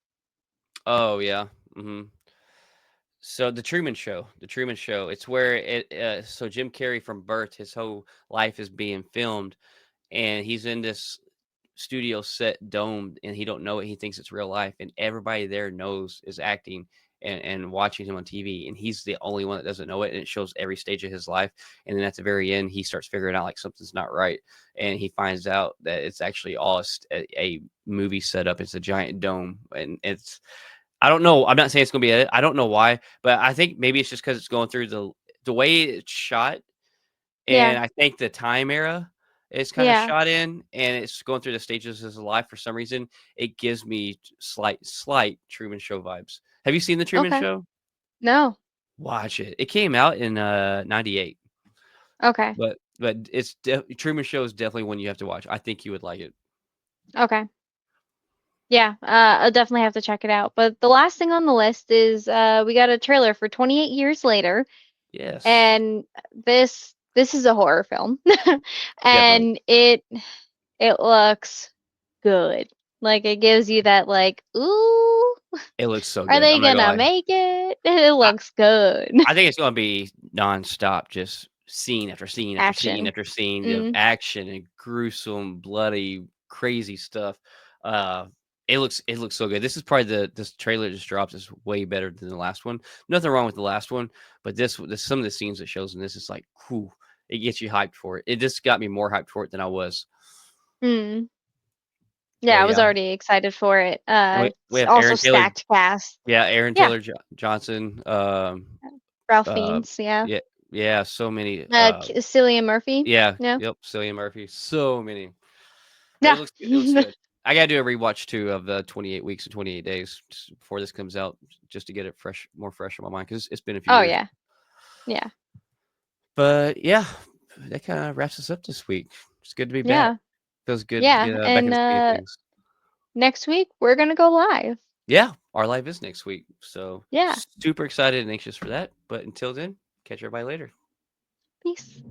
Speaker 1: Oh, yeah. Mhm. So The Truman Show, it's where so Jim Carrey from birth, his whole life is being filmed, and he's in this studio set domed, and he don't know it. He thinks it's real life, and everybody there knows is acting and watching him on TV, and he's the only one that doesn't know it. And it shows every stage of his life, and then at the very end, he starts figuring out like something's not right, and he finds out that it's actually all a movie setup. It's a giant dome, and it's I don't know. I'm not saying it's gonna be it. I don't know why, but I think maybe it's just because it's going through the way it's shot,
Speaker 2: Yeah.
Speaker 1: and I think the time era is kind of
Speaker 2: Yeah.
Speaker 1: shot in, and it's going through the stages of his life for some reason. It gives me slight Truman Show vibes. Have you seen the Truman
Speaker 2: Okay.
Speaker 1: Show?
Speaker 2: No.
Speaker 1: Watch it. It came out in '98,
Speaker 2: Okay.
Speaker 1: but Truman Show is definitely one you have to watch. I think you would like it.
Speaker 2: Okay. Yeah, I'll definitely have to check it out. But the last thing on the list is we got a trailer for 28 Years Later,
Speaker 1: Yes,
Speaker 2: and this is a horror film,
Speaker 1: definitely.
Speaker 2: and it looks good. Like it gives you that like, ooh,
Speaker 1: It looks so
Speaker 2: are
Speaker 1: good.
Speaker 2: they
Speaker 1: I'm not gonna
Speaker 2: gonna
Speaker 1: lie.
Speaker 2: make it? It looks good.
Speaker 1: I think it's gonna be nonstop, just scene after scene after scene
Speaker 2: Action.
Speaker 1: after scene of
Speaker 2: Mm,
Speaker 1: action and gruesome, bloody, crazy stuff. Uh, it looks so good. This trailer just dropped is way better than the last one. Nothing wrong with the last one, but this some of the scenes it shows in this is like, whew, it gets you hyped for it. It just got me more hyped for it than I was.
Speaker 2: mm. Yeah,
Speaker 1: But
Speaker 2: I was
Speaker 1: yeah,
Speaker 2: already excited for it.
Speaker 1: and we
Speaker 2: It's
Speaker 1: have
Speaker 2: also
Speaker 1: Aaron Taylor,
Speaker 2: stacked cast.
Speaker 1: yeah, Aaron
Speaker 2: Yeah,
Speaker 1: Taylor Johnson.
Speaker 2: Ralph
Speaker 1: Uh,
Speaker 2: Fiennes. Yeah.
Speaker 1: yeah, yeah, so many.
Speaker 2: Cillian Murphy.
Speaker 1: Yeah,
Speaker 2: Yeah.
Speaker 1: yep, Cillian Murphy, so many. But it
Speaker 2: Yeah.
Speaker 1: looks good, it looks good. I gotta do a rewatch too of the 28 Weeks and 28 Days just before this comes out, just to get it more fresh in my mind because it's been a few
Speaker 2: Oh
Speaker 1: years.
Speaker 2: yeah. Yeah.
Speaker 1: But yeah, that kinda wraps us up this week. It's good to be back.
Speaker 2: Yeah.
Speaker 1: Feels good to
Speaker 2: Yeah.
Speaker 1: get, back in
Speaker 2: And
Speaker 1: the swing of things.
Speaker 2: next week we're gonna go live.
Speaker 1: Yeah, our live is next week, so
Speaker 2: Yeah.
Speaker 1: super excited and anxious for that, but until then, catch everybody later.
Speaker 2: Peace.